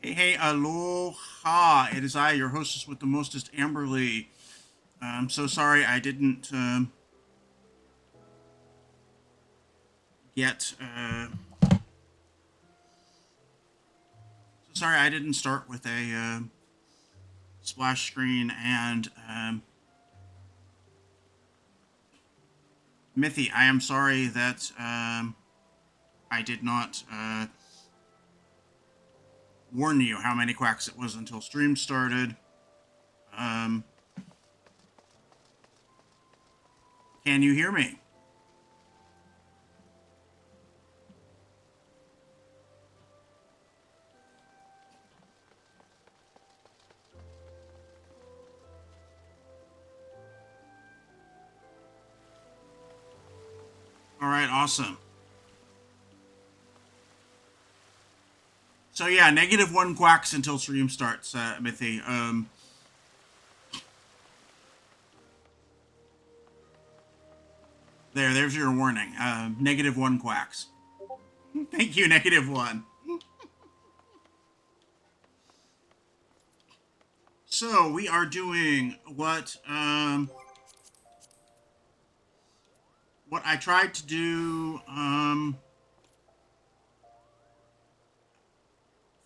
Hey, hey, aloha. It is I, your hostess with the mostest, Amberlee. I'm so sorry I didn't get. So sorry I didn't start with a splash screen and Mithy. I am sorry that I did not warn you how many quacks it was until stream started. Um, can you hear me? All right, awesome. So yeah, -1 quacks until stream starts, Mithy. There's your warning. -1 quacks. Thank you, -1. So we are doing what I tried to do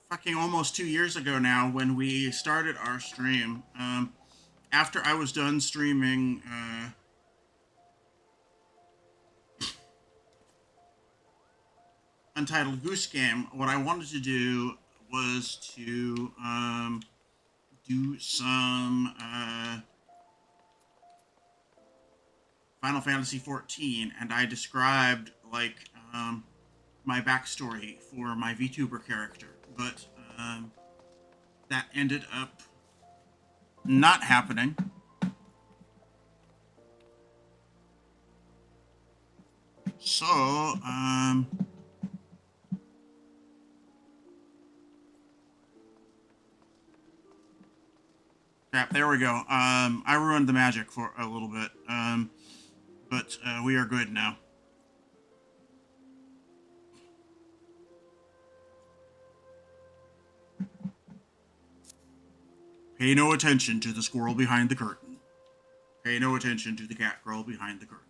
fucking almost 2 years ago now when we started our stream. After I was done streaming Untitled Goose Game, what I wanted to do was to do some Final Fantasy 14, and I described my backstory for my VTuber character, but that ended up not happening. So, crap, there we go. I ruined the magic for a little bit, but we are good now. Pay no attention to the squirrel behind the curtain. Pay no attention to the cat girl behind the curtain.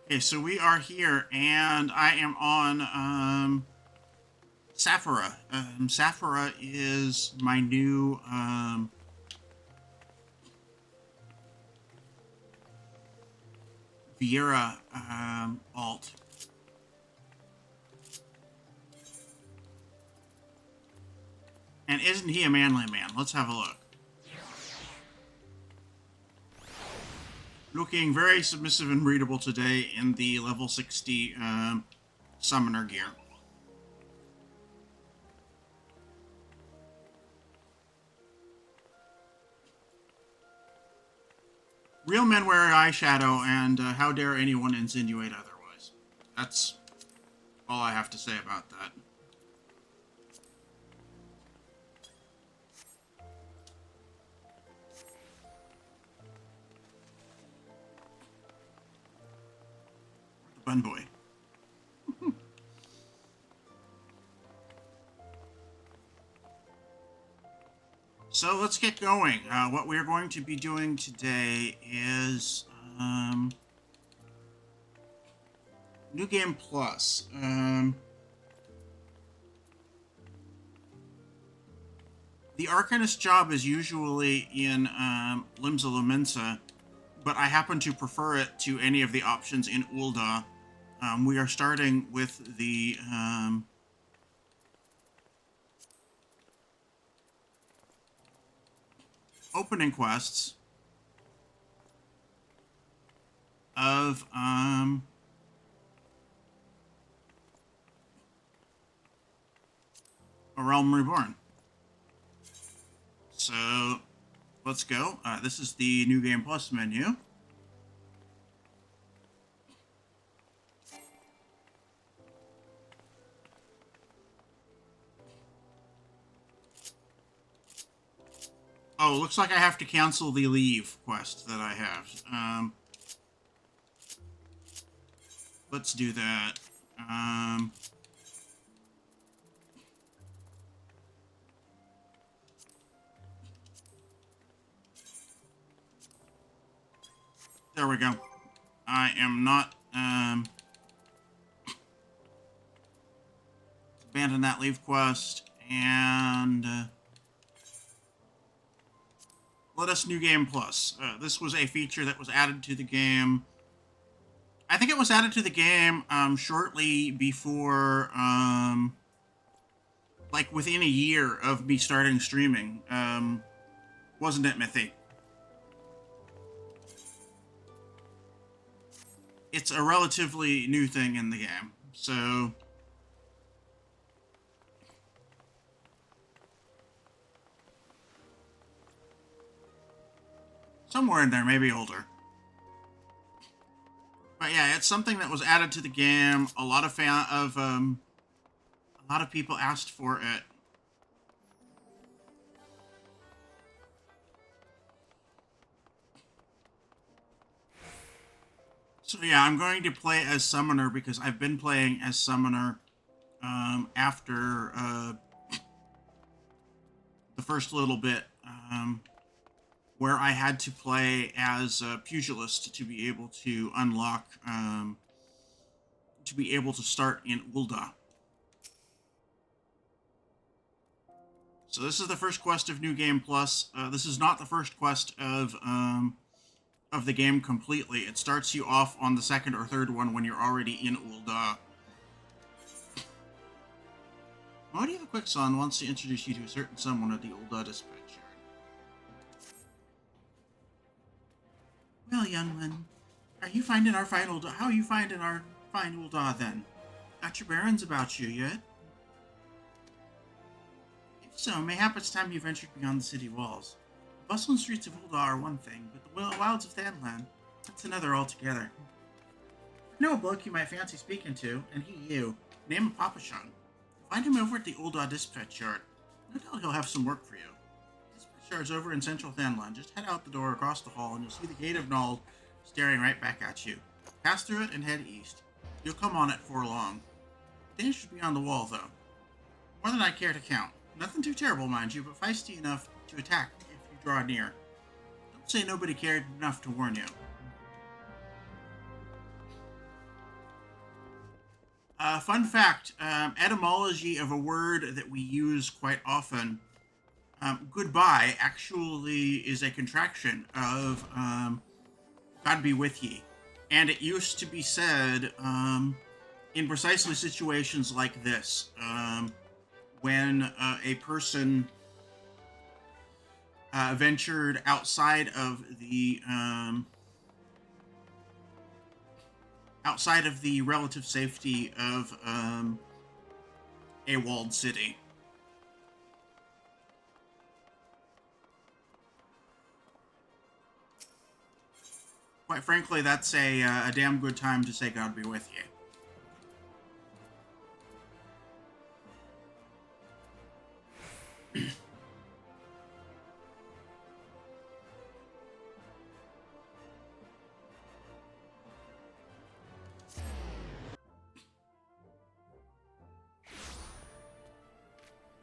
Okay, so we are here, and I am on Saphira. Saphira is my new Vieira alt. And isn't he a manly man? Let's have a look. Looking very submissive and readable today in the level 60 summoner gear. Real men wear eyeshadow, and how dare anyone insinuate otherwise. That's all I have to say about that. The bun boy. So let's get going. What we're going to be doing today is New Game Plus. The Arcanist job is usually in Limsa Lumensa, but I happen to prefer it to any of the options in Ul'dah. We are starting with the opening quests of A Realm Reborn. So let's go. This is the New Game Plus menu. Oh, looks like I have to cancel the leave quest that I have. Let's do that. There we go. I am not, abandon that leave quest, and, let us New Game Plus. This was a feature that was added to the game. I think it was added to the game, shortly before, like within a year of me starting streaming. Wasn't it, Mithy? It's a relatively new thing in the game, so... somewhere in there, maybe older. But yeah, it's something that was added to the game. A lot of a lot of people asked for it. So yeah, I'm going to play as Summoner because I've been playing as Summoner after the first little bit, where I had to play as a Pugilist to be able to unlock, to be able to start in Ul'dah. So this is the first quest of New Game Plus. This is not the first quest of the game completely. It starts you off on the second or third one when you're already in Ul'dah. Modi the Quickson wants to introduce you to a certain someone at the Ul'dah dispatch yard. Well, youngling, are you finding our fine Ul'dah? How are you finding our fine Ul'dah then? Got your bearings about you yet? If so, mayhap it's time you ventured beyond the city walls. The bustling streets of Ul'dah are one thing, but the wilds of Thanland, that's another altogether. I know a bloke you might fancy speaking to, and he you. Name him Papashon. Find him over at the Ul'dah dispatch yard. No doubt he'll have some work for you. The dispatch yard's over in central Thanland. Just head out the door across the hall, and you'll see the gate of Nald staring right back at you. Pass through it and head east. You'll come on it for long. The danger should be on the wall, though. More than I care to count. Nothing too terrible, mind you, but feisty enough to attack if you draw near. Don't say nobody cared enough to warn you. Fun fact, etymology of a word that we use quite often, goodbye, actually is a contraction of God be with ye. And it used to be said in precisely situations like this, when a person ventured outside of the relative safety of a walled city. Quite frankly, that's a damn good time to say God be with you.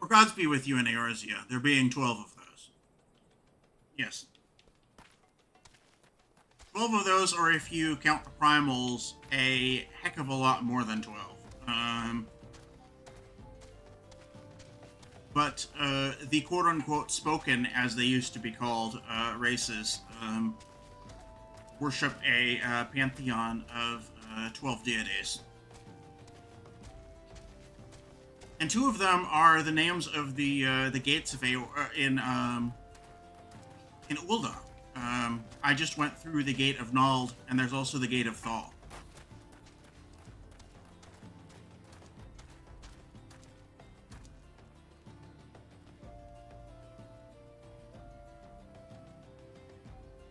Or gods be with you in Eorzea. There being 12 of those. Yes. 12 of those, or if you count the primals, a heck of a lot more than 12. But the quote-unquote spoken, as they used to be called, races, worship a pantheon of 12 deities. And 2 of them are the names of the gates of in Ul'dah. I just went through the gate of Nald, and there's also the gate of Thal.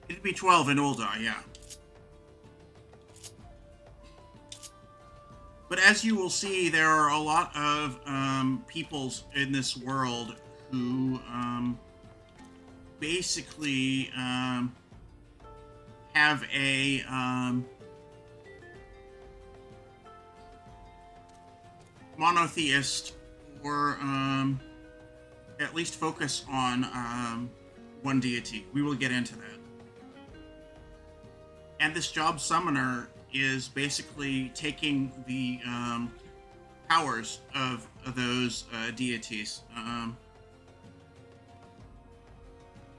It'd be 12 in Ul'dah, yeah. But as you will see, there are a lot of peoples in this world who basically have a monotheist or at least focus on one deity. We will get into that. And this job summoner is basically taking the powers of those deities.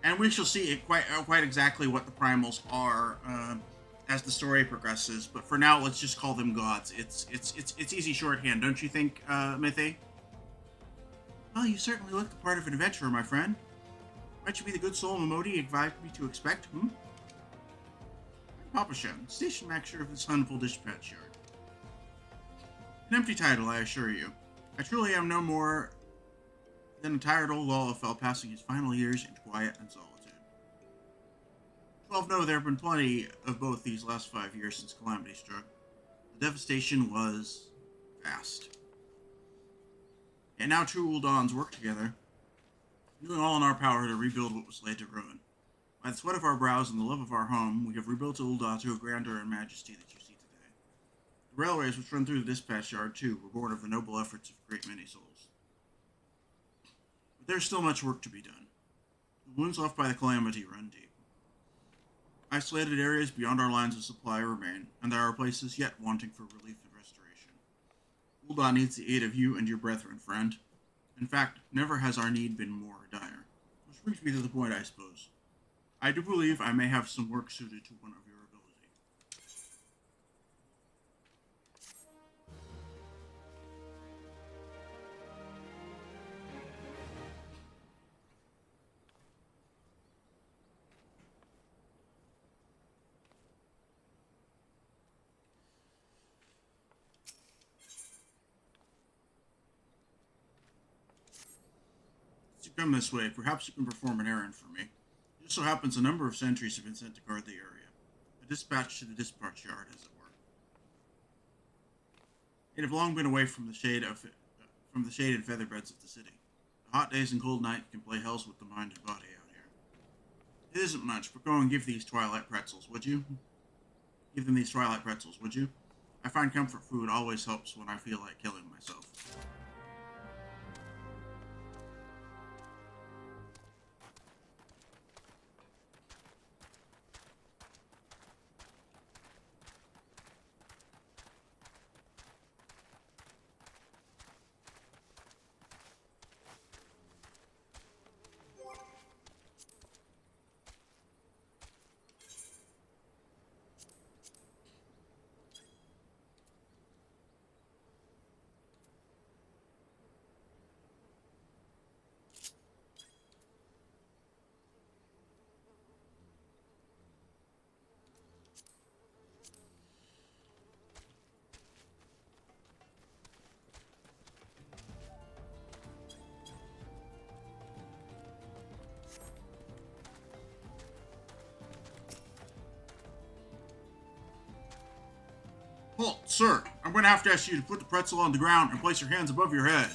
And we shall see quite exactly what the primals are as the story progresses. But for now, let's just call them gods. It's easy shorthand, don't you think, Miqo'te? Well, you certainly look the part of an adventurer, my friend. Might you be the good soul Miqo'te advised me to expect? Papa Shem, station master of this hunful dispatch yard. An empty title, I assure you. I truly am no more than a tired old Lollafell passing his final years in quiet and solitude. 12 know there have been plenty of both these last 5 years since Calamity struck. The devastation was vast. And now two Uldans work together, doing all in our power to rebuild what was laid to ruin. By the sweat of our brows and the love of our home, we have rebuilt Ul'dah to a grandeur and majesty that you see today. The railways which run through the dispatch yard, too, were born of the noble efforts of a great many souls. But there's still much work to be done. The wounds left by the calamity run deep. Isolated areas beyond our lines of supply remain, and there are places yet wanting for relief and restoration. Ul'dah needs the aid of you and your brethren, friend. In fact, never has our need been more dire. Which brings me to the point, I suppose. I do believe I may have some work suited to one of your ability. To come this way, perhaps you can perform an errand for me. It just so happens a number of sentries have been sent to guard the area. A dispatch to the dispatch yard, as it were. They have long been away from the shade and featherbeds of the city. The hot days and cold nights can play hells with the mind and body out here. It isn't much, but go and give these twilight pretzels, would you? Give them these twilight pretzels, would you? I find comfort food always helps when I feel like killing myself. Halt, sir! I'm going to have to ask you to put the pretzel on the ground and place your hands above your head.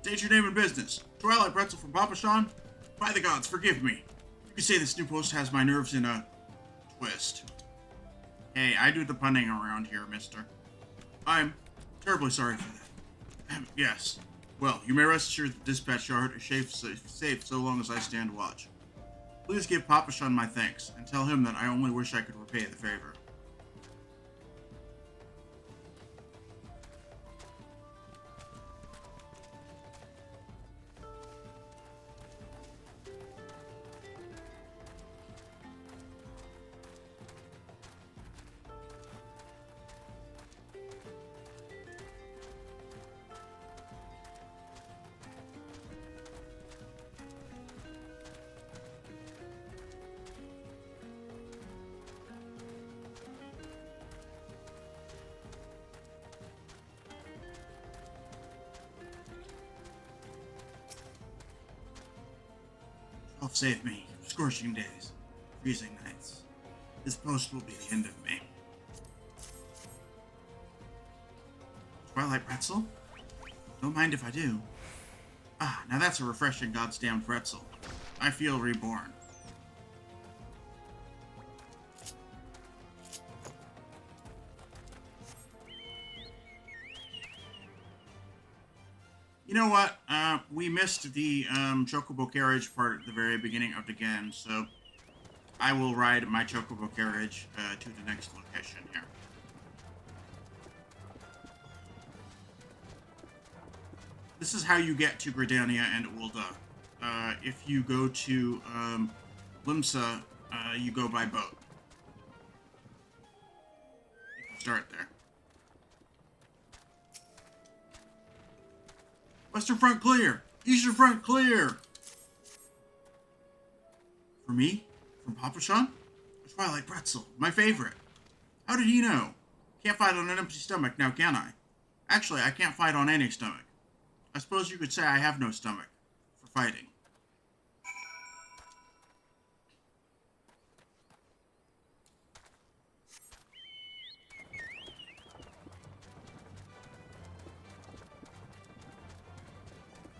State your name and business. Twilight Pretzel from Papa Sean? By the gods, forgive me. You can say this new post has my nerves in a twist. Hey, I do the punning around here, mister. I'm terribly sorry for that. Yes. Well, you may rest assured the dispatch yard is safe so long as I stand watch. Please give Papa Sean my thanks, and tell him that I only wish I could repay the favor. Save me. Scorching days. Freezing nights. This post will be the end of me. Twilight Pretzel? Don't mind if I do. Ah, now that's a refreshing goddamn pretzel. I feel reborn. You know what? We missed the chocobo carriage part at the very beginning of the game, so I will ride my chocobo carriage to the next location here. This is how you get to Gridania and Ulda. If you go to Limsa, you go by boat. If you start there. Western front clear! Eastern front clear! For me? From Papa Sean? A Twilight pretzel. My favorite. How did he know? Can't fight on an empty stomach now, can I? Actually, I can't fight on any stomach. I suppose you could say I have no stomach. For fighting.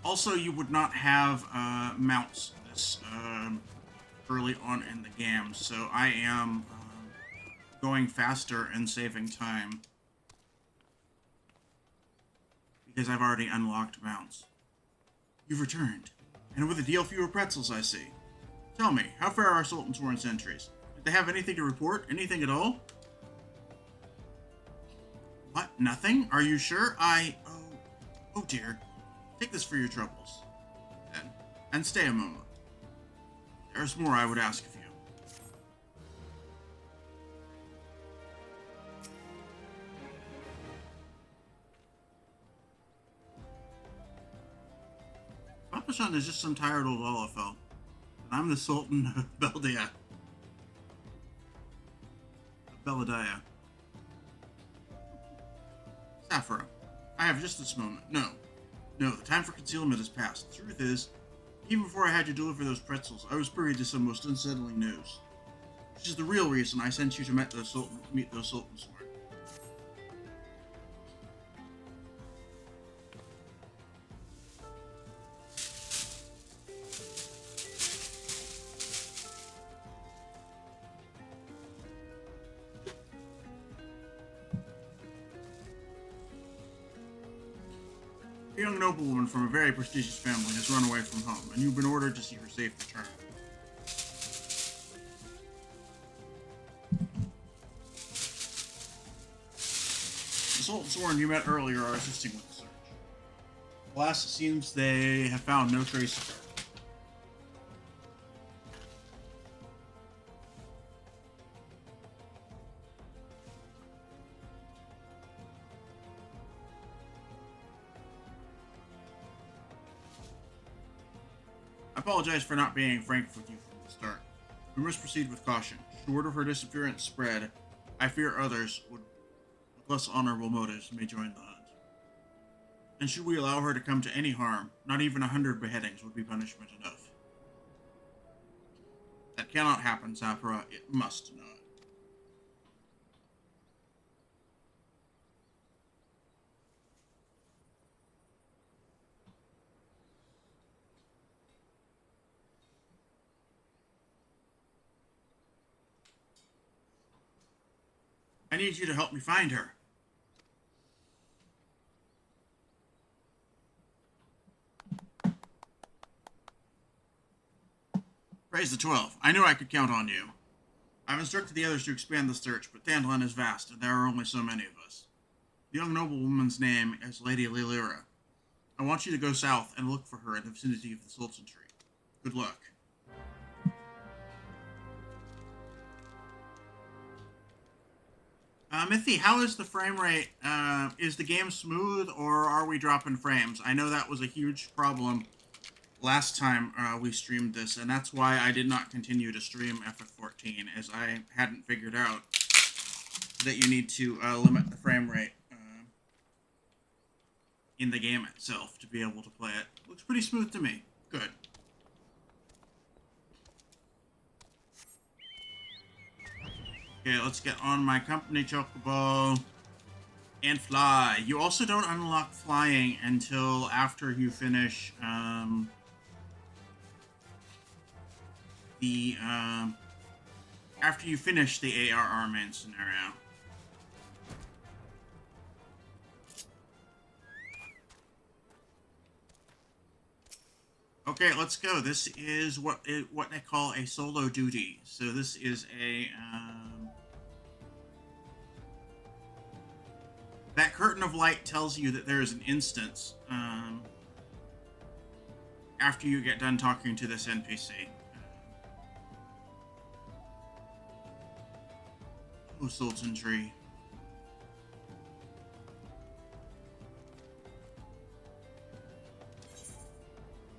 Also, you would not have mounts this early on in the game, so I am going faster and saving time because I've already unlocked mounts. You've returned, and with a deal for your pretzels, I see. Tell me, how far are Sultan's Warren sentries? Did they have anything to report? Anything at all? What? Nothing? Are you sure? Oh dear. Take this for your troubles. Then, and stay a moment. There's more I would ask of you. Papa Shan is just some tired old Olafel. And I'm the Sultan of Beldia. Beladaya. Saffron, I have just this moment. No, the time for concealment has passed. The truth is, even before I had you deliver those pretzels, I was privy to some most unsettling news. Which is the real reason I sent you to meet those sultans. A young noblewoman from a very prestigious family has run away from home, and you've been ordered to see her safe return. The Sultan Sworn you met earlier are assisting with the search. Alas, it seems they have found no trace of her. I apologize for not being frank with you from the start. We must proceed with caution. Should word of her disappearance spread, I fear others with less honorable motives may join the hunt. And should we allow her to come to any harm, not even 100 beheadings would be punishment enough. That cannot happen, Sapra. It must not. I need you to help me find her. Praise the 12. I knew I could count on you. I've instructed the others to expand the search, but Thandlan is vast, and there are only so many of us. The young noblewoman's name is Lady Lilira. I want you to go south and look for her in the vicinity of the Sultan Tree. Good luck. Mithy, how is the frame rate? Is the game smooth, or are we dropping frames? I know that was a huge problem last time we streamed this, and that's why I did not continue to stream FF14, as I hadn't figured out that you need to limit the frame rate in the game itself to be able to play it. Looks pretty smooth to me. Good. Okay, let's get on my company chocobo And fly. You also don't unlock flying until after you finish the after you finish the ARR man scenario. Okay, let's go. This is what they call a solo duty. So this is a that curtain of light tells you that there is an instance after you get done talking to this NPC. Oh, Sultan Tree.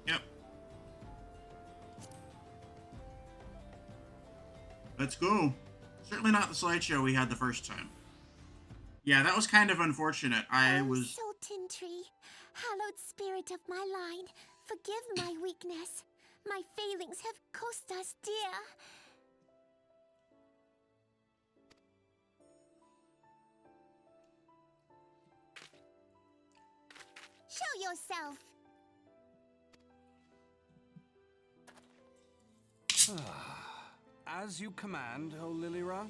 Yep. Let's go. Certainly not the slideshow we had the first time. Yeah, that was kind of unfortunate. Sultan Tree, hallowed spirit of my line, forgive my weakness. My failings have cost us dear. Show yourself. As you command, O Lilira.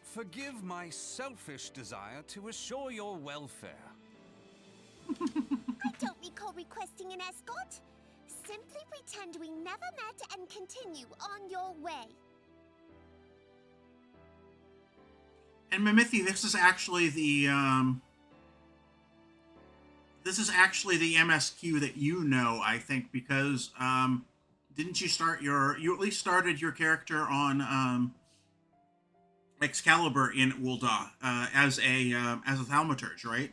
Forgive my selfish desire to assure your welfare. I don't recall requesting an escort. Simply pretend we never met and continue on your way. And Mimithi, this is actually the MSQ that you know, I think, because didn't you start you at least started your character on Excalibur in Ul'dah as a thaumaturge, right?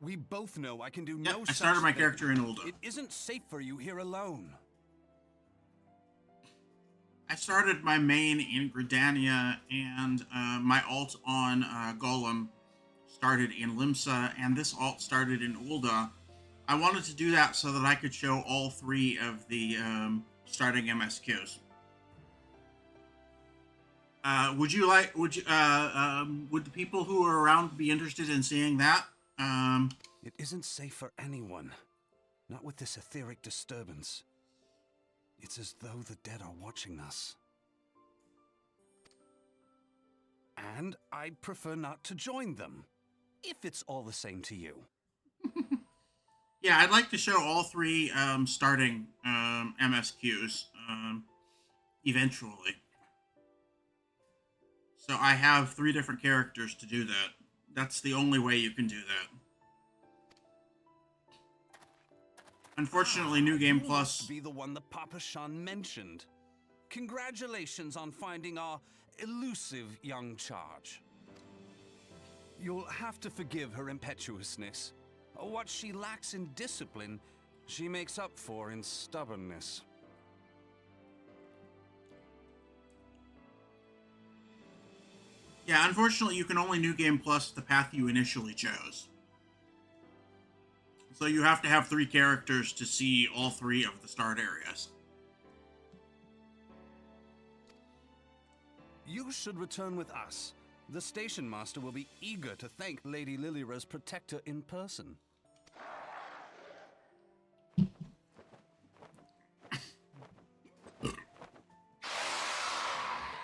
We both know I can do no such I started my thing. character in Ul'dah. It isn't safe for you here alone. I started my main in Gridania, and my alt on Golem started in Limsa, and this alt started in Ul'dah. I wanted to do that so that I could show all three of the starting MSQs. Would the people who are around be interested in seeing that? It isn't safe for anyone. Not with this etheric disturbance. It's as though the dead are watching us. And I'd prefer not to join them, if it's all the same to you. Yeah, I'd like to show all three starting MSQs eventually. So I have 3 different characters to do that. That's the only way you can do that. Unfortunately, New Game Plus Must be the one that Papa Shan mentioned. Congratulations on finding our elusive young charge. You'll have to forgive her impetuousness. What she lacks in discipline, she makes up for in stubbornness. Yeah, unfortunately, you can only New Game Plus the path you initially chose. So you have to have 3 characters to see all 3 of the start areas. You should return with us. The station master will be eager to thank Lady Lilira's protector in person.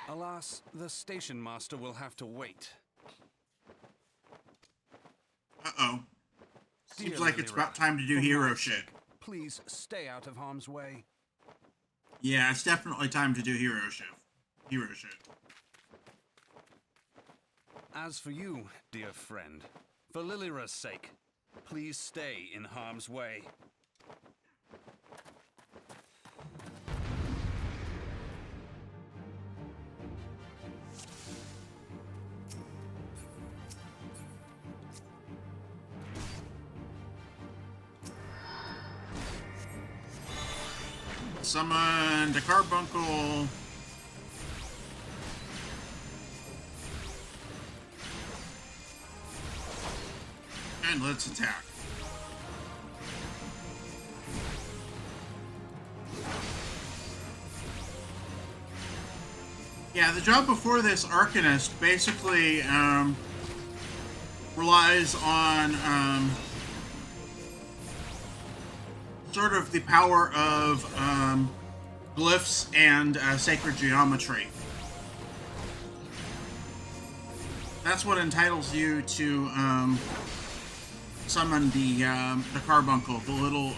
Alas, the station master will have to wait. Uh-oh. Seems Dear like it's Lilira, about time to do for hero my shit. sake, please stay out of harm's way. Yeah, it's definitely time to do hero shit. Hero shit. As for you, dear friend, for Lilira's sake, please stay in harm's way. Summon the Carbuncle. And let's attack. Yeah, the job before this, Arcanist, basically relies on sort of the power of glyphs and sacred geometry. That's what entitles you to summon the carbuncle, the little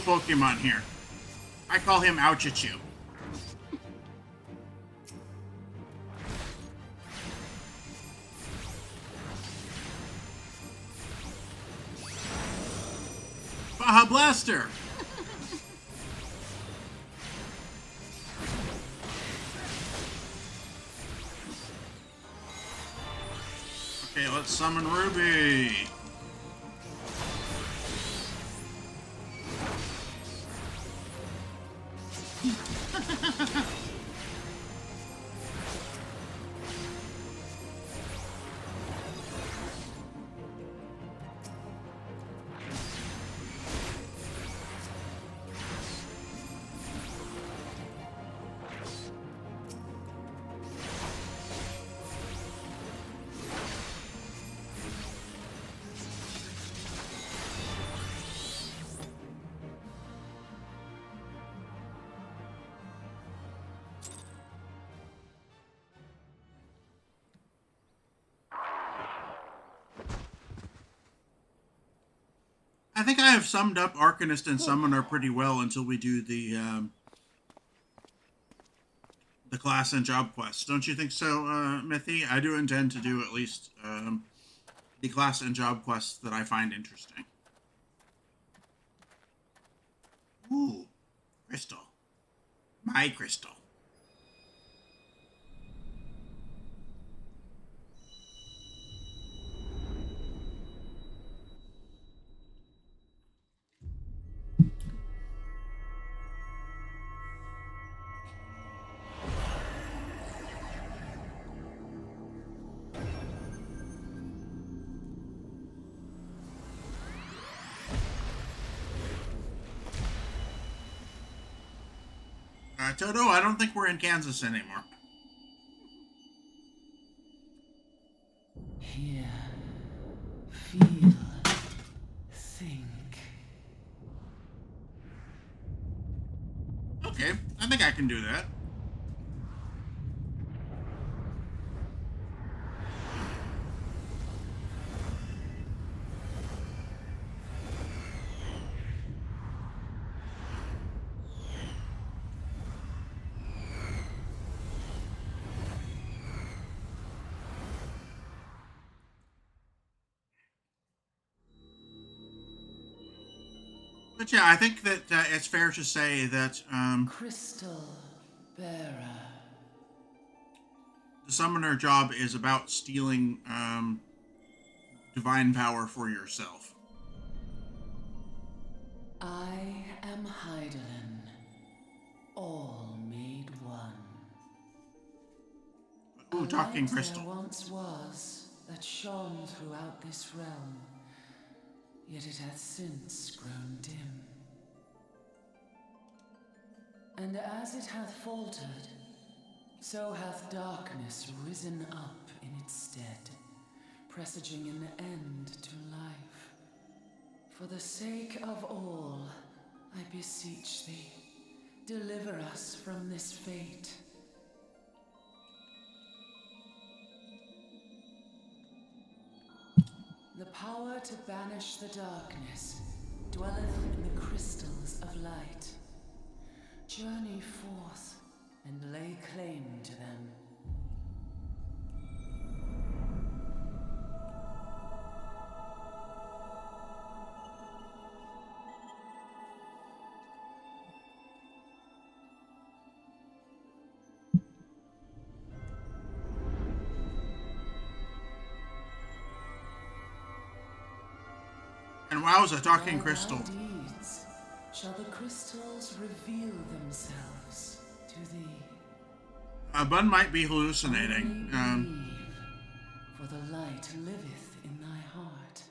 Pokemon here. I call him Ouchichu. Baja Blaster! Okay, let's summon Ruby. I think I have summed up Arcanist and Summoner pretty well until we do the class and job quests. Don't you think so, Mithy? I do intend to do at least the class and job quests that I find interesting. Ooh, crystal. My crystal. Toto, I don't think we're in Kansas anymore. Hear, feel, think. Okay, I think I can do that. But yeah, I think that it's fair to say that Crystal bearer. the summoner job is about stealing divine power for yourself. I am Hydaelyn, all made one. Ooh, talking light crystal. There once was that shone throughout this realm, yet it hath since grown dim. And as it hath faltered, so hath darkness risen up in its stead, presaging an end to life. For the sake of all, I beseech thee, deliver us from this fate. The power to banish the darkness dwelleth in the crystals of light. Journey forth and lay claim to them. And wowza, talking By crystal. thy deeds shall the crystals reveal themselves to thee. Bun might be hallucinating. Only believe, for the light liveth in thy heart.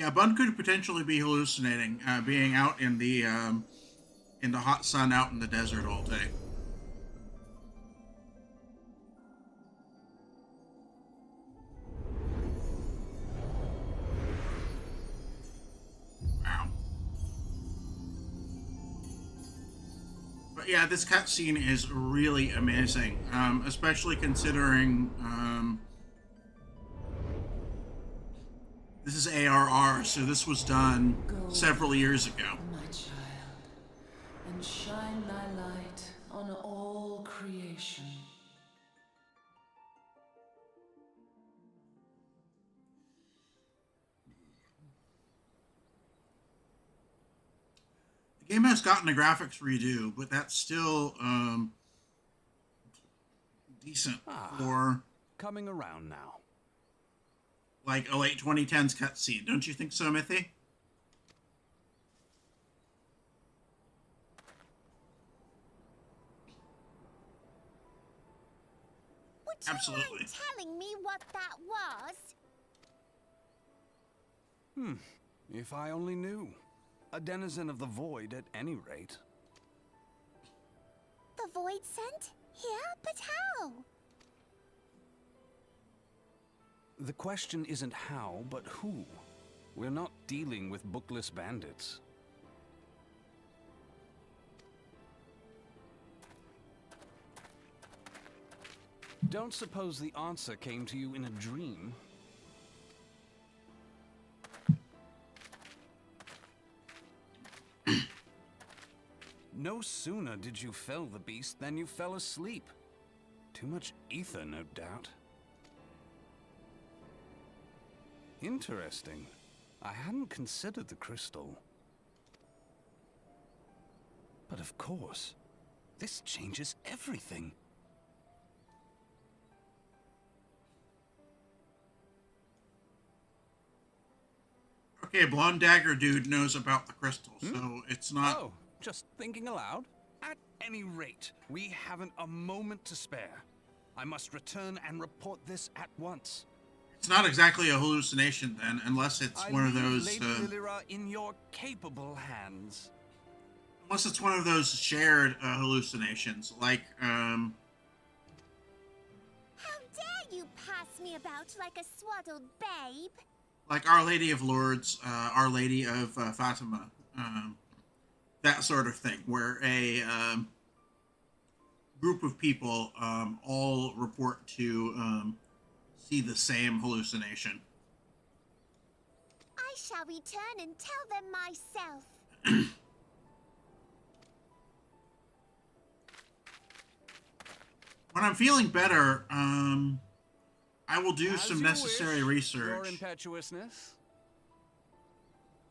Yeah, Bun could potentially be hallucinating, being out in the hot sun, out in the desert all day. Wow. But yeah, this cutscene is really amazing, especially considering this is ARR, so this was done Go, several years ago. my child, and shine thy light on all creation. The game has gotten a graphics redo, but that's still decent for Coming around now. like a late 2010s cutscene. Don't you think so, Mithy? Would you Absolutely. mind telling me what that was? If I only knew. A denizen of the void at any rate. The void sent? Here? But how? The question isn't how, but who. We're not dealing with bookless bandits. Don't suppose the answer came to you in a dream? No sooner did you fell the beast than you fell asleep. Too much ether, no doubt. Interesting. I hadn't considered the crystal. But of course, this changes everything. Okay, Blonde Dagger dude knows about the crystal, so it's not... Oh, just thinking aloud? At any rate, we haven't a moment to spare. I must return and report this at once. It's not exactly a hallucination then, unless it's one of those... Lady Lilira in your capable hands. unless it's one of those shared hallucinations, like, How dare you pass me about like a swaddled babe? like Our Lady of Lourdes, Our Lady of Fatima, that sort of thing, where a group of people all report to see the same hallucination. I shall return and tell them myself. When I'm feeling better, I will do As some you necessary wish, Your research. impetuousness.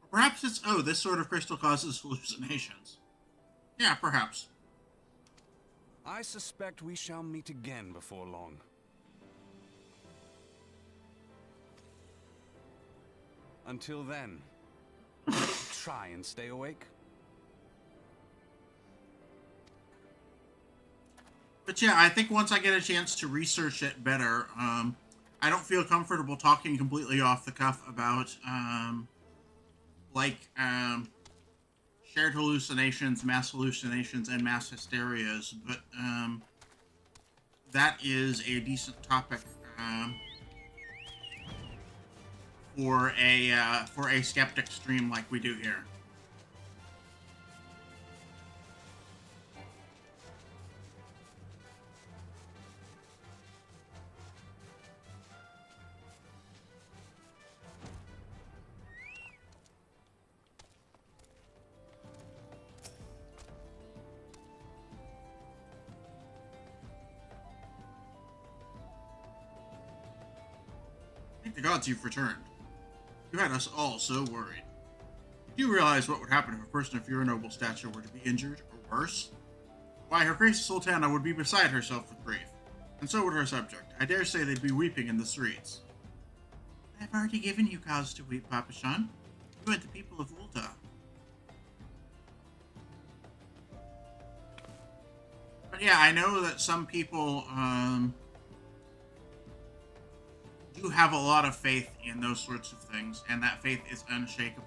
Perhaps it's, oh, this sort of crystal causes hallucinations. Yeah, perhaps. I suspect we shall meet again before long. Until then, try and stay awake. But yeah, I think once I get a chance to research it better, I don't feel comfortable talking completely off the cuff about, shared hallucinations, and mass hysterias, but, that is a decent topic, for a skeptic stream like we do here. Thank the gods you've returned. You had us all so worried. Do you realize what would happen if a person of your noble stature were to be injured, or worse? Why, Her Grace Sultana would be beside herself with grief, and so would her subject. I dare say they'd be weeping in the streets. I've already given you cause to weep, Papa Shan. You and the people of Ulta. But yeah, I know that some people, do have a lot of faith in those sorts of things, and that faith is unshakable.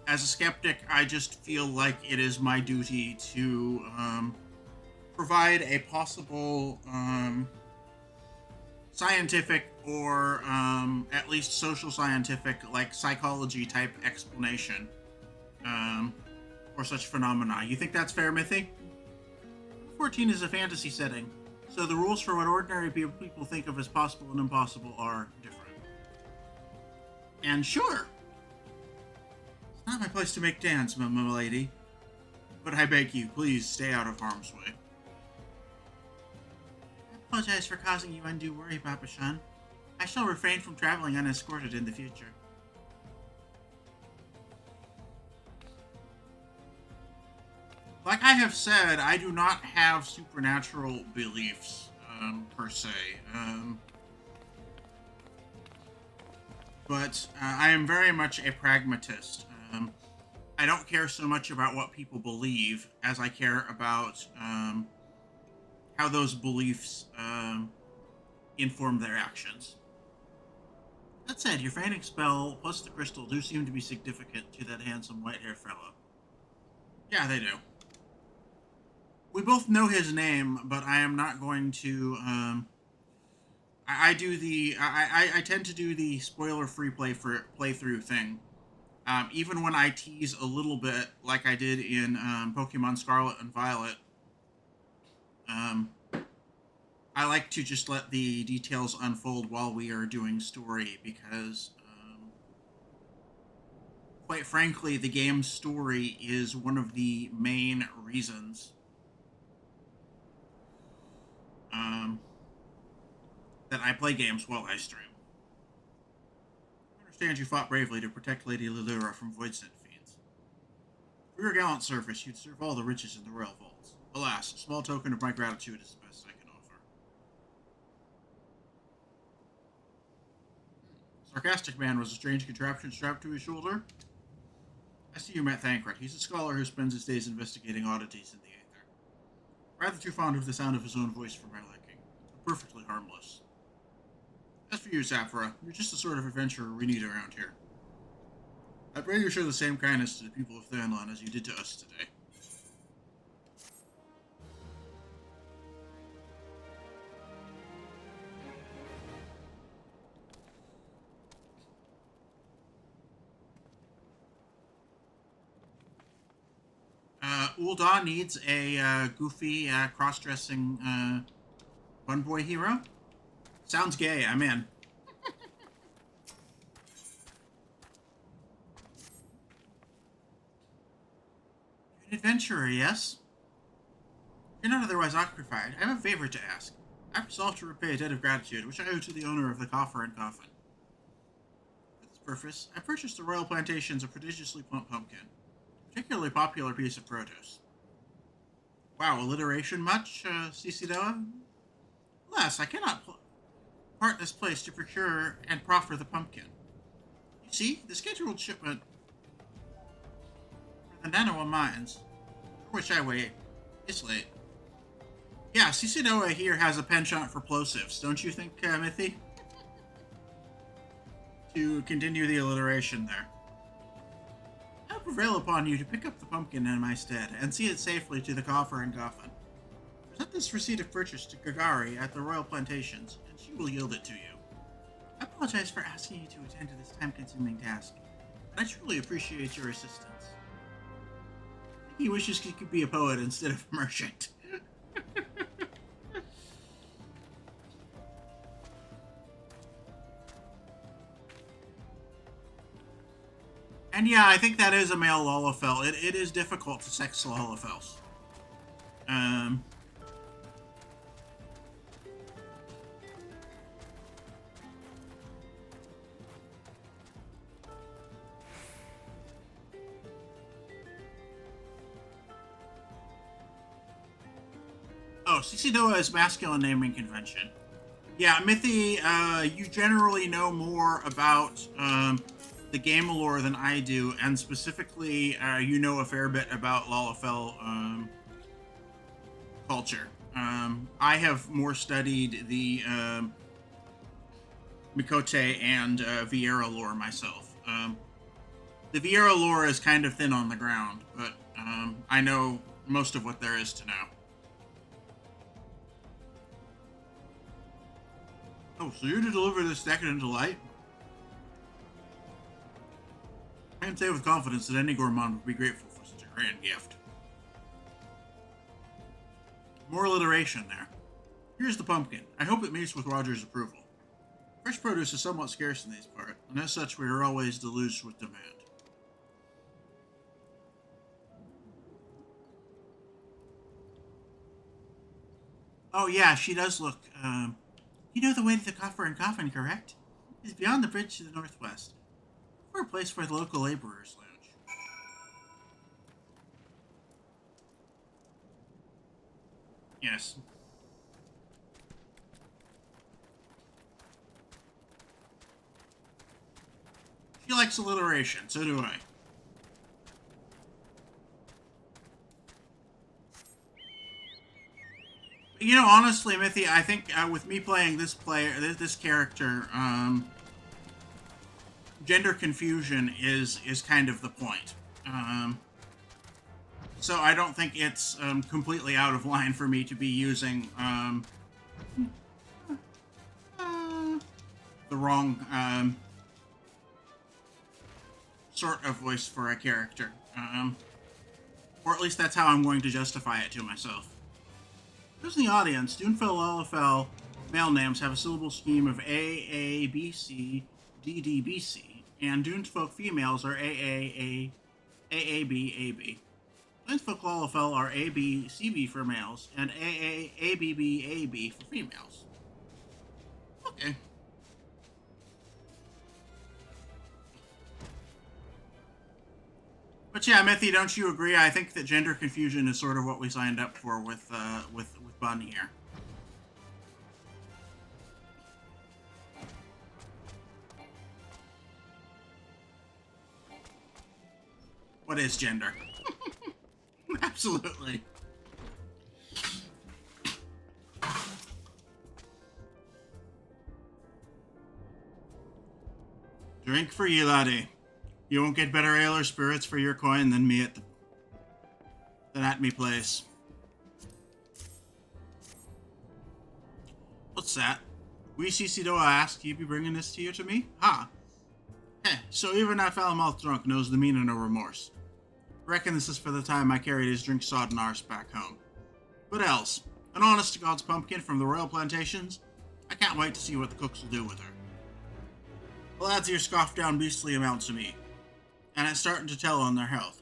As a skeptic, I just feel like it is my duty to provide a possible scientific or at least social scientific, like psychology type explanation for such phenomena. You think that's fair, Mithy? 14 is a fantasy setting, so the rules for what ordinary people think of as possible and impossible are different. And sure, it's not my place to make dance, my lady, but I beg you, please stay out of harm's way. I apologize for causing you undue worry, Papa-chan. I shall refrain from traveling unescorted in the future. Like I have said, I do not have supernatural beliefs, per se. But I am very much a pragmatist. I don't care so much about what people believe as I care about how those beliefs inform their actions. That said, your feigning spell plus the crystal do seem to be significant to that handsome white-haired fellow. Yeah, they do. We both know his name, but I am not going to. I tend to do the spoiler-free playthrough thing. Even when I tease a little bit, like I did in Pokemon Scarlet and Violet, I like to just let the details unfold while we are doing story, because, quite frankly, the game's story is one of the main reasons that I play games while I stream. I understand you fought bravely to protect Lady Lilura from Voidsent fiends. For your gallant service, you'd serve all the riches in the royal vaults. Alas, a small token of my gratitude is the best I can offer. Sarcastic man was a strange contraption strapped to his shoulder. I see you met Thancred. He's a scholar who spends his days investigating oddities in the aether. Rather too fond of the sound of his own voice for my liking, but perfectly harmless. As for you, Saphira, you're just the sort of adventurer we need around here. I pray you show the same kindness to the people of Thanalan as you did to us today. Ul'dah needs a goofy, cross-dressing fun boy hero. Sounds gay, I'm in. You're an adventurer, yes? You're not otherwise occupied. I have a favor to ask. I've resolved to repay a debt of gratitude, which I owe to the owner of the coffer and coffin. For this purpose, I purchased the royal plantations a prodigiously plump pumpkin. Particularly popular piece of produce. Wow, alliteration much, Cicidoa? Alas, I cannot part this place to procure and proffer the pumpkin. You see, the scheduled shipment for the Nanawa mines, for which I wait, is late. Yeah, Cicidoa here has a penchant for plosives, don't you think, Mithy? To continue the alliteration there. I prevail upon you to pick up the pumpkin in my stead and see it safely to the coffer and coffin. Present this receipt of purchase to Gagari at the royal plantations, and she will yield it to you. I apologize for asking you to attend to this time-consuming task, but I truly appreciate your assistance. He wishes he could be a poet instead of a merchant. And yeah, I think that is a male Lalafell. It is difficult to sex Lalafells. Oh, Cicidoa is masculine naming convention. Yeah, Mithy, you generally know more about the game lore than I do, and specifically, you know a fair bit about Lalafell culture. I have more studied the Miqo'te and Vieira lore myself. The Vieira lore is kind of thin on the ground, but I know most of what there is to know. Oh, so you're to deliver this decadent delight? I can say with confidence that any gourmand would be grateful for such a grand gift. More alliteration there. Here's the pumpkin. I hope it meets with Roger's approval. Fresh produce is somewhat scarce in these parts, and as such we are always deluged with demand. Oh yeah, she does look, you know the way to the Coffer and Coffin, correct? It's beyond the bridge to the northwest. For a place where the local laborers lounge. Yes. She likes alliteration, so do I. You know, honestly, Mithy, I think with me playing this character, gender confusion is kind of the point. So I don't think it's completely out of line for me to be using the wrong sort of voice for a character. Or at least that's how I'm going to justify it to myself. Those in the audience, Dunefell LFL male names have a syllable scheme of A, A, B, C, D, D, B, C, and Dunesfolk females are A, A, A, A, B, A, B. Dunesfolk LFL are A, B, C, B for males, and A, A, A, B, B, A, B for females. Okay. But yeah, Mithy, don't you agree? I think that gender confusion is sort of what we signed up for with Bun here. What is gender? Absolutely. Drink for you, laddie. You won't get better ale or spirits for your coin than me at me place. What's that? We Cicidoa asked you be bringing this to you to me? Ha! Heh, so even that foul-mouthed drunk knows the meaning of remorse. Reckon this is for the time I carried his drink-sodden arse back home. What else? An honest-to-God's pumpkin from the royal plantations? I can't wait to see what the cooks will do with her. The lads here scoff down beastly amounts of meat, and it's starting to tell on their health.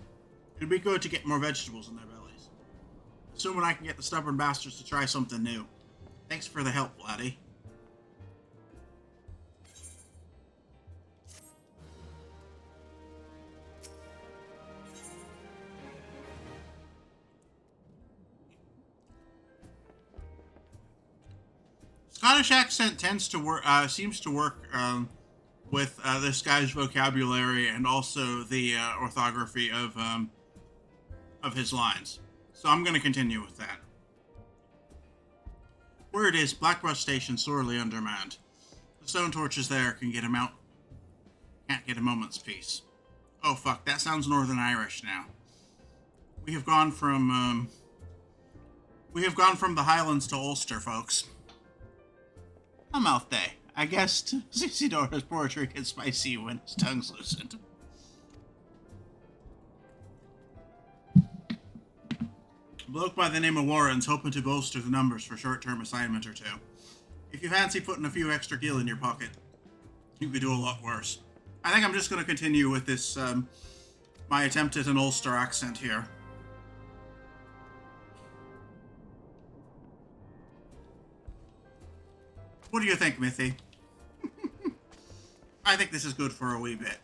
It'd be good to get more vegetables in their bellies. Assuming I can get the stubborn bastards to try something new. Thanks for the help, laddie. Scottish accent tends to work, seems to work with this guy's vocabulary and also the orthography of his lines. So I'm going to continue with that. Word is Blackbrush Station sorely undermanned. The stone torches there can't get a moment's peace. Oh fuck, that sounds Northern Irish now. We have gone from the Highlands to Ulster, folks. A mouth day. I guessed Cicidora's poetry gets spicy when his tongue's loosened. A bloke by the name of Warren's hoping to bolster the numbers for short-term assignment or two. If you fancy putting a few extra gil in your pocket, you could do a lot worse. I think I'm just going to continue with this, my attempt at an Ulster accent here. What do you think, Mithy? I think this is good for a wee bit.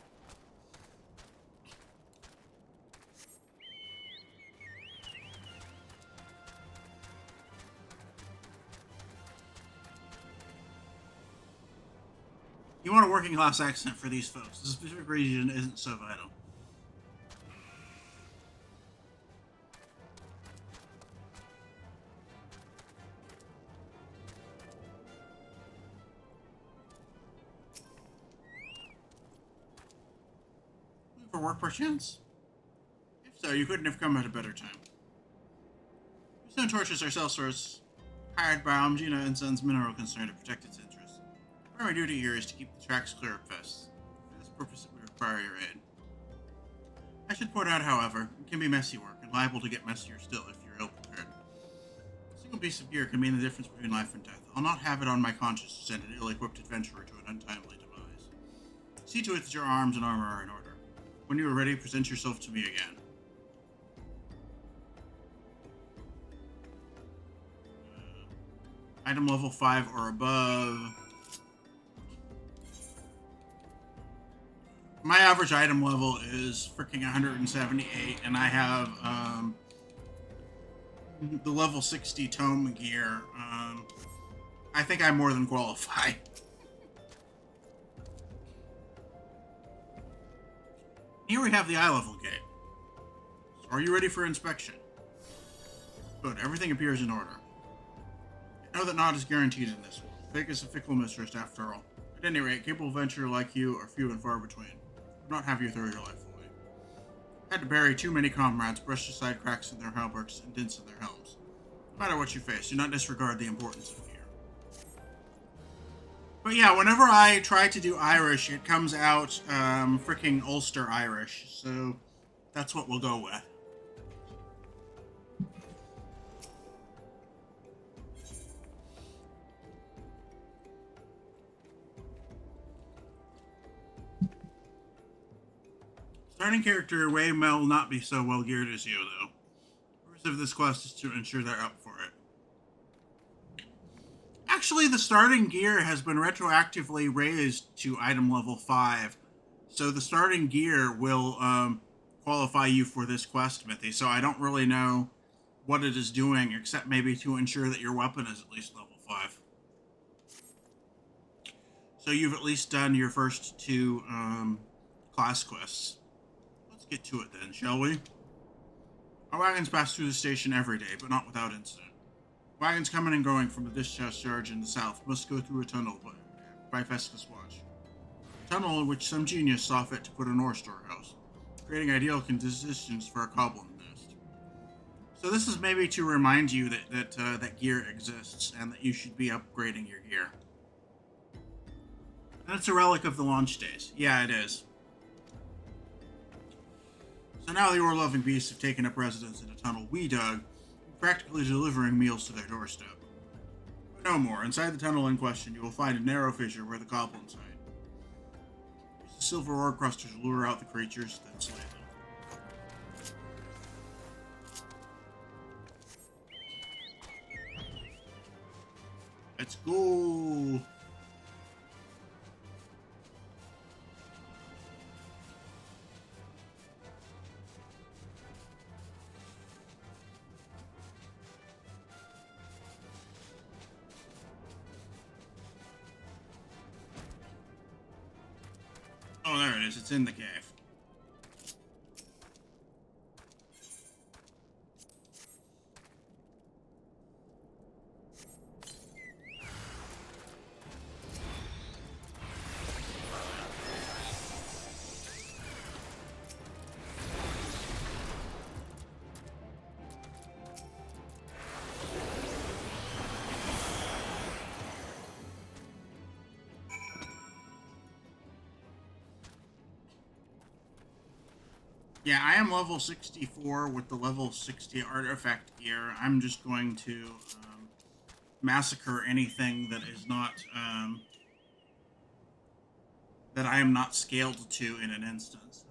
You want a working class accent for these folks. The specific region isn't so vital. for work, perchance? If so, you couldn't have come at a better time. Stone torches are sellswords hired by Amgina and Sons Mineral Concern to protect its interests. Our duty here is to keep the tracks clear of pests. For this purpose, we require your aid. I should point out, however, it can be messy work and liable to get messier still if you're ill-prepared. A single piece of gear can mean the difference between life and death. I'll not have it on my conscience to send an ill-equipped adventurer to an untimely demise. See to it that your arms and armor are in order. When you are ready, present yourself to me again. Item level 5 or above. My average item level is freaking 178, and I have the level 60 tome gear. I think I more than qualify. Here we have the eye level gate. So are you ready for inspection? Good, everything appears in order. I know that not is guaranteed in this world. Fate is a fickle mistress after all. At any rate, capable adventurer like you are few and far between. Would not have you throw your life away. Had to bury too many comrades, brushed aside cracks in their hauberks and dents in their helms. No matter what you face, do not disregard the importance of gear. But yeah, whenever I try to do Irish, it comes out freaking Ulster Irish, so that's what we'll go with. Starting character Ray will not be so well geared as you, though. The purpose of this quest is to ensure they're up for it. Actually, the starting gear has been retroactively raised to item level 5, so the starting gear will qualify you for this quest, Mithy, so I don't really know what it is doing, except maybe to ensure that your weapon is at least level 5. So you've at least done your first 2 class quests. Get to it then, shall we? Our wagons pass through the station every day, but not without incident. Wagons coming and going from the discharge in the south must go through a tunnel by Fescus Watch. A tunnel in which some genius saw fit to put an ore storehouse, creating ideal conditions for a goblin nest. So this is maybe to remind you that gear exists and that you should be upgrading your gear. And it's a relic of the launch days. Yeah, it is. So now the ore-loving beasts have taken up residence in a tunnel we dug, practically delivering meals to their doorstep. But no more. Inside the tunnel in question, you will find a narrow fissure where the goblins hide. Use the silver ore crusher to lure out the creatures, then slay them. Let's go! Oh, there it is. It's in the cave. Yeah, I am level 64 with the level 60 artifact gear. I'm just going to massacre anything that is not that I am not scaled to in an instance.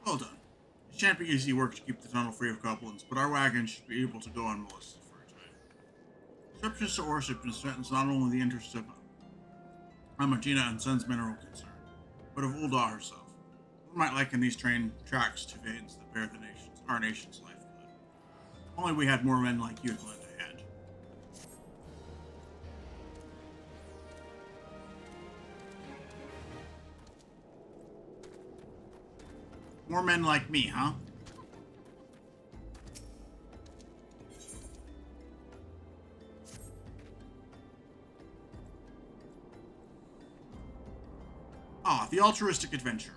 Well done. It shan't be easy work to keep the tunnel free of goblins, but our wagons should be able to go unmolested for a time. Disruptions to ore shipments threatens not only the interests of Amagina and Sons Mineral Concern, but of Ulda herself. One might liken these train tracks to veins that bear our nation's lifeblood. Only we had more men like you to lend a hand. More men like me, huh? Ah, the altruistic adventurer.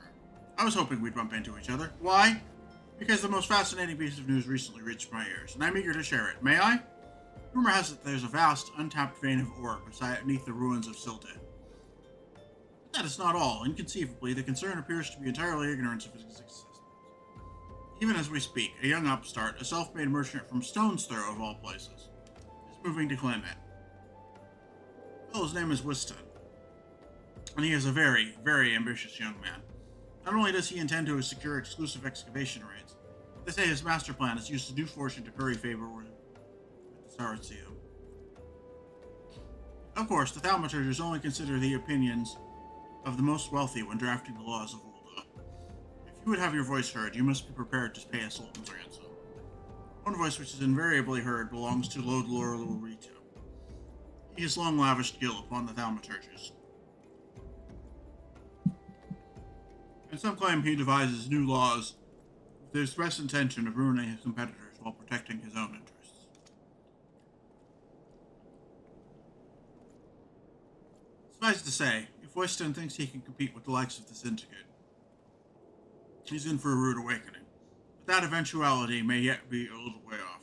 I was hoping we'd bump into each other. Why? Because the most fascinating piece of news recently reached my ears, and I'm eager to share it. May I? Rumor has it there's a vast, untapped vein of ore beneath the ruins of Miqo'te. But that is not all. Inconceivably, the concern appears to be entirely ignorance of its existence. Even as we speak, a young upstart, a self-made merchant from Stone's Throw of all places, is moving to claim it. Well, his name is Wiston, and he is a very, very ambitious young man. Not only does he intend to secure exclusive excavation rates, but they say his master plan is to use his new fortune to curry favor with the Saracio. Of course, the thaumaturgers only consider the opinions of the most wealthy when drafting the laws of Ulda. If you would have your voice heard, you must be prepared to pay a sultan's ransom. One voice which is invariably heard belongs to Lord Lorito. He has long lavished guilt upon the thaumaturgers. And some claim he devises new laws with the express intention of ruining his competitors while protecting his own interests. Suffice to say, if Weston thinks he can compete with the likes of the Syndicate, he's in for a rude awakening. But that eventuality may yet be a little way off.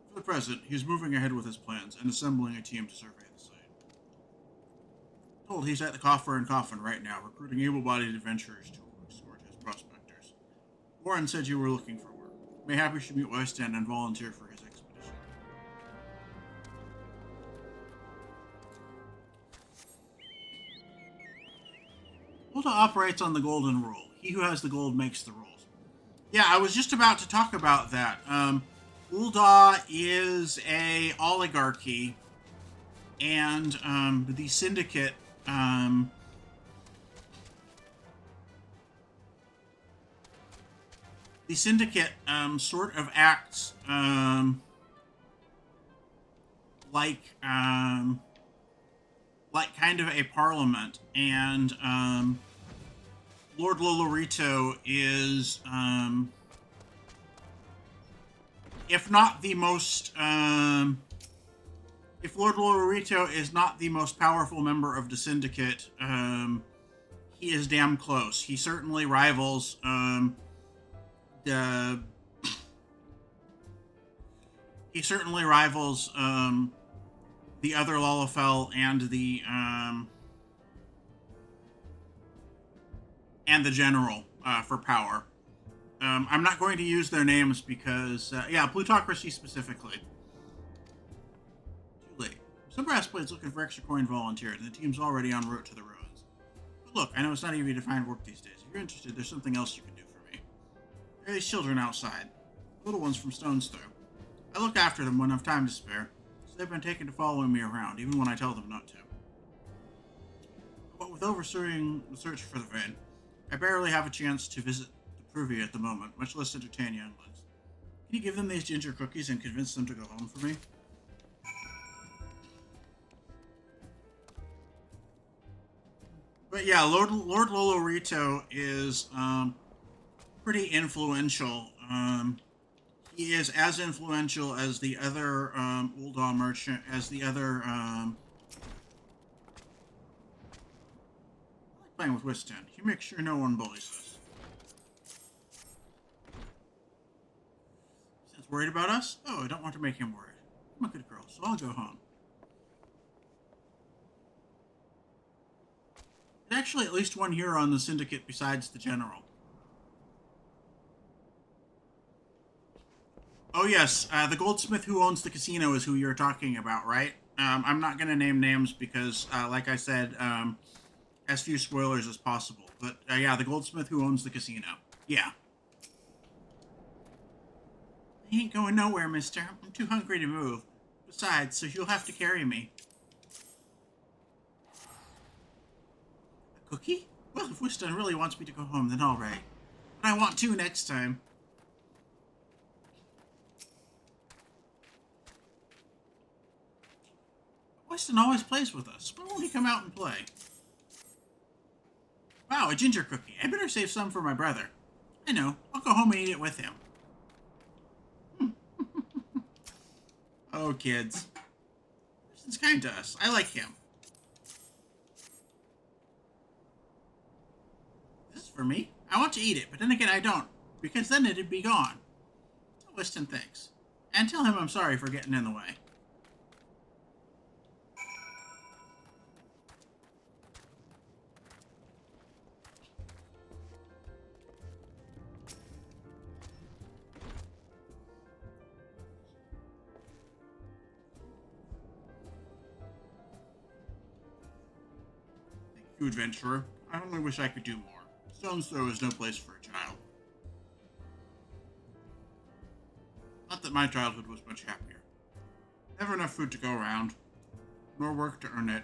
For the present, he's moving ahead with his plans and assembling a team to survey the site. Told he's at the Coffer and Coffin right now, recruiting able-bodied adventurers to escort his prospectors. Warren said you were looking for work. Mayhap you should meet Weston and volunteer for his expedition. Ulta operates on the golden rule. He who has the gold makes the rules. Yeah, I was just about to talk about that. Ulda is a oligarchy, and the Syndicate sort of acts like kind of a parliament, and Lord Lolorito is if not the most if Lord Lolorito is not the most powerful member of the Syndicate, he is damn close. He certainly rivals the other Lalafell and the general for power. I'm not going to use their names because plutocracy specifically. Too late. Some brass plates looking for extra coin volunteers, and the team's already en route to the ruins. But look, I know it's not easy to find work these days. If you're interested, there's something else you can do for me. There are these children outside, little ones from Stone's Throw. I look after them when I have time to spare, so they've been taken to following me around, even when I tell them not to. But with overseeing the search for the vein, I barely have a chance to visit the Privy at the moment, much less entertain younglings. Can you give them these ginger cookies and convince them to go home for me? But yeah, Lord Lolorito is pretty influential. He is as influential as the other Ulda merchant, as the other. I like playing with Wiston. He makes sure no one bullies us. He's worried about us? Oh, I don't want to make him worried. I'm a good girl, so I'll go home. There's actually at least one hero on the Syndicate besides the General. Oh yes, the goldsmith who owns the casino is who you're talking about, right? I'm not going to name names because, like I said, as few spoilers as possible. But, yeah, the goldsmith who owns the casino. Yeah. I ain't going nowhere, mister. I'm too hungry to move. Besides, so you'll have to carry me. A cookie? Well, if Wiston really wants me to go home, then all right. But I want to next time. Weston always plays with us. Why won't he come out and play? Wow, a ginger cookie. I better save some for my brother. I know. I'll go home and eat it with him. Oh, kids. Weston's kind to us. I like him. This is for me? I want to eat it, but then again I don't, because then it'd be gone. Tell Weston thanks. And tell him I'm sorry for getting in the way. Thank you, adventurer. I only wish I could do more. Stone's Throw is no place for a child. Not that my childhood was much happier. Never enough food to go around, nor work to earn it.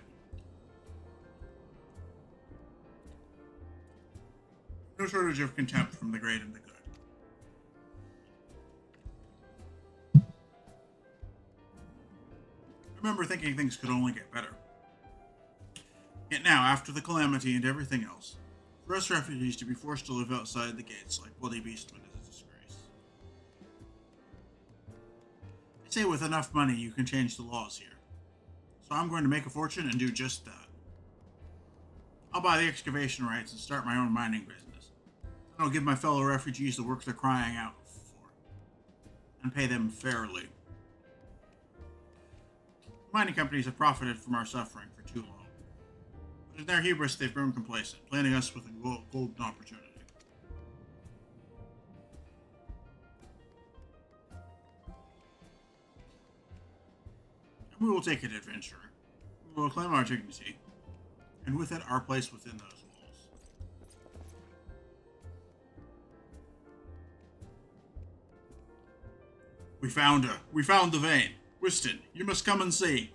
No shortage of contempt from the great and the good. I remember thinking things could only get better. Yet now, after the calamity and everything else, for us refugees to be forced to live outside the gates like bloody beastmen is a disgrace. They say with enough money you can change the laws here. So I'm going to make a fortune and do just that. I'll buy the excavation rights and start my own mining business. Then I'll give my fellow refugees the work they're crying out for. And pay them fairly. The mining companies have profited from our suffering for too long. But in their hubris, they've grown complacent, planting us with a golden opportunity. And we will take it, adventurer. We will claim our dignity, and with it, our place within those walls. We found her. We found the vein. Weston, you must come and see.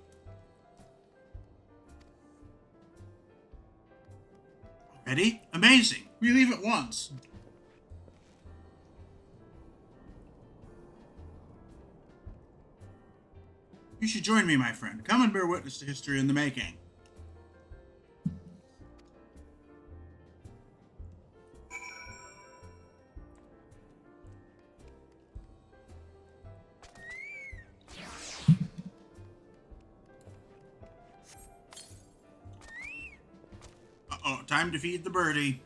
Ready? Amazing! We leave at once. You should join me, my friend. Come and bear witness to history in the making. Uh-oh, time to feed the birdie.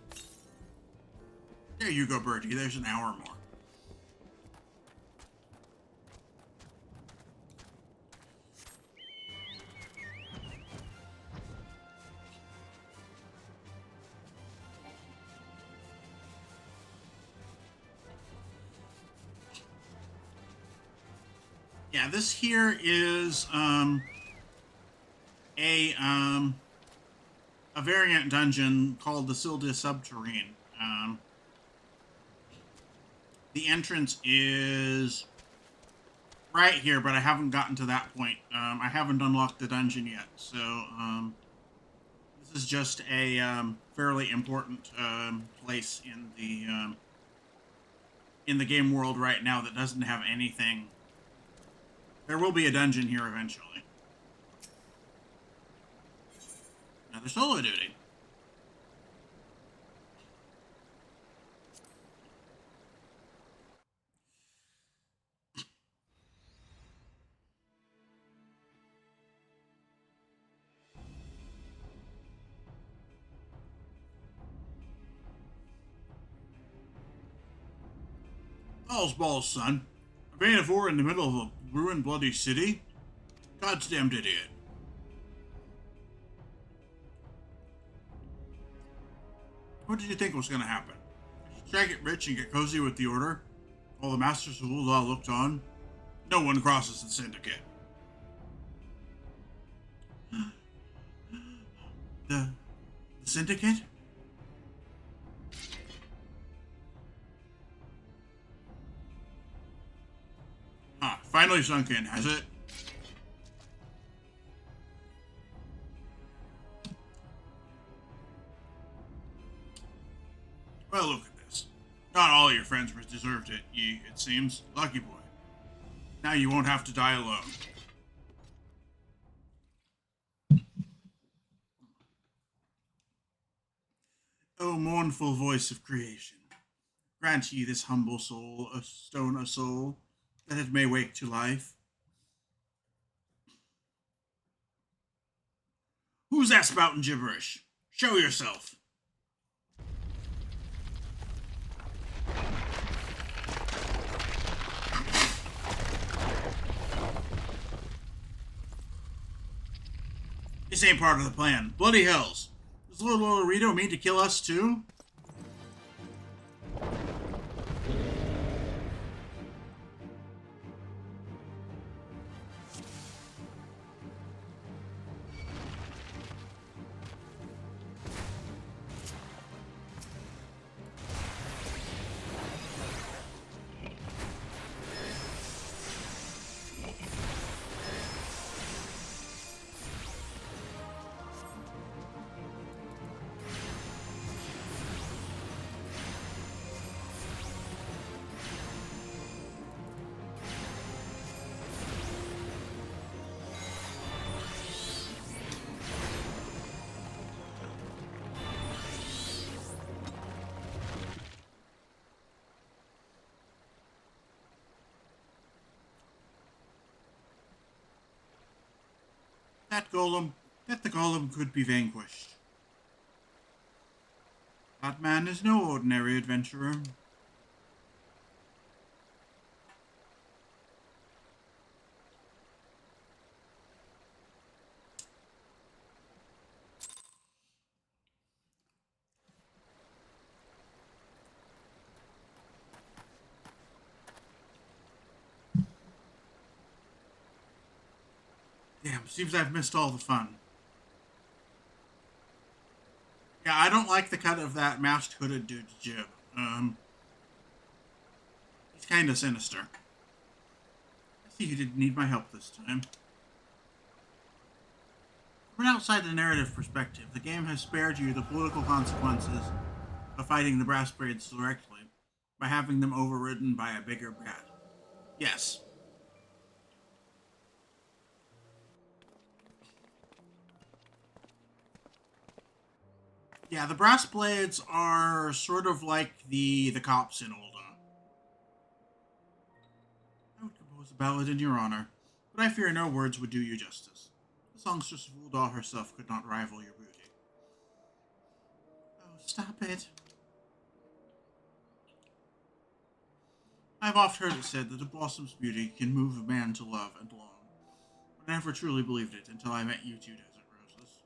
There you go, birdie. There's an hour more. Yeah, this here is a variant dungeon called the Silda Subterrane. The entrance is right here, but I haven't gotten to that point. I haven't unlocked the dungeon yet, so this is just a fairly important place in the game world right now that doesn't have anything. There will be a dungeon here eventually. Another solo duty. All's balls, son. A vein of ore in the middle of a ruined bloody city? God's damned idiot. What did you think was going to happen? Did you try to get rich and get cozy with the Order? While the Masters of Ul'dah looked on? No one crosses the Syndicate. The Syndicate? Ah, finally sunk in, has it? Well, look at this. Not all your friends deserved it, it seems. Lucky boy. Now you won't have to die alone. O mournful voice of creation, grant ye this humble soul a stone of soul, that it may wake to life. Who's that spouting gibberish? Show yourself. This ain't part of the plan. Bloody hells. Does Lord Olorito mean to kill us too? That the golem could be vanquished. That man is no ordinary adventurer. Damn, seems I've missed all the fun. Yeah, I don't like the cut of that masked hooded dude's jib. He's kinda sinister. I see you didn't need my help this time. From an outside the narrative perspective, the game has spared you the political consequences of fighting the Brass Blades directly by having them overridden by a bigger bad. Yes. Yeah, the Brass Blades are sort of like the cops in Ulda. I would compose a ballad in your honor, but I fear no words would do you justice. The songstress of Ulda herself could not rival your beauty. Oh, stop it. I've oft heard it said that a blossom's beauty can move a man to love and long, but I never truly believed it until I met you two desert roses.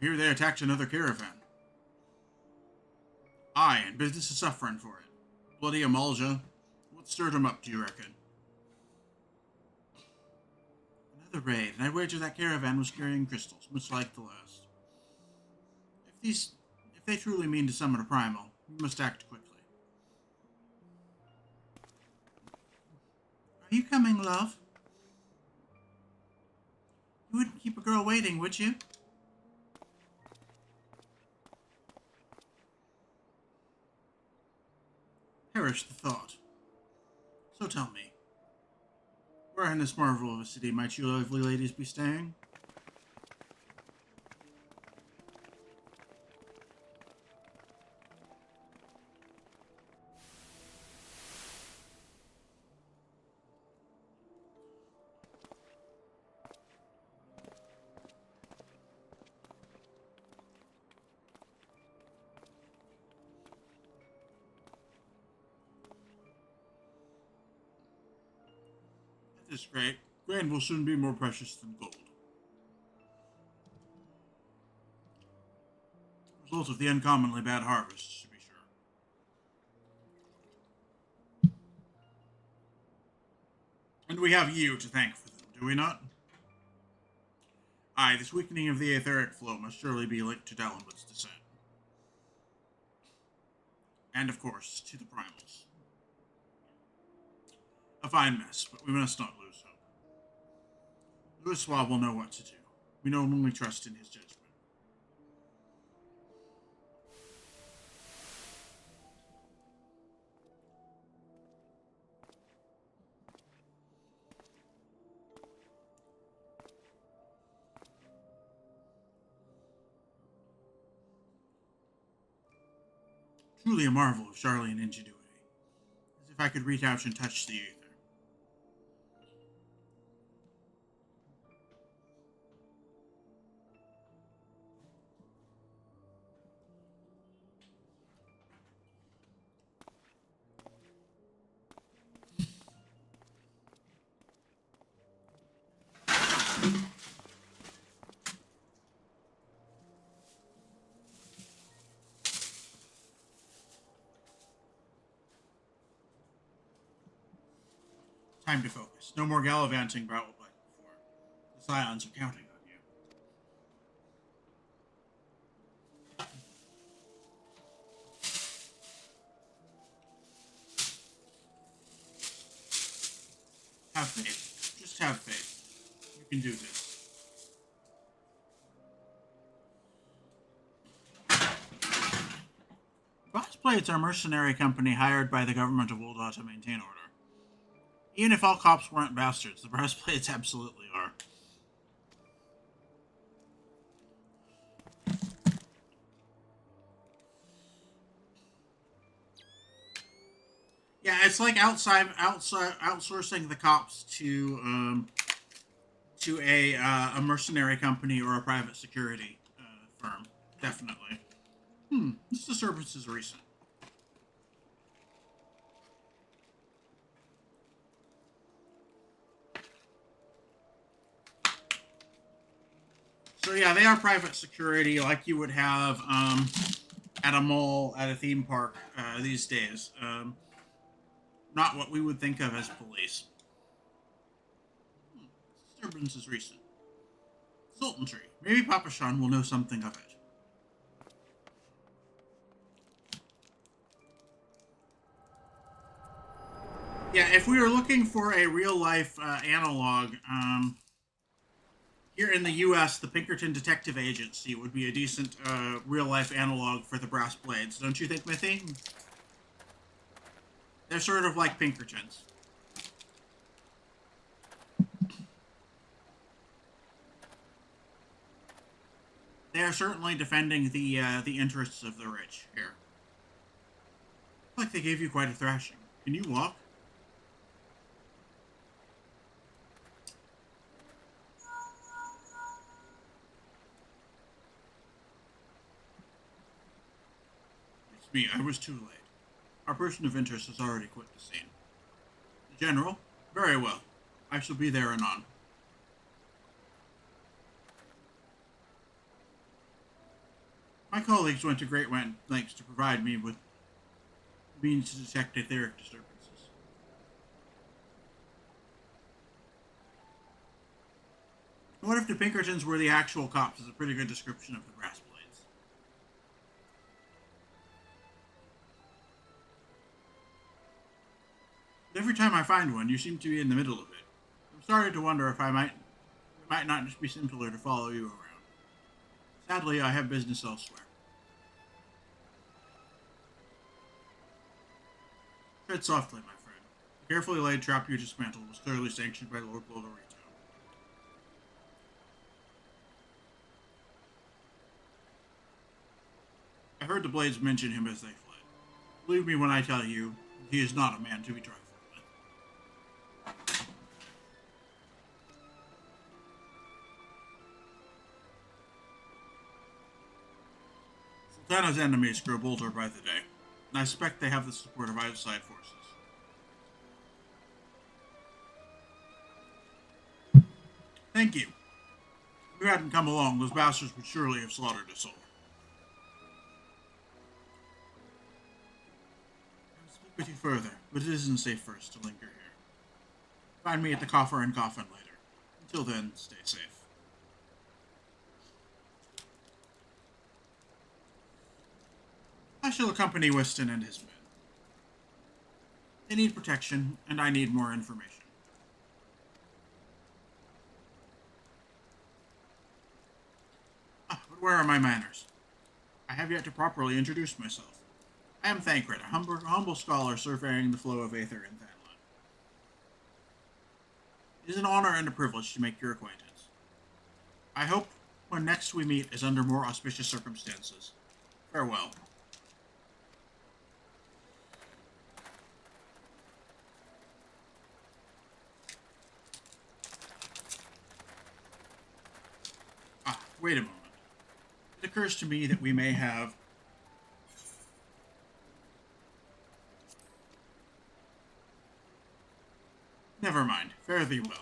I hear they attacked another caravan. Aye, and business is suffering for it. Bloody Amalja. What stirred him up, do you reckon? Another raid, and I wager that caravan was carrying crystals, much like the last. If they truly mean to summon a primal, we must act quickly. Are you coming, love? You wouldn't keep a girl waiting, would you? Perish the thought. So tell me, where in this marvel of a city might you lovely ladies be staying? At this rate, grain will soon be more precious than gold. Result of the uncommonly bad harvest, to be sure. And we have you to thank for them, do we not? Aye, this weakening of the etheric flow must surely be linked to Dalamud's descent. And, of course, to the primals. A fine mess, but we must not lose hope. Louiswa will know what to do. We know only trust in his judgment. Truly a marvel of Charlian ingenuity. As if I could reach out and touch the ether. Time to focus. No more gallivanting about like before. The Scions are counting on you. Have faith. Just have faith. You can do this. Brassblades are a mercenary company hired by the government of Ul'dah to maintain order. Even if all cops weren't bastards, the Brassblades absolutely are. Yeah, it's like outsourcing the cops to a mercenary company or a private security firm. Definitely. This disturbance is recent. So yeah, they are private security, like you would have at a mall, at a theme park these days. Not what we would think of as police. Disturbance is recent. Sultanry. Maybe Papa Shan will know something of it. Yeah, if we were looking for a real-life analog, here in the U.S., the Pinkerton Detective Agency would be a decent real-life analog for the Brassblades. Don't you think, Mithy? They're sort of like Pinkertons. They are certainly defending the interests of the rich here. Looks like they gave you quite a thrashing. Can you walk? It's me. I was too late. Our person of interest has already quit the scene. The General? Very well. I shall be there anon. My colleagues went to great lengths to provide me with means to detect etheric disturbances. What if the Pinkertons were the actual cops? Is a pretty good description of the Brassblades. Every time I find one, you seem to be in the middle of it. I'm starting to wonder if it might not just be simpler to follow you around. Sadly, I have business elsewhere. Tread softly, my friend. The carefully laid trap you dismantled was clearly sanctioned by Lord Lodorito. I heard the Blades mention him as they fled. Believe me when I tell you, he is not a man to be trifled with. Sultana's enemies grow bolder by the day, and I suspect they have the support of outside forces. Thank you. If you hadn't come along, those bastards would surely have slaughtered us all. I will speak with you further, but it isn't safe for us to linger here. Find me at the Coffer and Coffin later. Until then, stay safe. I shall accompany Weston and his men. They need protection, and I need more information. But where are my manners? I have yet to properly introduce myself. I am Thancred, a humble scholar surveying the flow of aether in Thanla. It is an honor and a privilege to make your acquaintance. I hope when next we meet is under more auspicious circumstances. Farewell. Wait a moment. It occurs to me that we may have... Never mind. Fare thee well.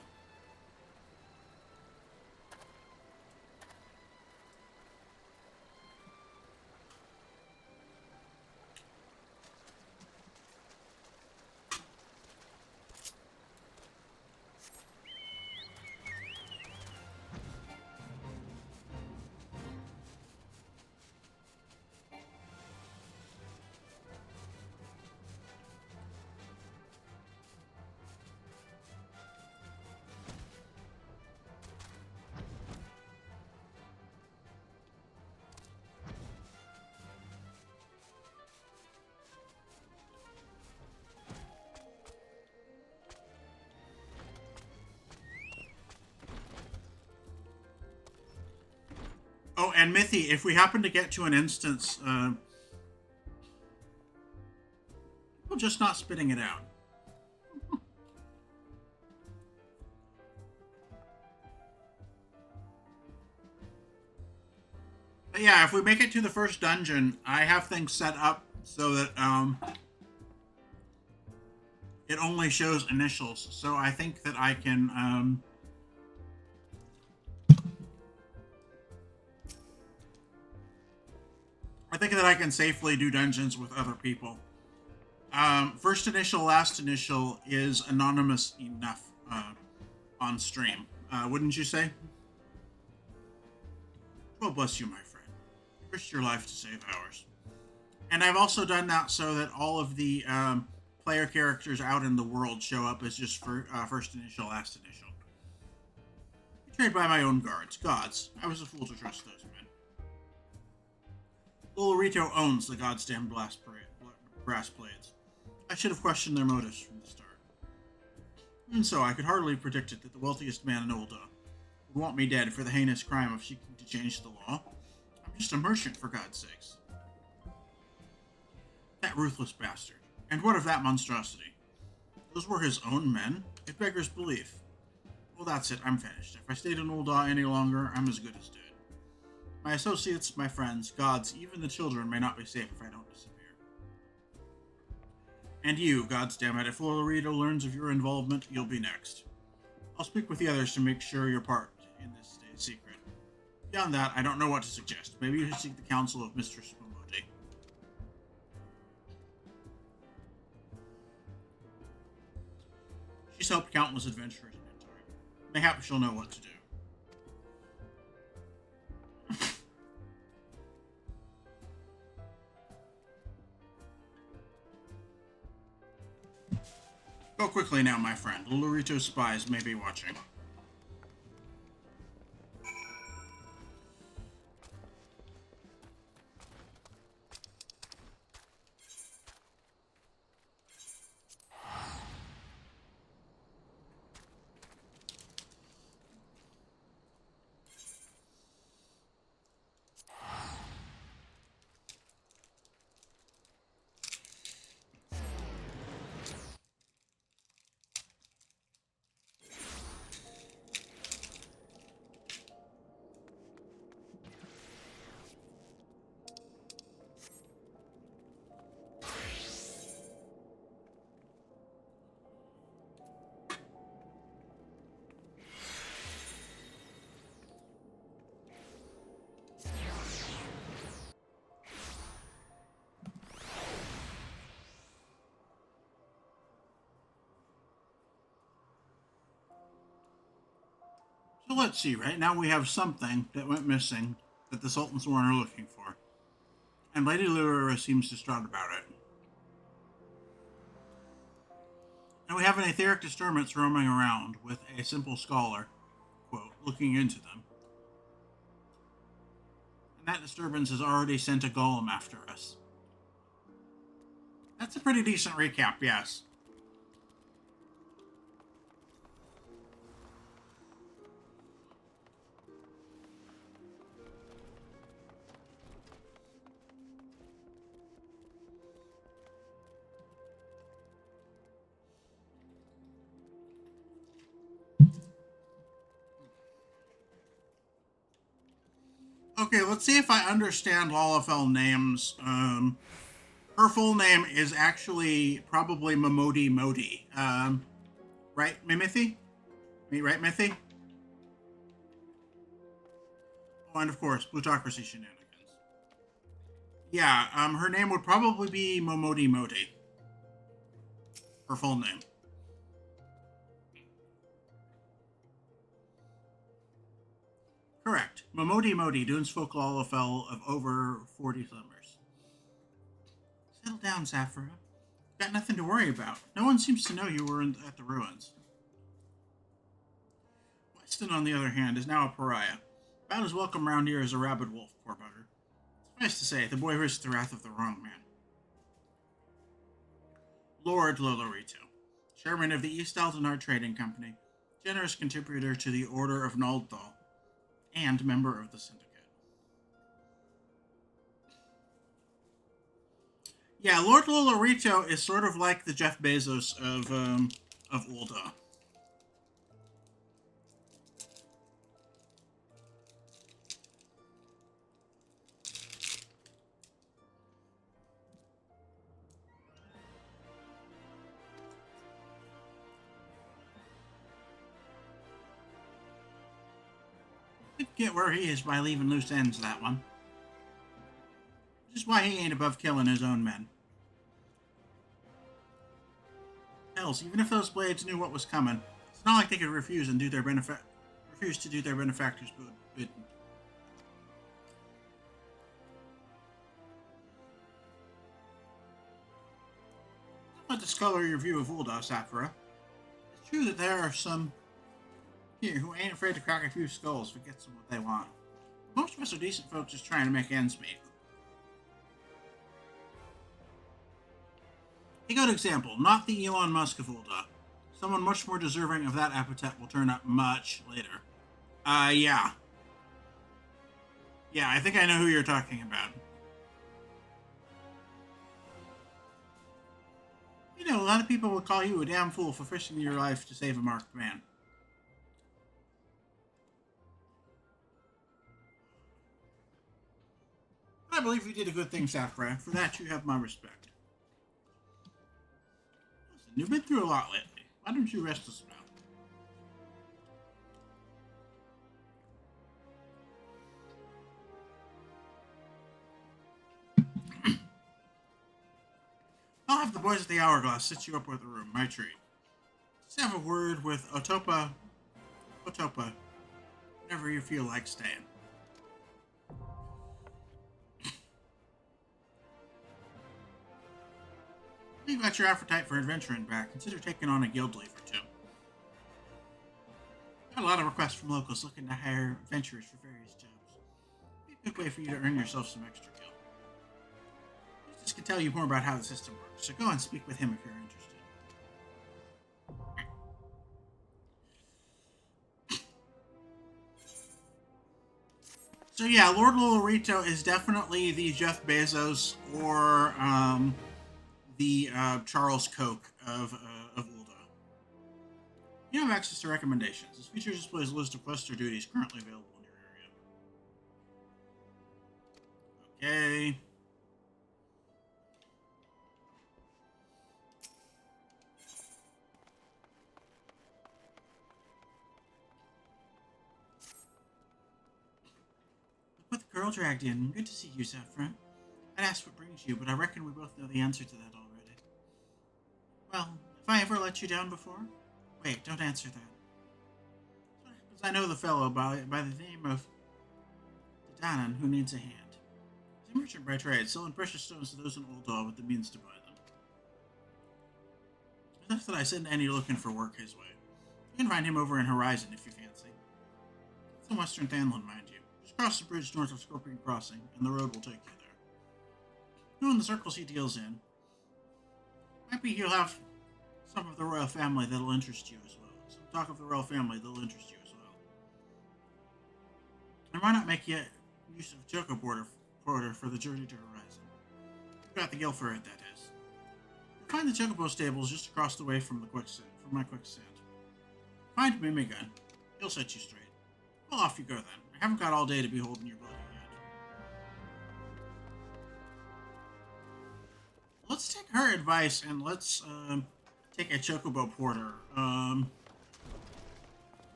Oh, and Mithy, if we happen to get to an instance, we're just not spitting it out. But yeah, if we make it to the first dungeon, I have things set up so that it only shows initials. So I think that I can safely do dungeons with other people. First initial, last initial is anonymous enough on stream. Wouldn't you say? Well, bless you, my friend. You risked your life to save ours. And I've also done that so that all of the player characters out in the world show up as just first initial, last initial. Betrayed by my own guards. Gods. I was a fool to trust those men. Lolorito owns the goddamn brass blades. I should have questioned their motives from the start. And so I could hardly have predicted that the wealthiest man in Ul'dah would want me dead for the heinous crime of seeking to change the law. I'm just a merchant, for God's sakes. That ruthless bastard. And what of that monstrosity? Those were his own men? It beggars belief. Well, that's it. I'm finished. If I stayed in Ul'dah any longer, I'm as good as dead. My associates, my friends, gods, even the children may not be safe if I don't disappear. And you, goddammit, if Lolorito learns of your involvement, you'll be next. I'll speak with the others to make sure your part in this stays secret. Beyond that, I don't know what to suggest. Maybe you should seek the counsel of Mistress Miqo'te. She's helped countless adventurers in Antari. Mayhap she'll know what to do. Go quickly now, my friend. Lolorito's spies may be watching. So let's see, right now we have something that went missing that the Sultan's Warren are looking for. And Lady Lyra seems distraught about it. And we have an etheric disturbance roaming around with a simple scholar, quote, looking into them. And that disturbance has already sent a golem after us. That's a pretty decent recap, yes. Okay, let's see if I understand Lalafell names. Her full name is actually probably Miqo'te Modi. Right, Mimithy? Right, Mithy? Oh, and of course, plutocracy shenanigans. Yeah, her name would probably be Miqo'te Modi. Her full name. Correct. Miqo'te Modi, Dunesfolk Lalafell of over 40 summers. Settle down, Saphira. Got nothing to worry about. No one seems to know you were at the ruins. Weston, on the other hand, is now a pariah. About as welcome round here as a rabid wolf, poor bugger. Suffice to say, the boy risked the wrath of the wrong man. Lord Lolorito, chairman of the East Aldenard Trading Company, generous contributor to the Order of Naldthal, and member of the Syndicate. Yeah, Lord Lolorito is sort of like the Jeff Bezos of Ulda. Get where he is by leaving loose ends, that one. Which is why he ain't above killing his own men. Hells, even if those blades knew what was coming, it's not like they could refuse to do their benefactor's bidding. Don't discolor your view of Ulda, Saphira. It's true that there are some here who ain't afraid to crack a few skulls if it gets them what they want. Most of us are decent folks just trying to make ends meet. A good example, not the Elon Musk of Ulda. Someone much more deserving of that epithet will turn up much later. Yeah. Yeah, I think I know who you're talking about. You know, a lot of people would call you a damn fool for risking your life to save a marked man. I believe you did a good thing, Saphira. For that, you have my respect. Listen, you've been through a lot lately. Why don't you rest a spell? I'll have the boys at the Hourglass sit you up with a room, my treat. Just have a word with Otopa, whenever you feel like staying. You got your appetite for adventuring back. Consider taking on a guild leaf or two. Got a lot of requests from locals looking to hire adventurers for various jobs. Be a good way for you to earn yourself some extra gil. This can tell you more about how the system works, so go and speak with him if you're interested. So yeah, Lord Lolorito is definitely the Jeff Bezos or the Charles Koch of Ulda. You have access to recommendations. This feature displays a list of quests or duties currently available in your area. Okay. Look what the girl dragged in. Good to see you, Saffron. I'd ask what brings you, but I reckon we both know the answer to that already. Well, have I ever let you down before? Wait, don't answer that. Because I know the fellow by the name of Danan who needs a hand. He's a merchant by trade, selling precious stones to those in Ulda with the means to buy them. Enough that I send any looking for work his way. You can find him over in Horizon if you fancy. It's in western Thanlin, mind you. Just cross the bridge north of Scorpion Crossing, and the road will take you there. Knowing the circles he deals in, might be he'll have some of the royal family that'll interest you as well. Some talk of the royal family that'll interest you as well. And why not make use of Choco Porter for the journey to Horizon? You've got the Guild for it, that is. You'll find the Chocobo stables just across the way from my quicksand. Find Mimigun. He'll set you straight. Well, off you go then. I haven't got all day to be holding your bloody hand. her advice and let's take a chocobo porter.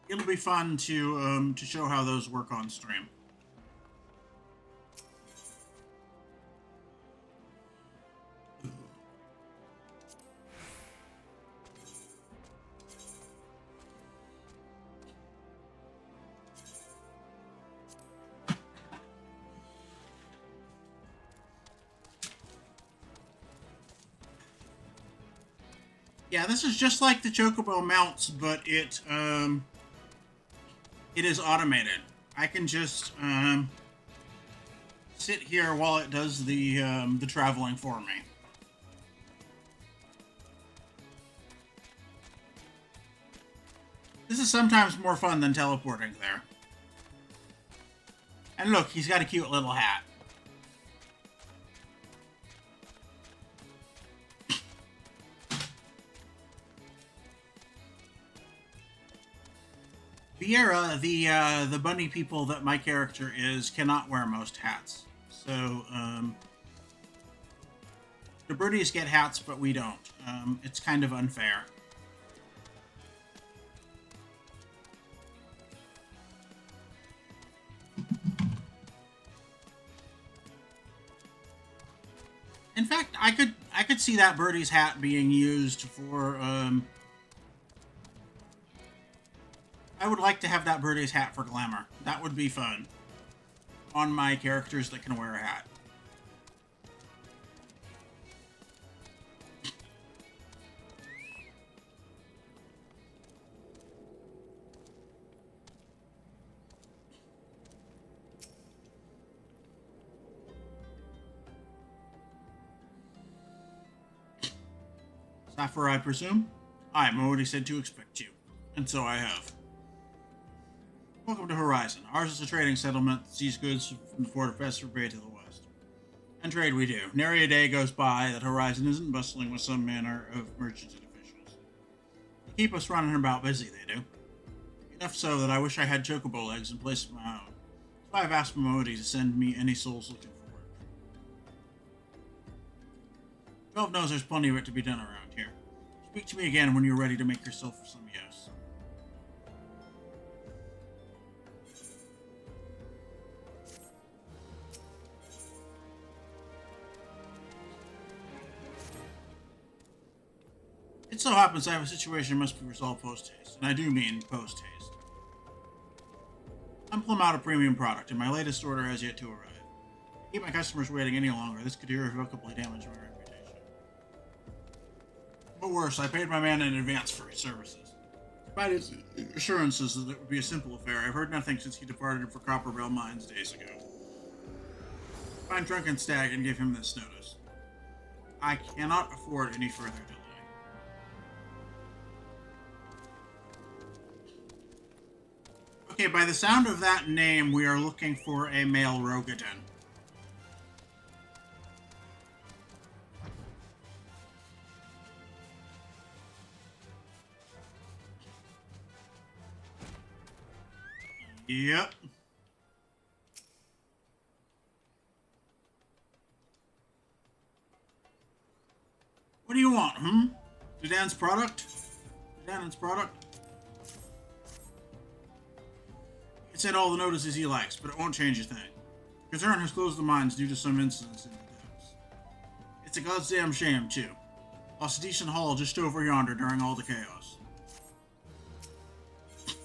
It'll be fun to show how those work on stream. Yeah, this is just like the chocobo mounts, but it is automated. I can just sit here while it does the traveling for me. This is sometimes more fun than teleporting there. And look, he's got a cute little hat. Viera, the bunny people that my character is, cannot wear most hats. So, the birdies get hats, but we don't. It's kind of unfair. In fact, I could see that birdie's hat being used for, I would like to have that birdie's hat for glamour. That would be fun. On my characters that can wear a hat. Sapphire, I presume? I'm already said to expect you. And so I have. Welcome to Horizon. Ours is a trading settlement that sees goods from the port of Vesper Bay to the west. And trade we do. Nary a day goes by that Horizon isn't bustling with some manner of merchants and officials. They keep us running about busy, they do. Enough so that I wish I had chocobo legs in place of my own. So I've asked Miqo'te to send me any souls looking for work. 12 knows there's plenty of it to be done around here. Speak to me again when you're ready to make yourself of some use. It so happens I have a situation that must be resolved post-haste, and I do mean post-haste. I'm plumb out of premium product, and my latest order has yet to arrive. If I keep my customers waiting any longer, this could irrevocably damage my reputation. But worse, I paid my man in advance for his services. Despite his assurances that it would be a simple affair, I've heard nothing since he departed for Copperbell Mines days ago. Find Drunken Stag and give him this notice. I cannot afford any further delay. Okay, by the sound of that name, we are looking for a male Rogadin. Yep. What do you want, Dudan's product? Dudan's product? Send all the notices he likes, but it won't change a thing. Concern has closed the mines due to some incidents in the depths. It's a goddamn shame, too. Lost a decent haul just over yonder during all the chaos. The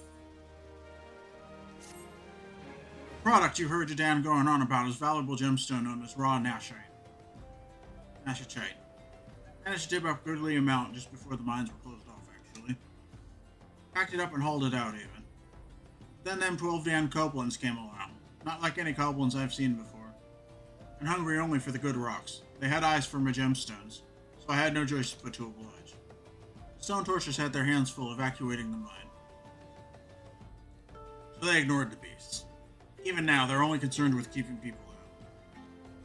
product you heard Dan going on about is valuable gemstone known as raw nashite. Managed to dip up a goodly amount just before the mines were closed off, actually. Packed it up and hauled it out, even. Then them 12 damn goblins came along. Not like any goblins I've seen before. And hungry only for the good rocks. They had eyes for my gemstones, so I had no choice but to oblige. The stone torches had their hands full evacuating the mine. So they ignored the beasts. Even now, they're only concerned with keeping people out.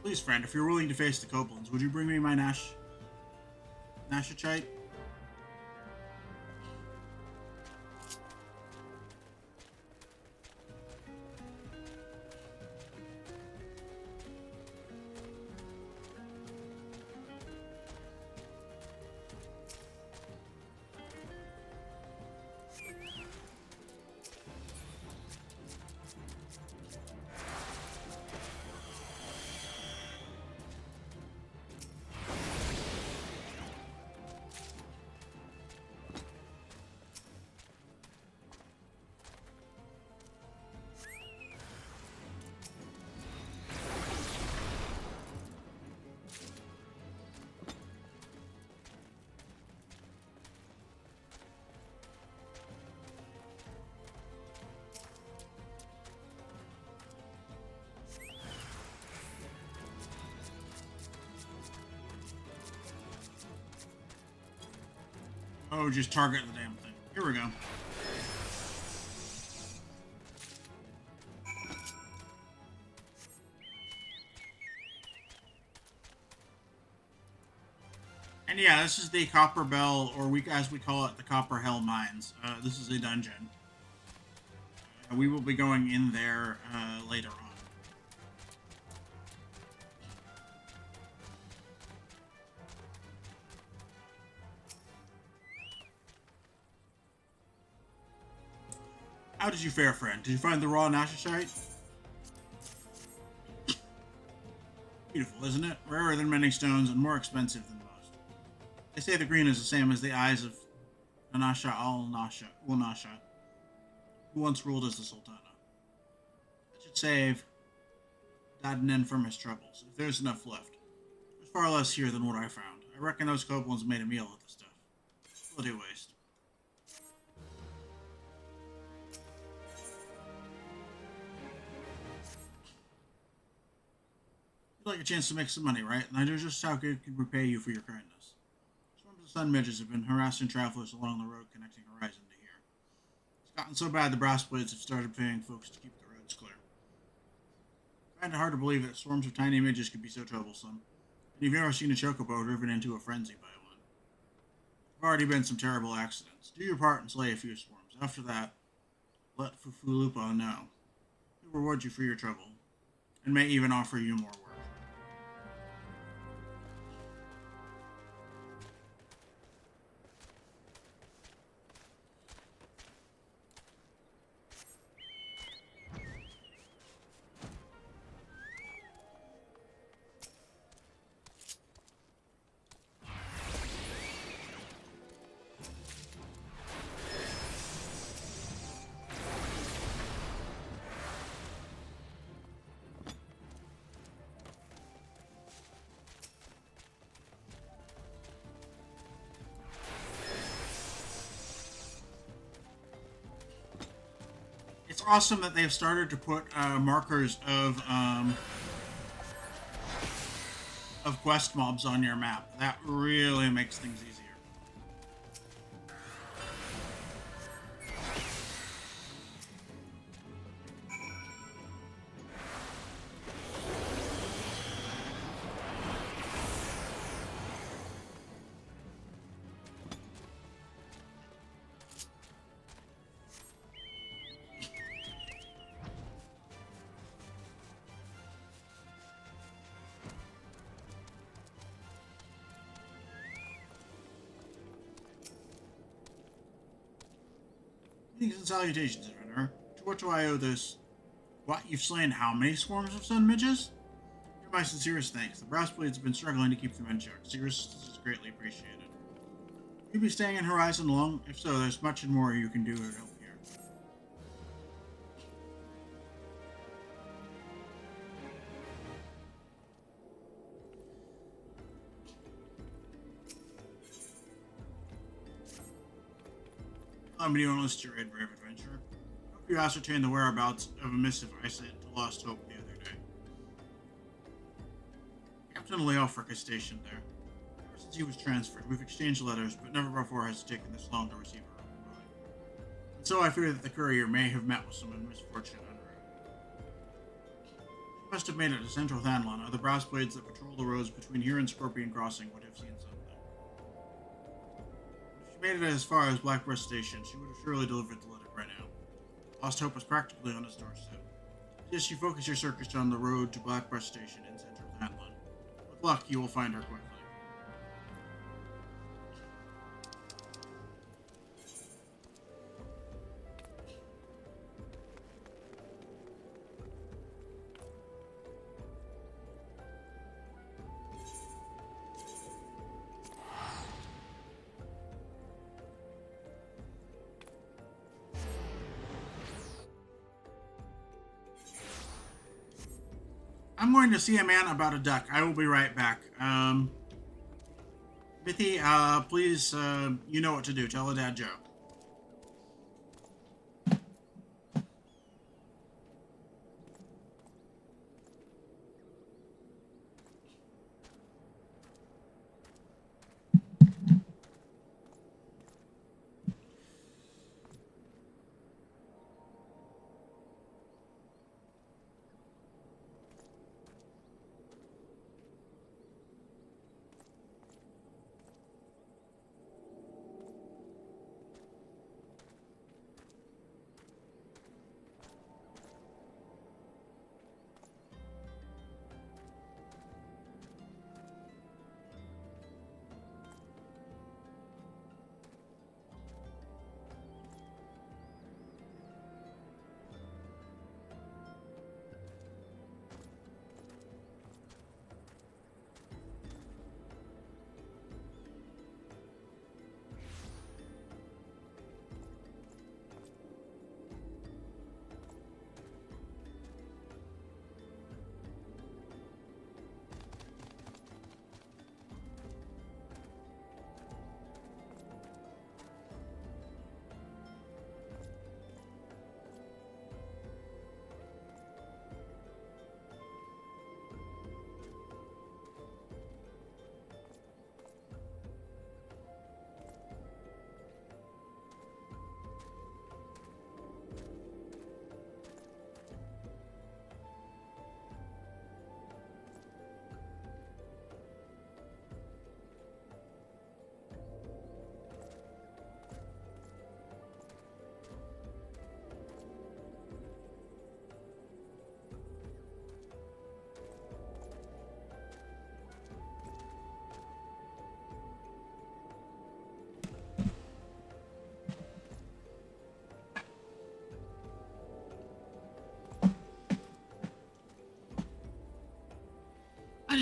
Please, friend, if you're willing to face the goblins, would you bring me my nashachite? Oh, just target the damn thing. Here we go. And yeah, this is the Copper Bell, or as we call it, the Copper Hell Mines. This is a dungeon. We will be going in there later on. How did you fare, friend? Did you find the raw nashite? Beautiful, isn't it? Rarer than many stones and more expensive than most. They say the green is the same as the eyes of Nanasha al-Nasha, who once ruled as the Sultana. I should save Dadnan from his troubles, if there's enough left. There's far less here than what I found. I reckon those kobolds made a meal of the stuff. Bloody waste. You'd like a chance to make some money, right? And I know just how good can repay you for your kindness. Swarms of sun midges have been harassing travelers along the road connecting Horizon to here. It's gotten so bad the brass blades have started paying folks to keep the roads clear. Kinda hard to believe that swarms of tiny midges could be so troublesome. And you've never seen a chocobo driven into a frenzy by one. There have already been some terrible accidents. Do your part and slay a few swarms. After that, let Fufulupo know. He'll reward you for your trouble, and may even offer you more work. It's awesome that they've started to put markers of quest mobs on your map. That really makes things easier. Greetings and salutations, Adventurer. To what do I owe this? What, you've slain how many swarms of sun midges? You're my sincerest thanks. The brass blades have been struggling to keep them in check. So your assistance is greatly appreciated. Will you be staying in Horizon long? If so, there's much and more you can do to help here. I'm anyone list your aid, brave adventurer. I hope you ascertain the whereabouts of a missive I sent to Lost Hope the other day. Captain Leofric is stationed there. Ever since he was transferred, we've exchanged letters, but never before has it taken this long to receive a reply. And so I fear that the courier may have met with some misfortune en route. She must have made it to Central Thanlon, or the brass blades that patrol the roads between here and Scorpion Crossing would have seen something. Made it as far as Blackbreast Station, she would have surely delivered the letter by now. Lost Hope was practically on its doorstep. Just you focus your search on the road to Blackbreast Station in Central Thanlon. With luck, you will find her quickly. I'm going to see a man about a duck. I will be right back. Mithy, please, you know what to do. Tell a dad joke.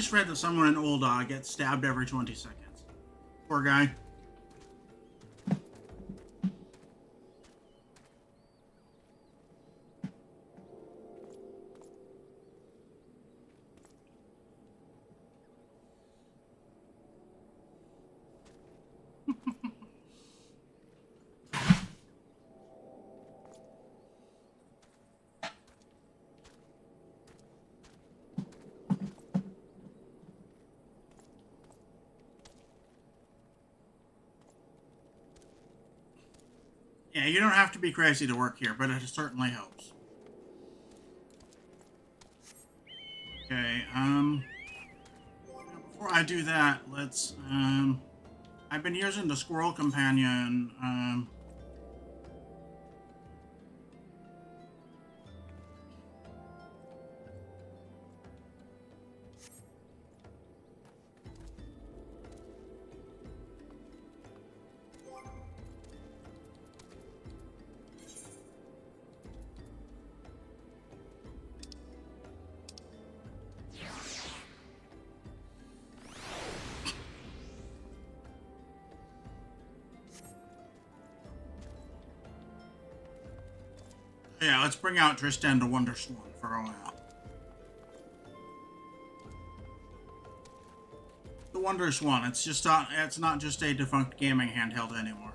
just read that someone in Ul'dah gets stabbed every 20 seconds. Poor guy. Yeah, you don't have to be crazy to work here, but it certainly helps. Okay, before I do that, let's, I've been using the Squirrel Companion, yeah, let's bring out Tristan to Wonderswan for a while. The Wonderswan, it's not just a defunct gaming handheld anymore.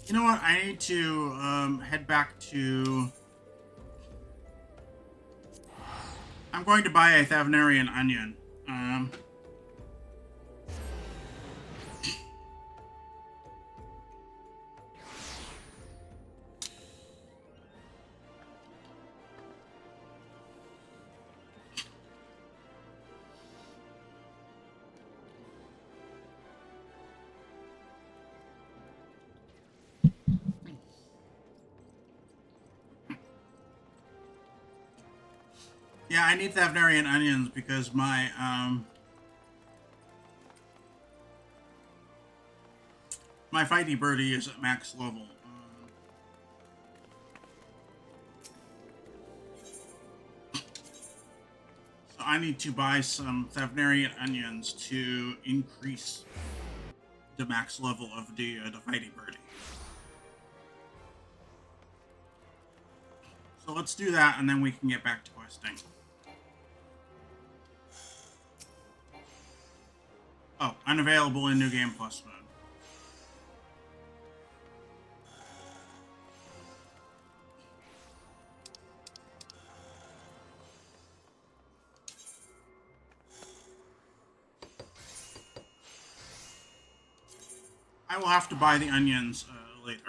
You know what? I need to head back to... I'm going to buy a Thavnarian onion. Yeah, I need Thavnarian onions because my fighty birdie is at max level. So I need to buy some Thavnarian onions to increase the max level of the fighty birdie. So let's do that, and then we can get back to questing. Oh, unavailable in New Game Plus mode. I will have to buy the onions later.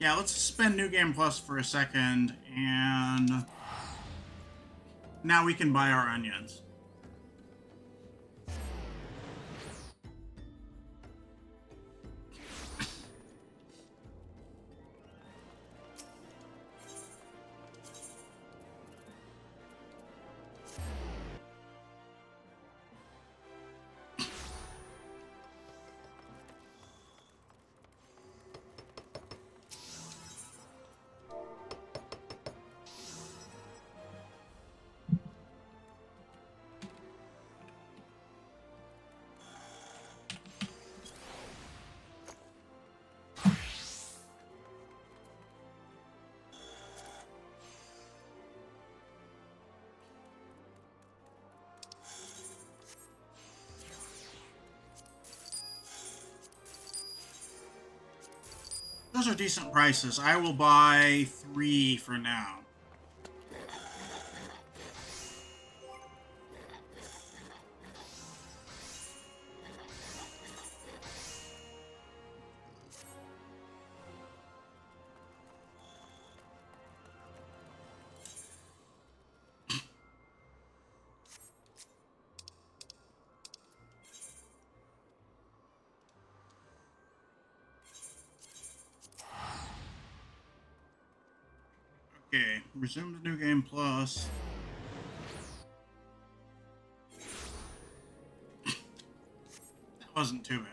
Yeah, let's suspend New Game Plus for a second, and now we can buy our onions. Those are decent prices. I will buy 3 for now. Okay, resume the new game plus. That wasn't too bad.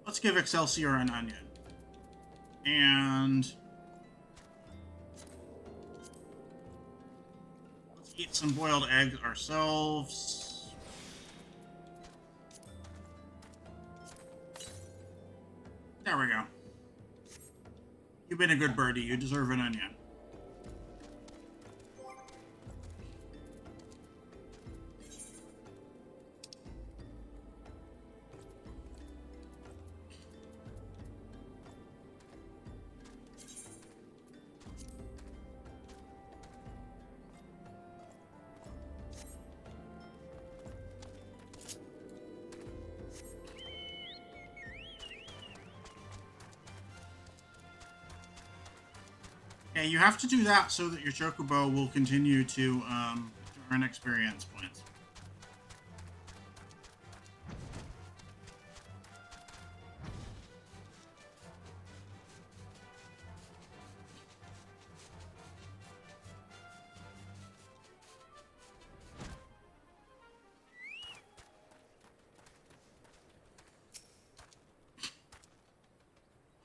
Let's give Excelsior an onion. And let's eat some boiled eggs ourselves. There we go. You've been a good birdie. You deserve an onion. Yeah, you have to do that so that your chocobo will continue to earn experience points.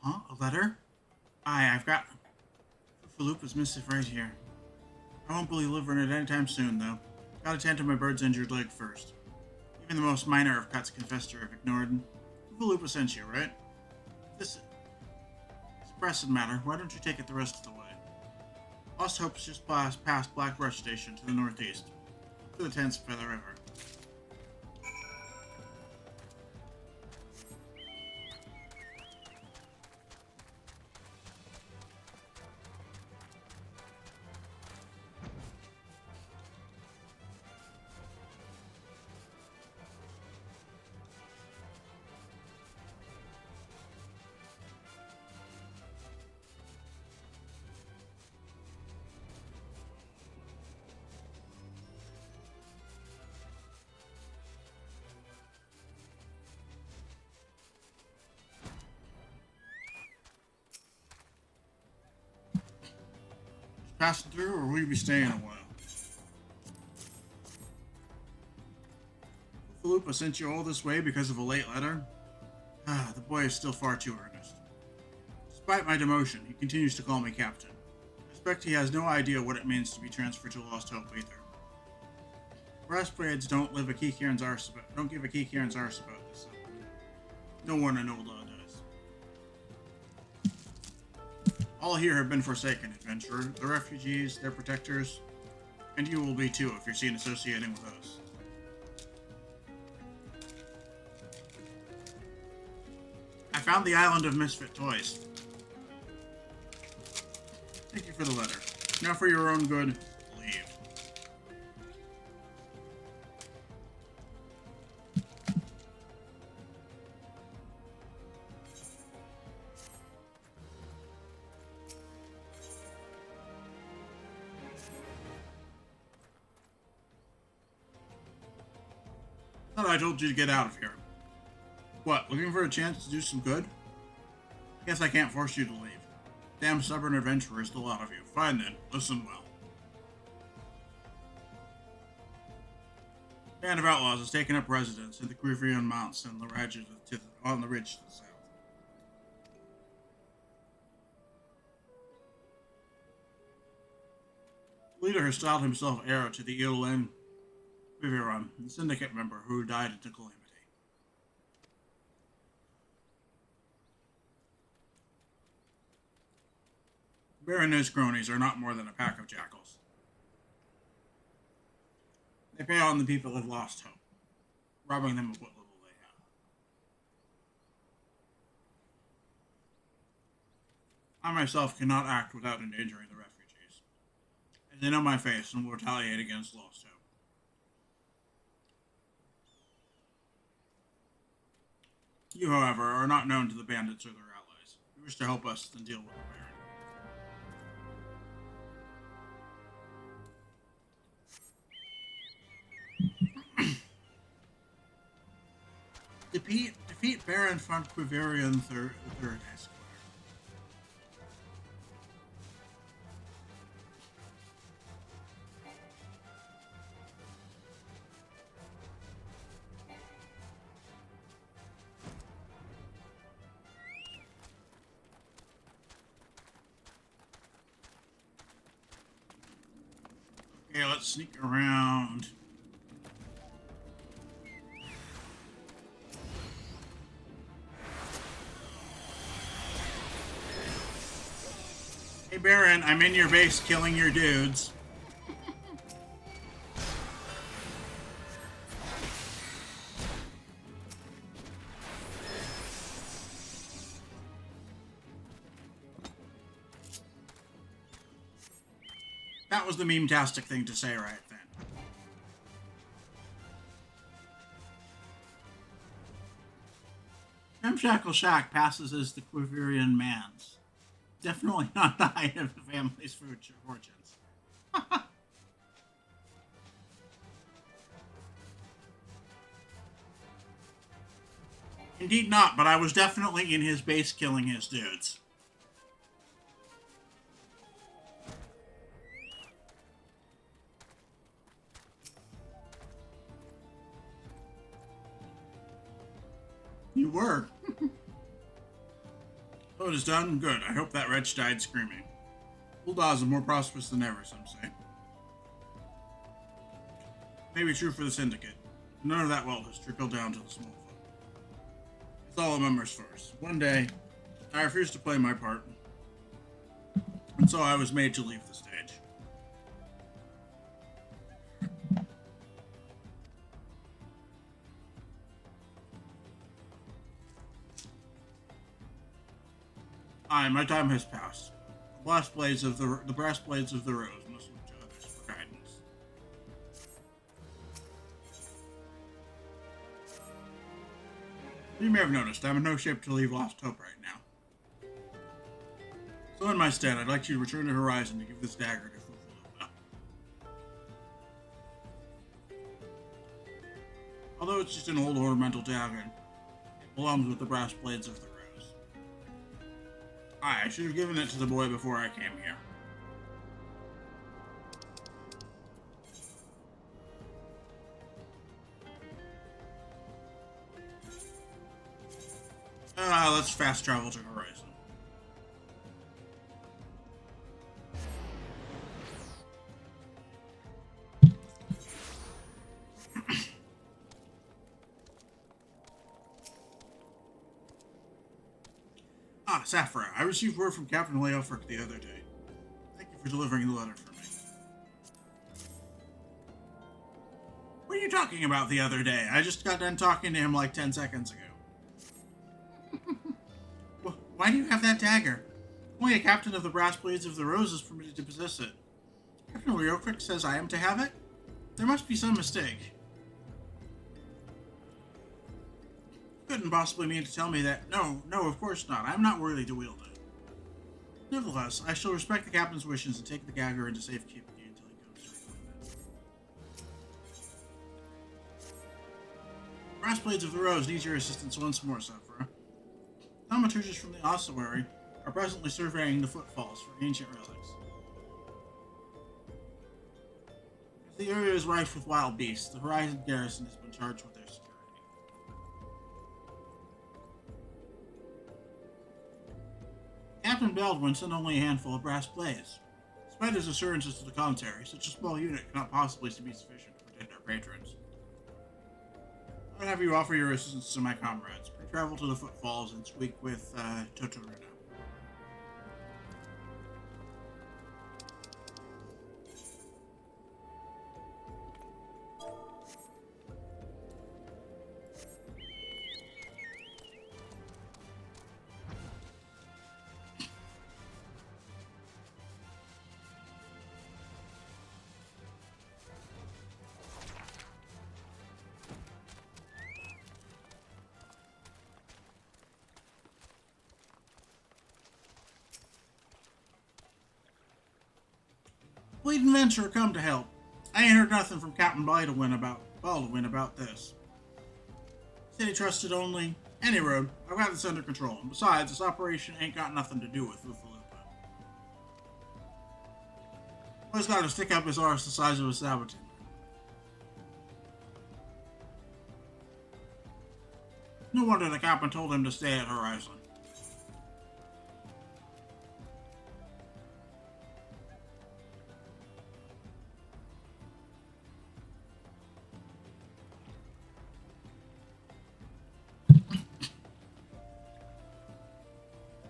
Huh? A letter? Aye, I've got Falupa's missive right here. I won't be delivering it anytime soon, though. Gotta tend to my bird's injured leg first. Even the most minor of cuts confessed to her if ignored. Falupa sent you, right? This is a pressing matter. Why don't you take it the rest of the way? Lost Hope's just past Black Brush Station to the northeast. To the tents by the river. Passing through, or will you be staying a while? Falupa sent you all this way because of a late letter? Ah, the boy is still far too earnest. Despite my demotion, he continues to call me captain. I suspect he has no idea what it means to be transferred to Lost Hope either. Brass blades don't give a Kikiran's arse about this. No one in Ulda does. All here have been forsaken, adventurer. The refugees, their protectors, and you will be too if you're seen associating with us. I found the island of misfit toys. Thank you for the letter. Now for your own good, leave. I thought I told you to get out of here. What, looking for a chance to do some good? Guess I can't force you to leave. Damn stubborn adventurers, the lot of you. Fine then, listen well. A band of outlaws has taken up residence in the Grivion Mounts and on the ridge to the south. The leader has styled himself heir to the Eolen Grivion, the syndicate member who died in calamity. Baron and his cronies are not more than a pack of jackals. They prey on the people of Lost Hope, robbing them of what little they have. I myself cannot act without endangering the refugees, as they know my face and will retaliate against Lost Hope. You, however, are not known to the bandits or their allies. If you wish to help us, then deal with the Baron. Defeat Baron von Quiverian third Esquire. Okay, let's sneak around. Hey Baron, I'm in your base killing your dudes. That was the meme-tastic thing to say right then. Ramshackle Shack passes as the Quiverian Man's. Definitely not the height of the family's fortunes. Indeed not, but I was definitely in his base killing his dudes. You were. Oh, it is done? Good. I hope that wretch died screaming. Bulldogs are more prosperous than ever, some say. Maybe true for the Syndicate. None of that wealth has trickled down to the small folk. It's all a members first. One day, I refused to play my part, and so I was made to leave the stage. Aye, my time has passed. The brass blades of the rose must look to others for guidance. You may have noticed I'm in no shape to leave Lost Hope right now. So in my stead, I'd like you to return to Horizon to give this dagger to Fufulupa. Although it's just an old ornamental dagger, it belongs with the brass blades of the rose. I should have given it to the boy before I came here. Let's fast travel to Horizon. Saphira, I received word from Captain Leofric the other day. Thank you for delivering the letter for me. What are you talking about the other day? I just got done talking to him like 10 seconds ago. Why do you have that dagger? Only a captain of the Brass Blades of the Rose is permitted to possess it. Captain Leofric says I am to have it? There must be some mistake. Couldn't possibly mean to tell me that. No, of course not. I'm not worthy to wield it. Nevertheless, I shall respect the captain's wishes and take the dagger into safekeeping until he comes to reclaim it. Brass Blades of the Rose needs your assistance once more, Saphira. Thaumaturges from the ossuary are presently surveying the footfalls for ancient relics. As the area is rife with wild beasts, the Horizon garrison has been charged with their security. Captain Baldwin sent only a handful of brass blades. Despite his assurances to the contrary, such a small unit cannot possibly be sufficient to protect our patrons. I would have you offer your assistance to my comrades. Travel to the footfalls and speak with Totoruna. Bleeding Venture come to help. I ain't heard nothing from Captain Baldwin about this. Said he trusted only Any road, I've got this under control. And besides, this operation ain't got nothing to do with Lufa. Always got to stick up his arse the size of a saboteur. No wonder the captain told him to stay at Horizon.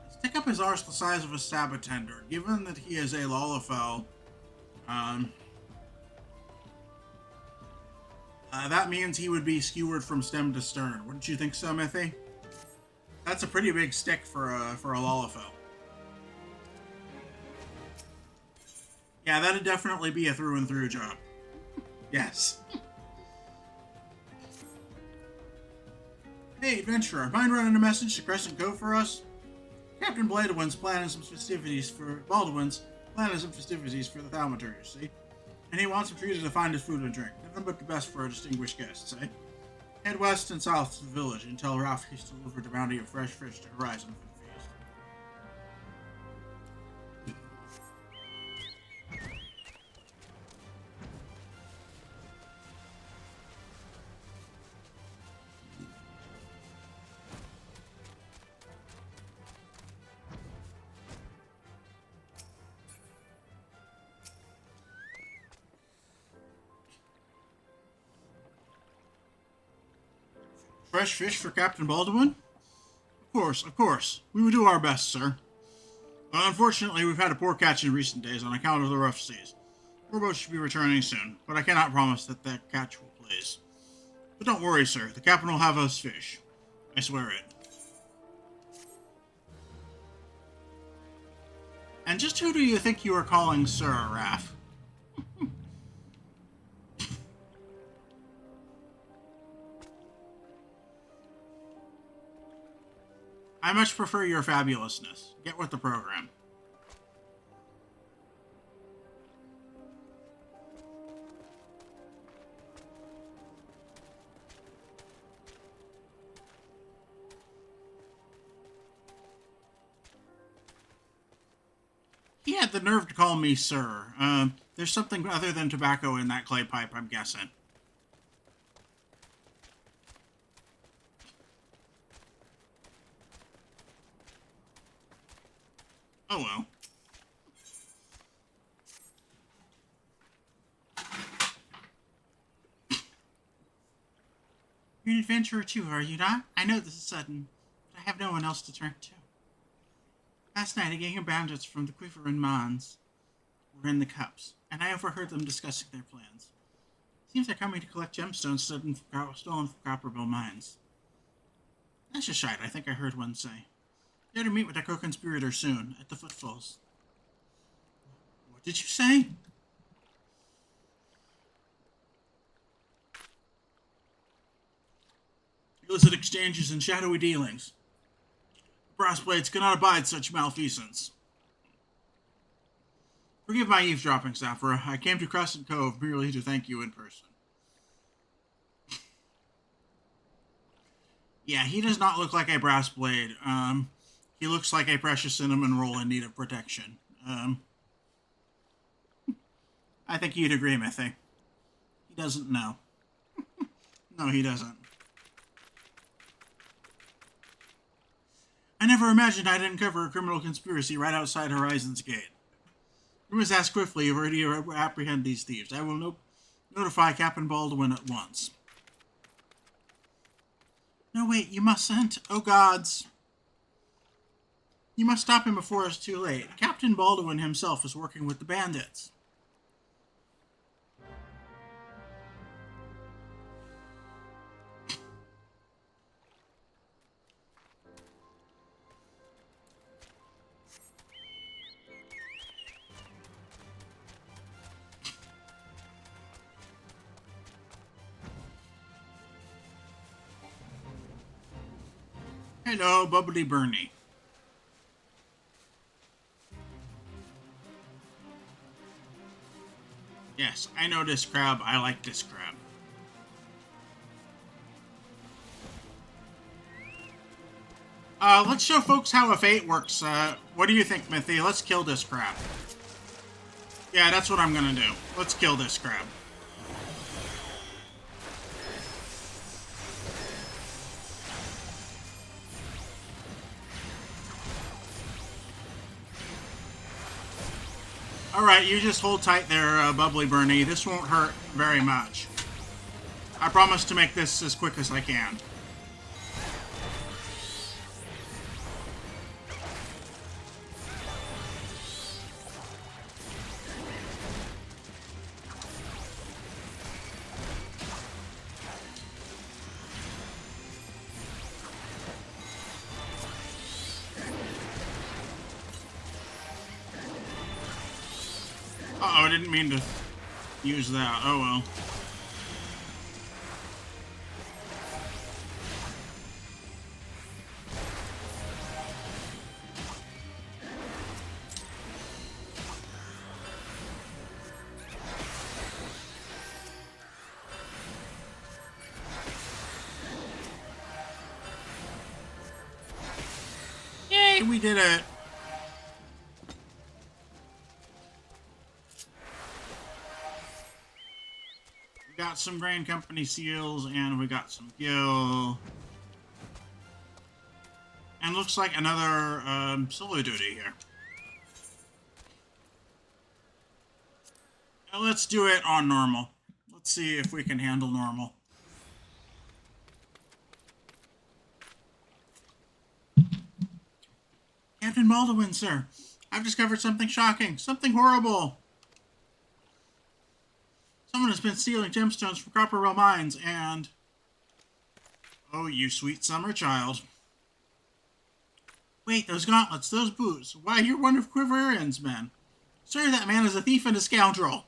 Stick up his arse the size of a sabatender. Given that he is a Lalafell, that means he would be skewered from stem to stern. Wouldn't you think so, Mithy? That's a pretty big stick for a Lalafell. Yeah, that'd definitely be a through and through job. Yes. Hey, adventurer, mind running a message to Crescent Cove for us? Captain Baldwin's planning some festivities for the thaumaturge, see? And he wants him treated to find his food and drink. Nothing but the best for a distinguished guest, say? Head west and south to the village and tell Ralph he's delivered a bounty of fresh fish to Horizon for the feast. Fresh fish for Captain Baldwin? Of course. We would do our best, sir. Unfortunately, we've had a poor catch in recent days on account of the rough seas. Our boat should be returning soon, but I cannot promise that catch will please. But don't worry, sir. The captain will have us fish. I swear it. And just who do you think you are calling Sir, Raph? I much prefer your fabulousness. Get with the program. He had the nerve to call me sir. There's something other than tobacco in that clay pipe, I'm guessing. Oh well. You're an adventurer too, are you not? I know this is sudden, but I have no one else to turn to. Last night, a gang of bandits from the Quiver and Mons were in the cups, and I overheard them discussing their plans. Seems they're coming to collect gemstones stolen from Copperbill mines. That's just right, I think I heard one say. They're to meet with their co-conspirator soon, at the Footfalls. What did you say? Illicit exchanges and shadowy dealings. Brass blades cannot abide such malfeasance. Forgive my eavesdropping, Saphira. I came to Crescent Cove merely to thank you in person. Yeah, he does not look like a brass blade. He looks like a precious cinnamon roll in need of protection. I think you'd agree, Mithy. He doesn't know. No, he doesn't. I never imagined I'd uncover a criminal conspiracy right outside Horizon's gate. You must ask swiftly where do you apprehend these thieves. I will notify Captain Baldwin at once. No, wait, you mustn't. Oh, gods. You must stop him before it's too late. Captain Baldwin himself is working with the bandits. Hello, Bubbly Bernie. Yes, I know this crab. I like this crab. Let's show folks how a fate works. What do you think, Mithy? Let's kill this crab. Yeah, that's what I'm gonna do. Let's kill this crab. Alright, you just hold tight there, Bubbly Bernie. This won't hurt very much. I promise to make this as quick as I can. Uh-oh, I didn't mean to use that. Oh well. Yay, we did it. Got some Grand Company seals, and we got some gil. And looks like another solo duty here. Now let's do it on normal. Let's see if we can handle normal. Captain Baldwin, sir. I've discovered something shocking. Something horrible. Someone has been stealing gemstones from Copperwell Mines, and... Oh, you sweet summer child. Wait, those gauntlets, those boots. Why, you're one of Quiverian's men. Sir, that man is a thief and a scoundrel.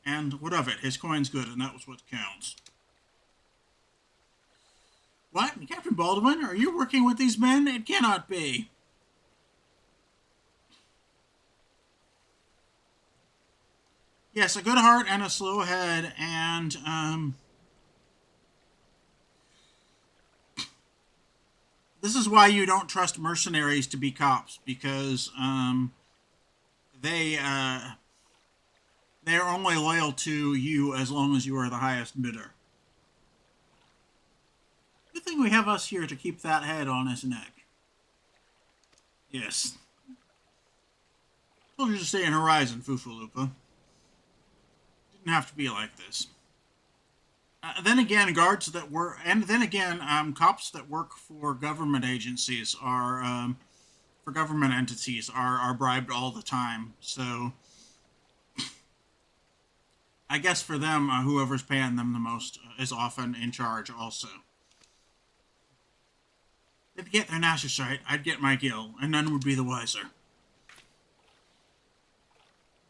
And what of it? His coin's good, and that was what counts. What? Captain Baldwin? Are you working with these men? It cannot be. Yes, a good heart and a slow head, and, this is why you don't trust mercenaries to be cops, because, they're only loyal to you as long as you are the highest bidder. Good thing we have us here to keep that head on his neck. Yes. Told you to stay in Horizon, Fufulupa. Have to be like this. Then again, cops that work for government agencies are, for government entities are bribed all the time. So, I guess for them, whoever's paying them the most is often in charge also. If they get their Nasus right, I'd get my gil, and none would be the wiser.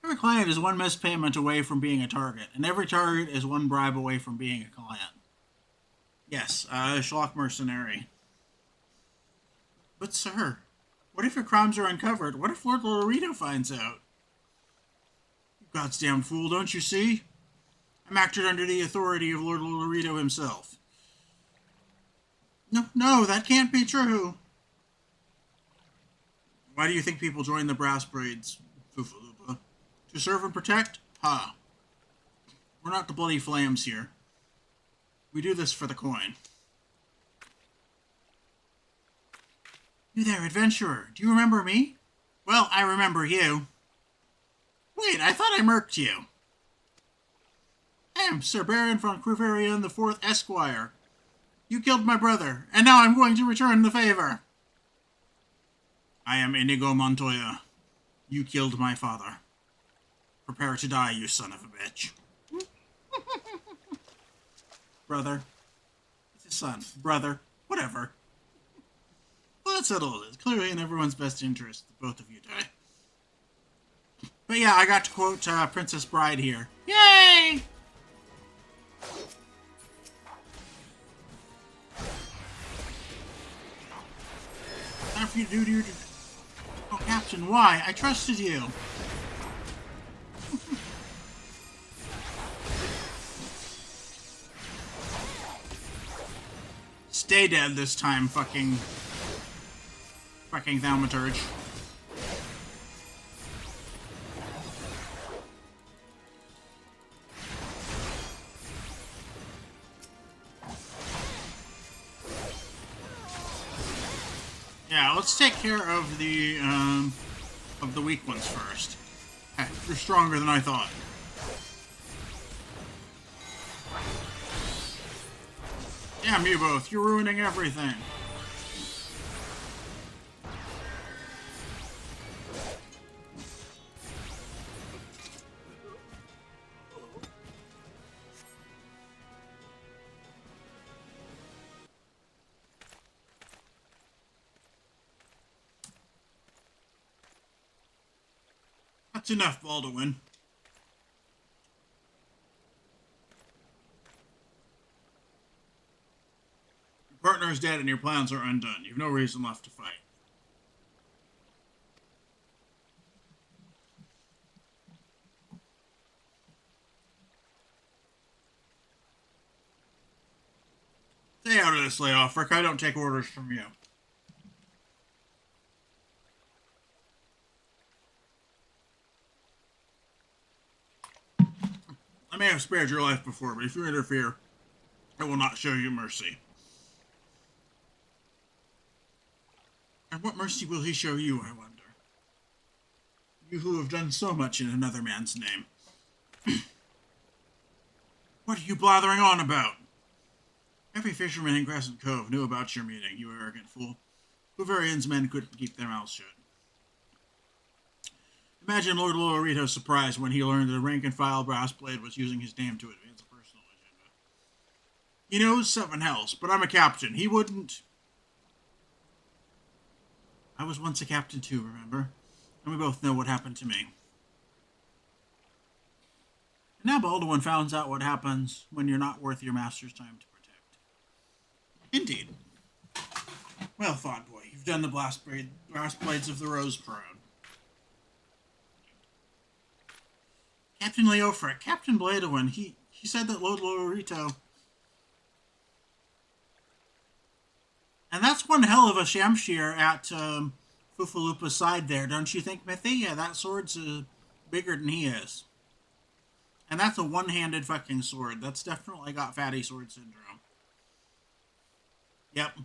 Every client is one missed payment away from being a target, and every target is one bribe away from being a client. Yes, Schlock Mercenary. But sir, what if your crimes are uncovered? What if Lord Lorito finds out? You goddamn fool, don't you see? I'm acted under the authority of Lord Lorito himself. No, that can't be true. Why do you think people join the Brass Braids, Fufulupa? To serve and protect? Ha. We're not the bloody flames here. We do this for the coin. You there, adventurer. Do you remember me? Well, I remember you. Wait, I thought I murked you. I am Sir Baron von Quiverian the Fourth Esquire. You killed my brother, and now I'm going to return the favor. I am Inigo Montoya. You killed my father. Prepare to die, you son of a bitch. Brother. It's his son. Brother. Whatever. Well, that's settled. It's clearly in everyone's best interest that both of you die. But yeah, I got to quote Princess Bride here. Yay! Time for you to do your... Oh, Captain, why? I trusted you. Stay dead this time, fucking Fucking thaumaturge. Yeah, let's take care of the weak ones first. Hey, you're stronger than I thought. Damn you both, you're ruining everything. That's enough, Baldwin. Your partner is dead and your plans are undone. You've no reason left to fight. Stay out of this layoff, Rick. I don't take orders from you. I may have spared your life before, but if you interfere, I will not show you mercy. And what mercy will he show you, I wonder? You who have done so much in another man's name. What are you blathering on about? Every fisherman in Crescent Cove knew about your meeting, you arrogant fool. Bavarian's men couldn't keep their mouths shut. Imagine Lord Lorito's surprise when he learned that a rank-and-file brassblade was using his name to advance a personal agenda. He knows 7 hells, but I'm a captain. He wouldn't... I was once a captain too, remember? And we both know what happened to me. And now Baldwin finds out what happens when you're not worth your master's time to protect. Indeed. Well thought, boy. You've done the brass blades of the Rose proud. Captain Leofric, Captain Bladewin, he said that Lord Lorito... And that's one hell of a shamshir at Fufalupa's side there, don't you think, Mithy? Yeah, that sword's bigger than he is. And that's a one-handed fucking sword. That's definitely got fatty sword syndrome. Yep.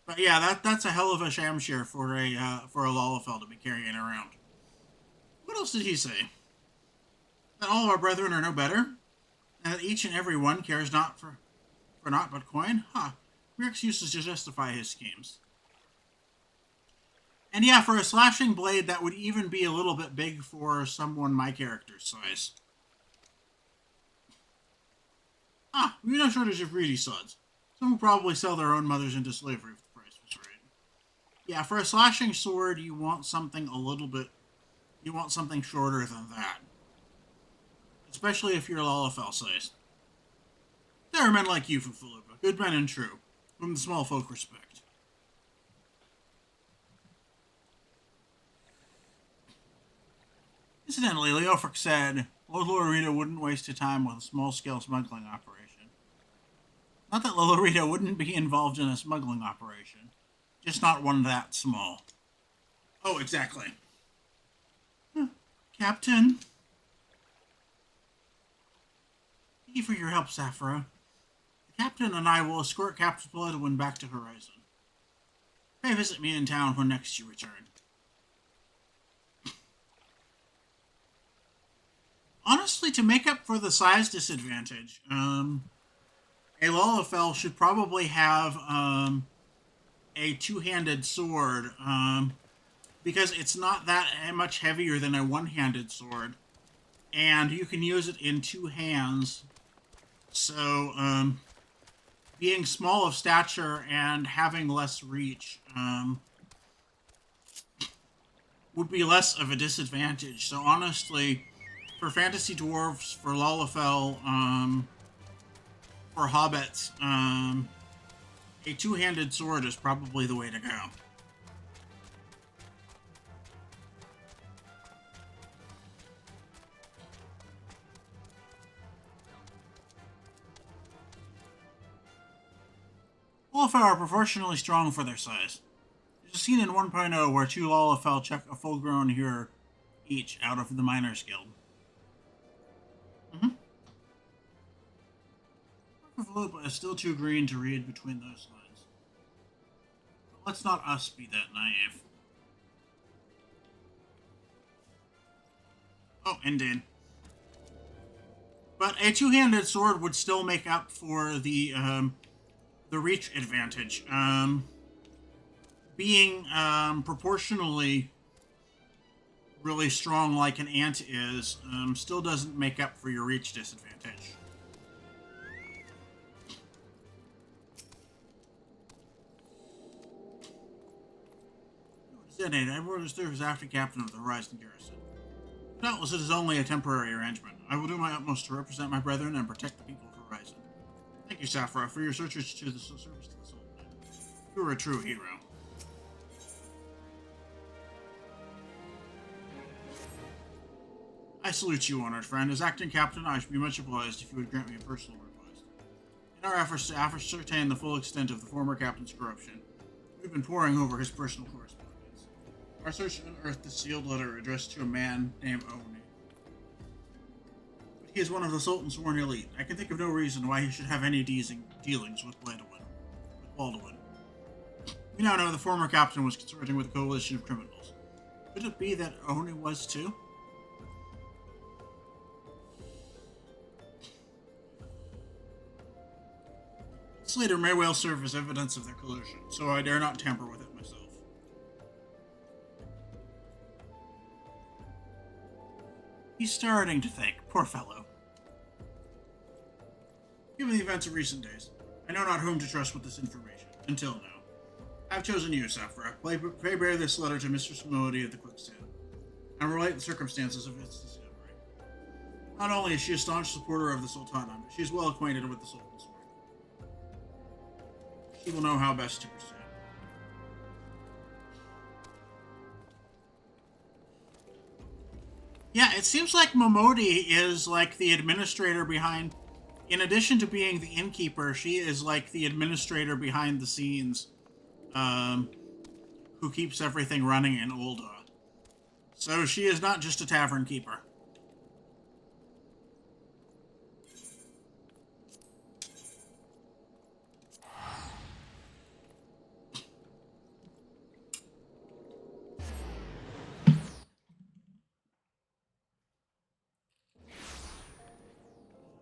But yeah, that's a hell of a shamshir for a Lalafell to be carrying around. What else did he say? That all of our brethren are no better? And that each and every one cares not for naught but coin? Huh. Mere excuses to justify his schemes. And yeah, for a slashing blade, that would even be a little bit big for someone my character's size. Ah, we've no shortage of greedy sods. Some will probably sell their own mothers into slavery if the price was right. Yeah, for a slashing sword, you want something a little bit... You want something shorter than that. Especially if you're Lalafell sized. There are men like you, Fufalupa, good men and true, whom the small folk respect. Incidentally, Leofric said Lord Lorito wouldn't waste his time with a small-scale smuggling operation. Not that Lorito wouldn't be involved in a smuggling operation, just not one that small. Oh, exactly. Captain. Thank you for your help, Saphira. The captain and I will escort Captain Bladewin back to Horizon. Pray visit me in town when next you return. Honestly, to make up for the size disadvantage, a Lalafell should probably have a two-handed sword, because it's not that much heavier than a one-handed sword, and you can use it in 2 hands. So, being small of stature and having less reach would be less of a disadvantage. So honestly, for fantasy dwarves, for Lalafell, for hobbits, a two-handed sword is probably the way to go. Lalafell are proportionally strong for their size. There just seen in 1.0 where 2 Lalafell check a full-grown hero each out of the Miners Guild. Philippa is still too green to read between those lines. But let's not us be that naive. Oh, indeed. But a two-handed sword would still make up for the reach advantage. Being proportionally really strong like an ant is still doesn't make up for your reach disadvantage. Detonate. Edward serves after captain of the Horizon Garrison. Doubtless it is only a temporary arrangement. I will do my utmost to represent my brethren and protect the people of Horizon. Thank you, Saphira, for your service to the Sultan. You are a true hero. I salute you, honored friend. As acting captain, I should be much obliged if you would grant me a personal request. In our efforts to ascertain the full extent of the former captain's corruption, we've been poring over his personal correspondence. Our search unearthed a sealed letter addressed to a man named Oni. But he is one of the Sultan's sworn elite. I can think of no reason why he should have any dealings with Baldwin. We now know the former captain was consorting with a coalition of criminals. Could it be that Oni was too? This letter may well serve as evidence of their collusion, so I dare not tamper with it myself. He's starting to think, poor fellow. Given the events of recent days, I know not whom to trust with this information, until now. I have chosen you, Saphira. Pray bear this letter to Mistress Miqo'te of the Quicksand, and relate the circumstances of its discovery. Not only is she a staunch supporter of the Sultana, but she is well acquainted with the Sultan's work. She will know how best to proceed. Yeah, it seems like Miqo'te is like the administrator behind, in addition to being the innkeeper, she is like the administrator behind the scenes, who keeps everything running in Ul'dah. So she is not just a tavern keeper.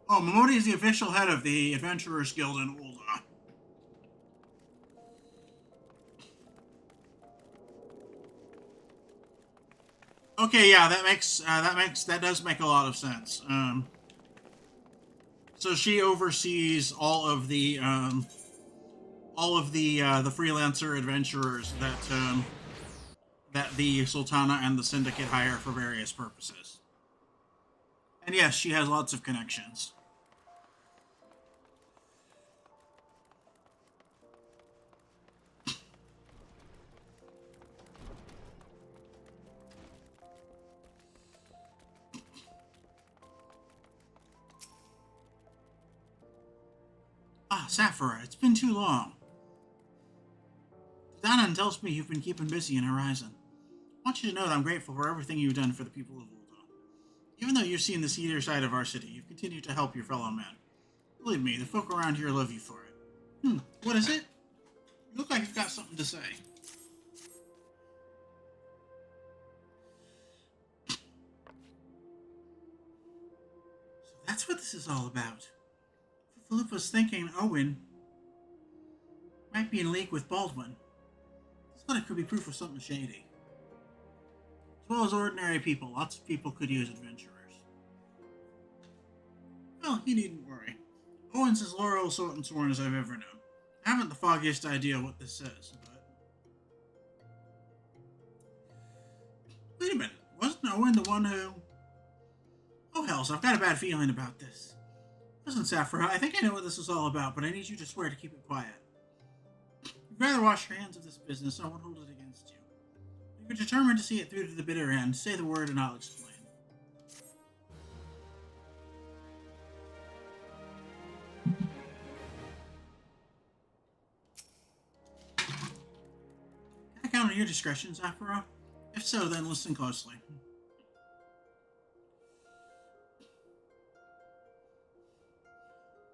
Oh, Miqo'te is the official head of the Adventurers Guild in Ul'dah. Okay, yeah, that does make a lot of sense. So she oversees all of the freelancer adventurers that the Sultana and the Syndicate hire for various purposes. And yes, she has lots of connections. Ah, Saphira, it's been too long. Danan tells me you've been keeping busy in Horizon. I want you to know that I'm grateful for everything you've done for the people of Ul'dah. Even though you've seen the seedier side of our city, you've continued to help your fellow men. Believe me, the folk around here love you for it. What is it? You look like you've got something to say. So that's what this is all about. Philippa's thinking Owen might be in league with Baldwin. This letter could be proof of something shady. As well as ordinary people, lots of people could use adventurers. Well, you needn't worry. Owen's as loyal and sworn as I've ever known. I haven't the foggiest idea what this says, but... Wait a minute, wasn't Owen the one who... Oh hells, I've got a bad feeling about this. Listen, Saphira, I think I know what this is all about, but I need you to swear to keep it quiet. If you'd rather wash your hands of this business, I won't hold it against you. If you're determined to see it through to the bitter end, say the word and I'll explain. Can I count on your discretion, Zaphira? If so, then listen closely.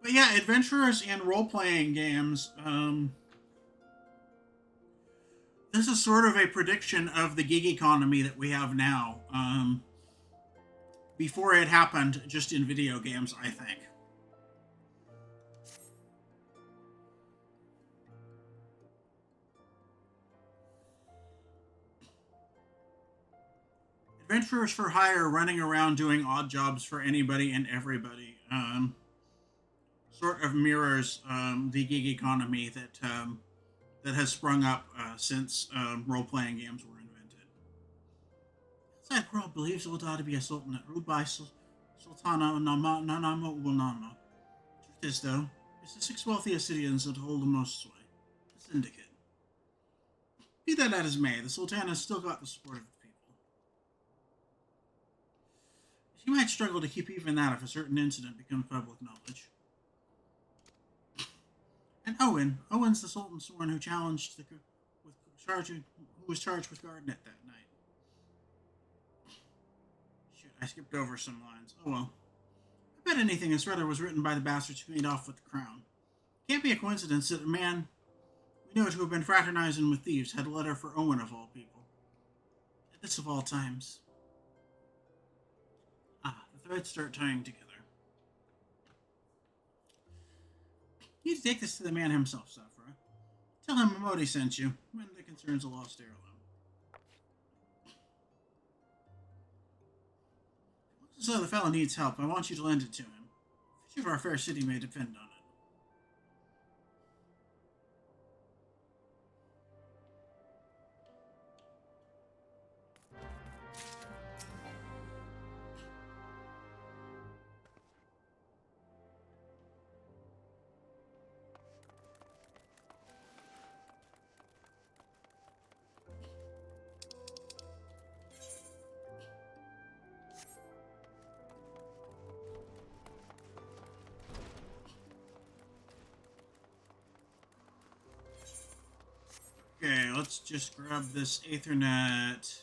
But yeah, adventurers and role-playing games, this is sort of a prediction of the gig economy that we have now. Before it happened, just in video games, I think. Adventurers for hire running around doing odd jobs for anybody and everybody. Sort of mirrors the gig economy that has sprung up since role-playing games were invented. That girl believes Ulda to be a sultanate ruled by Sultana Nanama Ulnama. Truth is, though, it's the 6 wealthiest citizens that hold the most sway. The Syndicate. Be that as may, the Sultana has still got the support of the people. She might struggle to keep even that if a certain incident becomes public knowledge. And Owen's the Sultan Sworn who challenged who was charged with guarding it that night. Shoot, I skipped over some lines. Oh well. I bet anything this letter was written by the bastards who made off with the crown. Can't be a coincidence that a man we know to have been fraternizing with thieves had a letter for Owen of all people. At this of all times. Ah, the threads start tying together. You need to take this to the man himself, Saphira. Tell him Miqo'te sent you when it concerns a lost heirloom. So the fellow needs help. I want you to lend it to him. The future of our fair city may depend on it. Okay, let's just grab this Aethernet.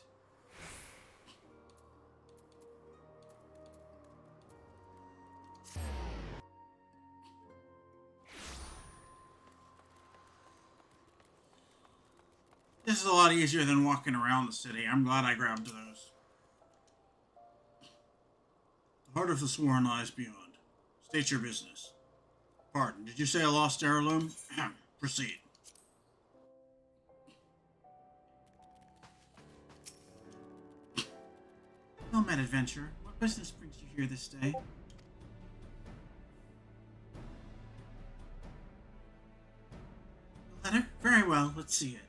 This is a lot easier than walking around the city. I'm glad I grabbed those. The heart of the Sworn lies beyond. State your business. Pardon, did you say a lost heirloom? Proceed. Well met, adventurer. What business brings you here this day? A letter? Very well, let's see it.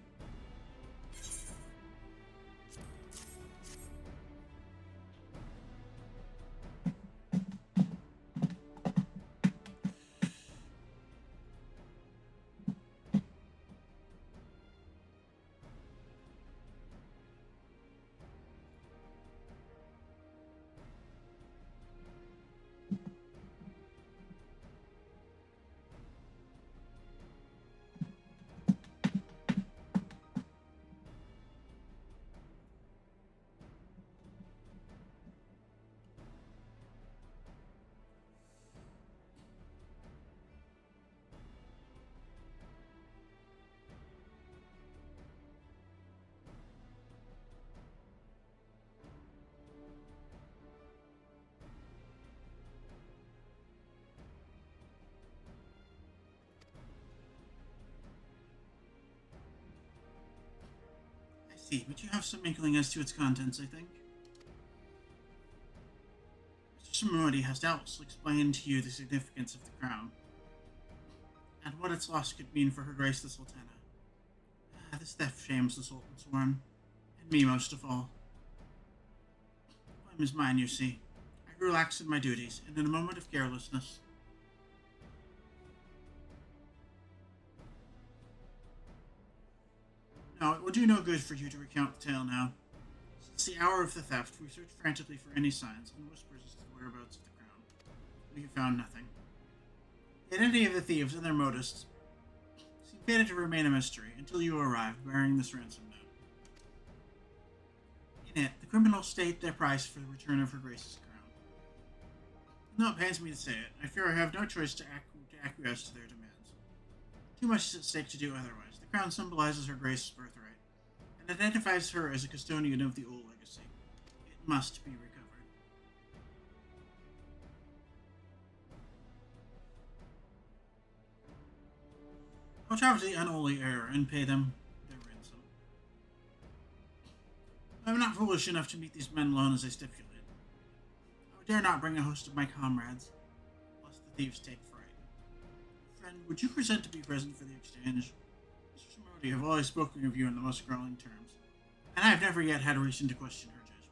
But you have some inkling as to its contents, I think. Mr. Miqo'te has doubtless explained to you the significance of the crown, and what its loss could mean for Her Grace the Sultana. This theft shames the Sultan Sworn, and me most of all. The blame is mine, you see. I grew lax in my duties, and in a moment of carelessness, no, it will do no good for you to recount the tale now. Since the hour of the theft, we searched frantically for any signs and whispers as to the whereabouts of the crown. We have found nothing. The identity of the thieves and their motives seem fated to remain a mystery until you arrive bearing this ransom note. In it, the criminal state their price for the return of Her Grace's crown. No, it pains me to say it. I fear I have no choice to acquiesce to their demands. Too much is at stake to do otherwise. The crown symbolizes Her Grace's birthright, and identifies her as a custodian of the old legacy. It must be recovered. I will travel to the unholy heir and pay them their ransom. I am not foolish enough to meet these men alone as they stipulated. I dare not bring a host of my comrades, lest the thieves take fright. Friend, would you present to be present for the exchange? Mr. Miqo'te have always spoken of you in the most glowing terms, and I have never yet had a reason to question her judgment.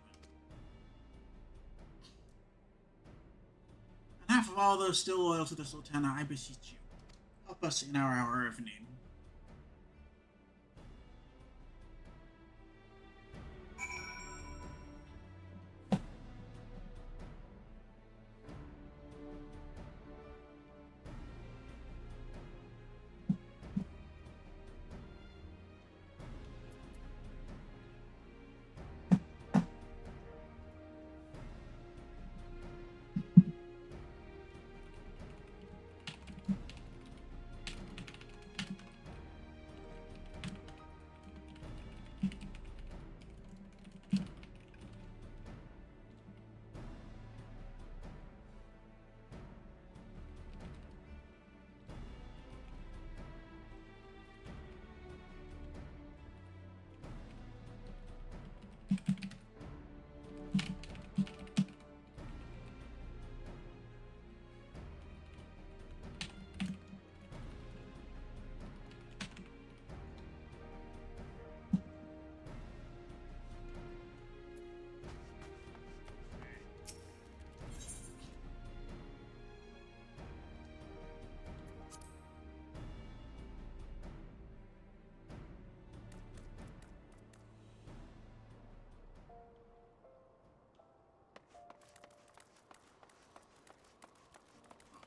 On behalf of all those still loyal to the Sultana, I beseech you, help us in our hour of need.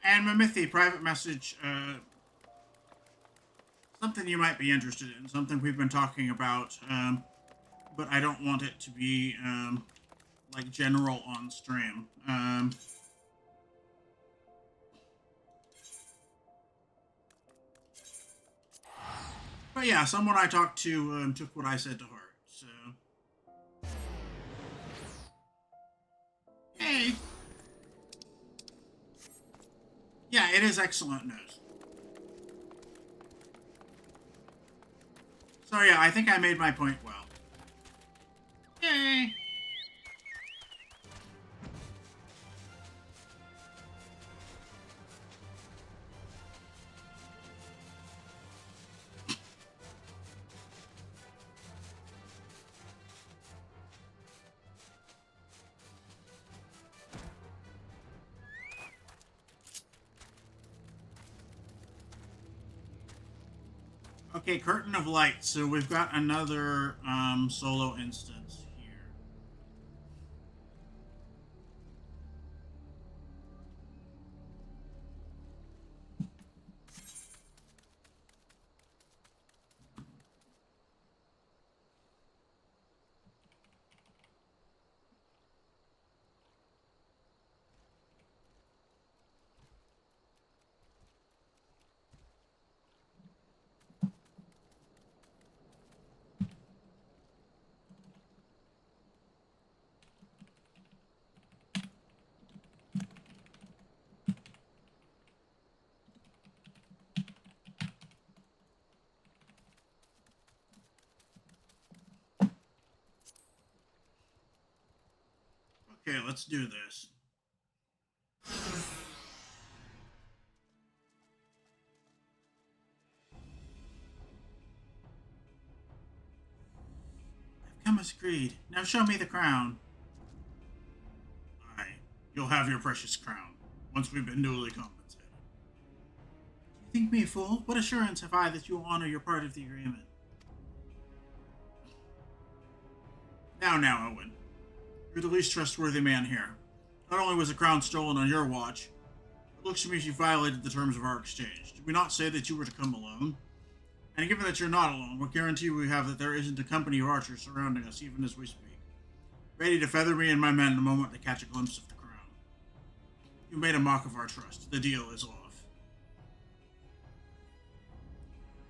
And Miqo'te, private message, something you might be interested in, something we've been talking about, but I don't want it to be, like, general on stream. But yeah, someone I talked to, took what I said to heart, so... Hey! Yeah, it is excellent news. So yeah, I think I made my point well. Yay! Okay, Curtain of Light. So we've got another solo instance here. Okay, let's do this. I've come as agreed. Now show me the crown. Aye, you'll have your precious crown, once we've been duly compensated. Do you think me a fool? What assurance have I that you will honor your part of the agreement? Now, Owen. You're the least trustworthy man here. Not only was the crown stolen on your watch, it looks to me you violated the terms of our exchange. Did we not say that you were to come alone? And given that you're not alone, what guarantee we have that there isn't a company of archers surrounding us even as we speak? ready to feather me and my men the moment they catch a glimpse of the crown. You made a mock of our trust. The deal is off.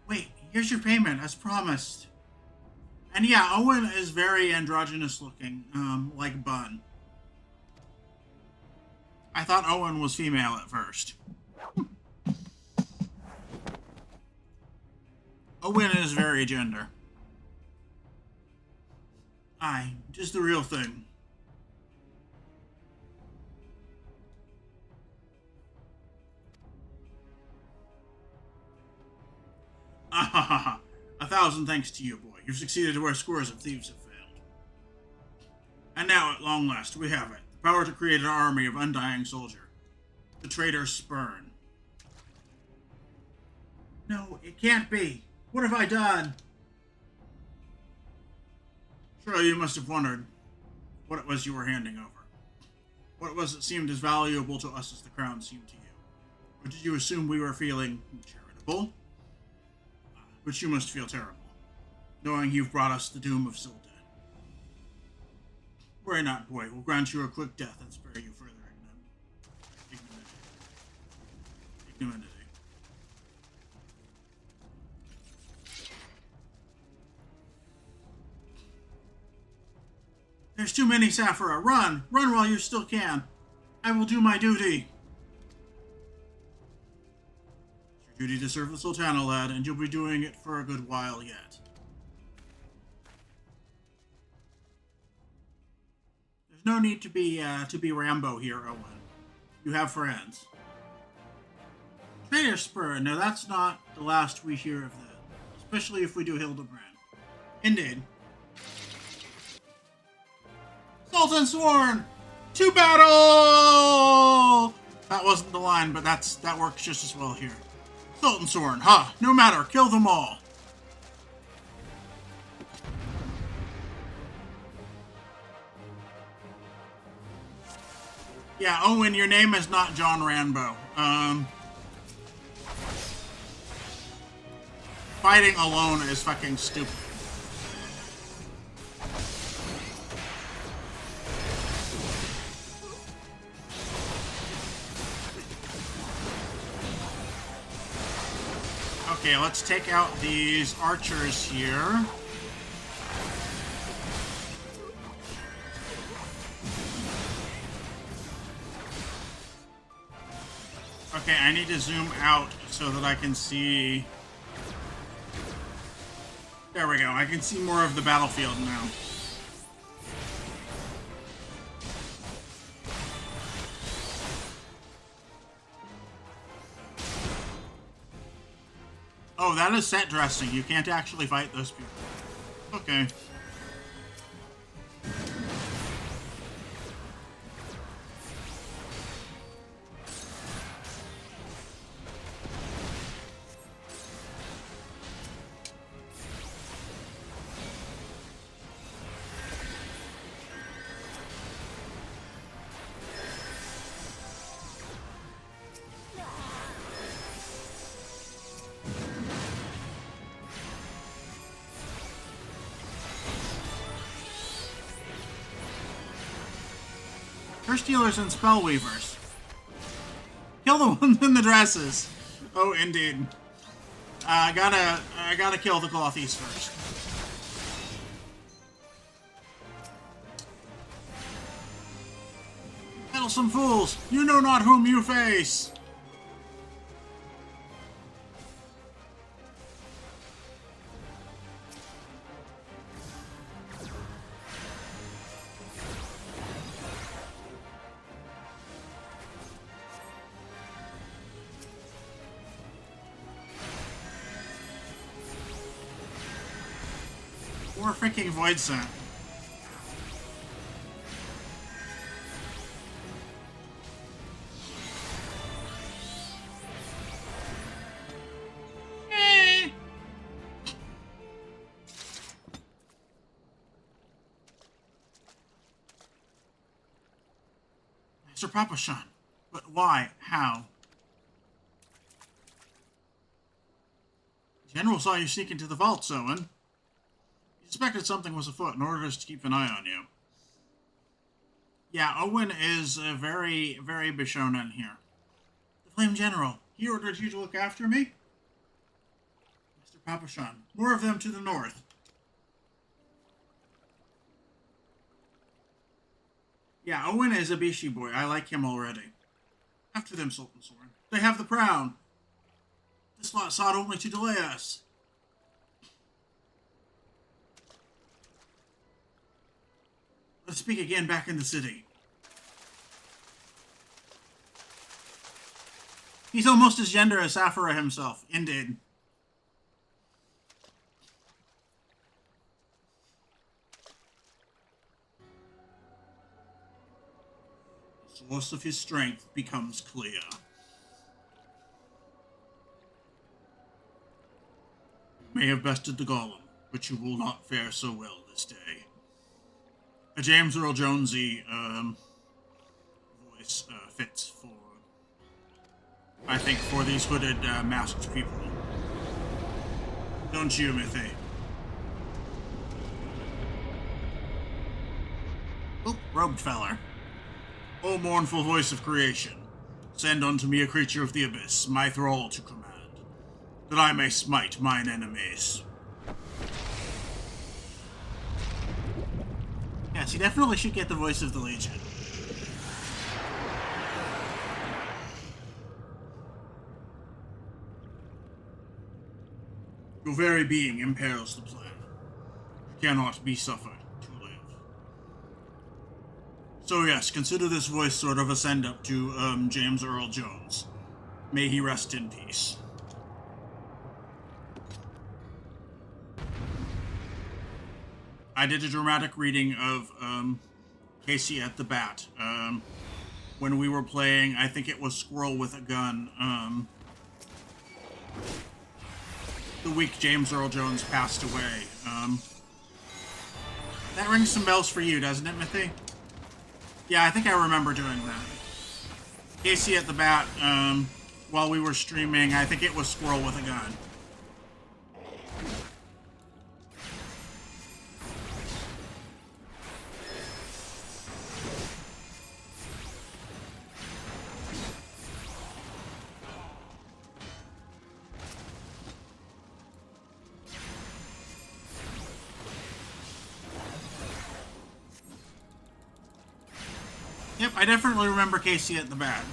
Wait, here's your payment, as promised. And yeah, Owen is very androgynous looking, like Bun. I thought Owen was female at first. Owen is very gender. Aye, just the real thing. Ah, 1,000 thanks to you, boy. You've succeeded where scores of thieves have failed. And now, at long last, we have it. The power to create an army of undying soldier. The traitor Spurn. No, it can't be. What have I done? Surely you must have wondered what it was you were handing over. What it was that seemed as valuable to us as the crown seemed to you. Or did you assume we were feeling charitable? But you must feel terrible, knowing you've brought us the doom of Silda. Worry not, boy. We'll grant you a quick death and spare you further ignominy. There's too many, Saphira. Run! Run while you still can. I will do my duty. It's your duty to serve the Sultana, lad, and you'll be doing it for a good while yet. There's no need to be Rambo here, Owen. You have friends. Traitor Spur. Now that's not the last we hear of that, especially if we do Hildebrand. Indeed. Sultan Sworn! To battle! That wasn't the line, but that works just as well here. Sultan Sworn, ha! No matter, kill them all! Yeah, Owen, your name is not John Rambo. Fighting alone is fucking stupid. Okay, let's take out these archers here. Okay, I need to zoom out so that I can see... There we go, I can see more of the battlefield now. Oh, that is set dressing. You can't actually fight those people. Okay. Curse dealers and spellweavers. Kill the ones in the dresses. Oh, indeed. I gotta kill the clothies first. Meddlesome fools! You know not whom you face! Or freaking Void Scent. Sir Papashan, but why? How? The General saw you sneak into the vaults, Owen. He suspected something was afoot and ordered us to keep an eye on you. Yeah, Owen is very, very Bishonen here. The Flame General, he ordered you to look after me? Mr. Papashan, more of them to the north. Yeah, Owen is a Bishi boy. I like him already. After them, Sultan Soren. They have the crown. This lot sought only to delay us. Let's speak again back in the city. He's almost as gender as Saphira himself. Indeed. The source of his strength becomes clear. You may have bested the golem, but you will not fare so well this day. A James Earl Jonesy voice fits for, I think, for these hooded masked people. Don't you, Miqo'te? Oh, robed feller. O mournful voice of creation, send unto me a creature of the abyss, my thrall to command, that I may smite mine enemies. Yes, he definitely should get the voice of the Legion. Your very being imperils the plan. You cannot be suffered to live. So yes, consider this voice sort of a send-up to James Earl Jones. May he rest in peace. I did a dramatic reading of Casey at the Bat when we were playing, I think it was Squirrel with a Gun, the week James Earl Jones passed away. That rings some bells for you, doesn't it, Miqo'te? Yeah, I think I remember doing that. Casey at the Bat, while we were streaming, I think it was Squirrel with a Gun. Yep, I definitely remember Casey at the Bat.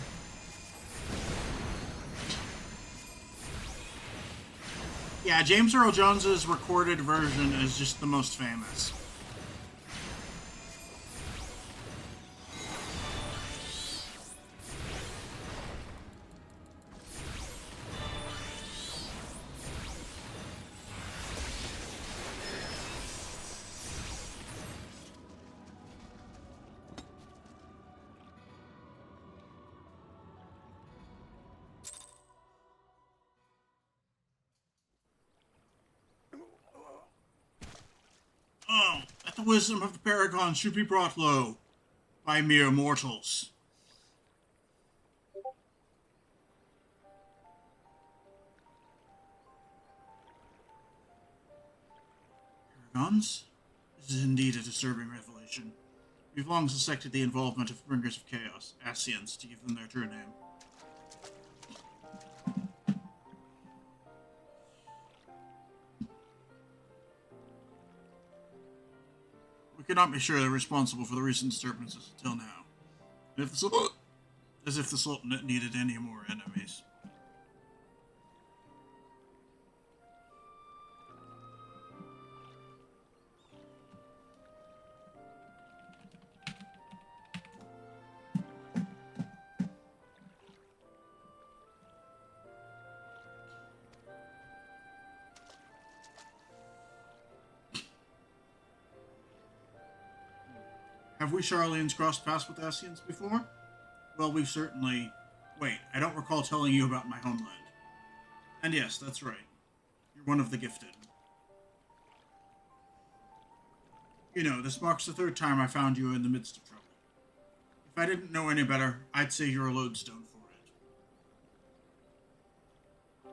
Yeah, James Earl Jones's recorded version is just the most famous. Oh, that the wisdom of the Paragon should be brought low by mere mortals. Paragons? This is indeed a disturbing revelation. We've long suspected the involvement of Bringers of Chaos, Ascians, to give them their true name. We cannot be sure they're responsible for the recent disturbances until now. As if the Sultanate needed any more enemies. Have we Charlene's crossed paths with Ascians before? Well, we've certainly... Wait, I don't recall telling you about my homeland. And yes, that's right. You're one of the gifted. You know, this marks the third time I found you in the midst of trouble. If I didn't know any better, I'd say you're a lodestone for it.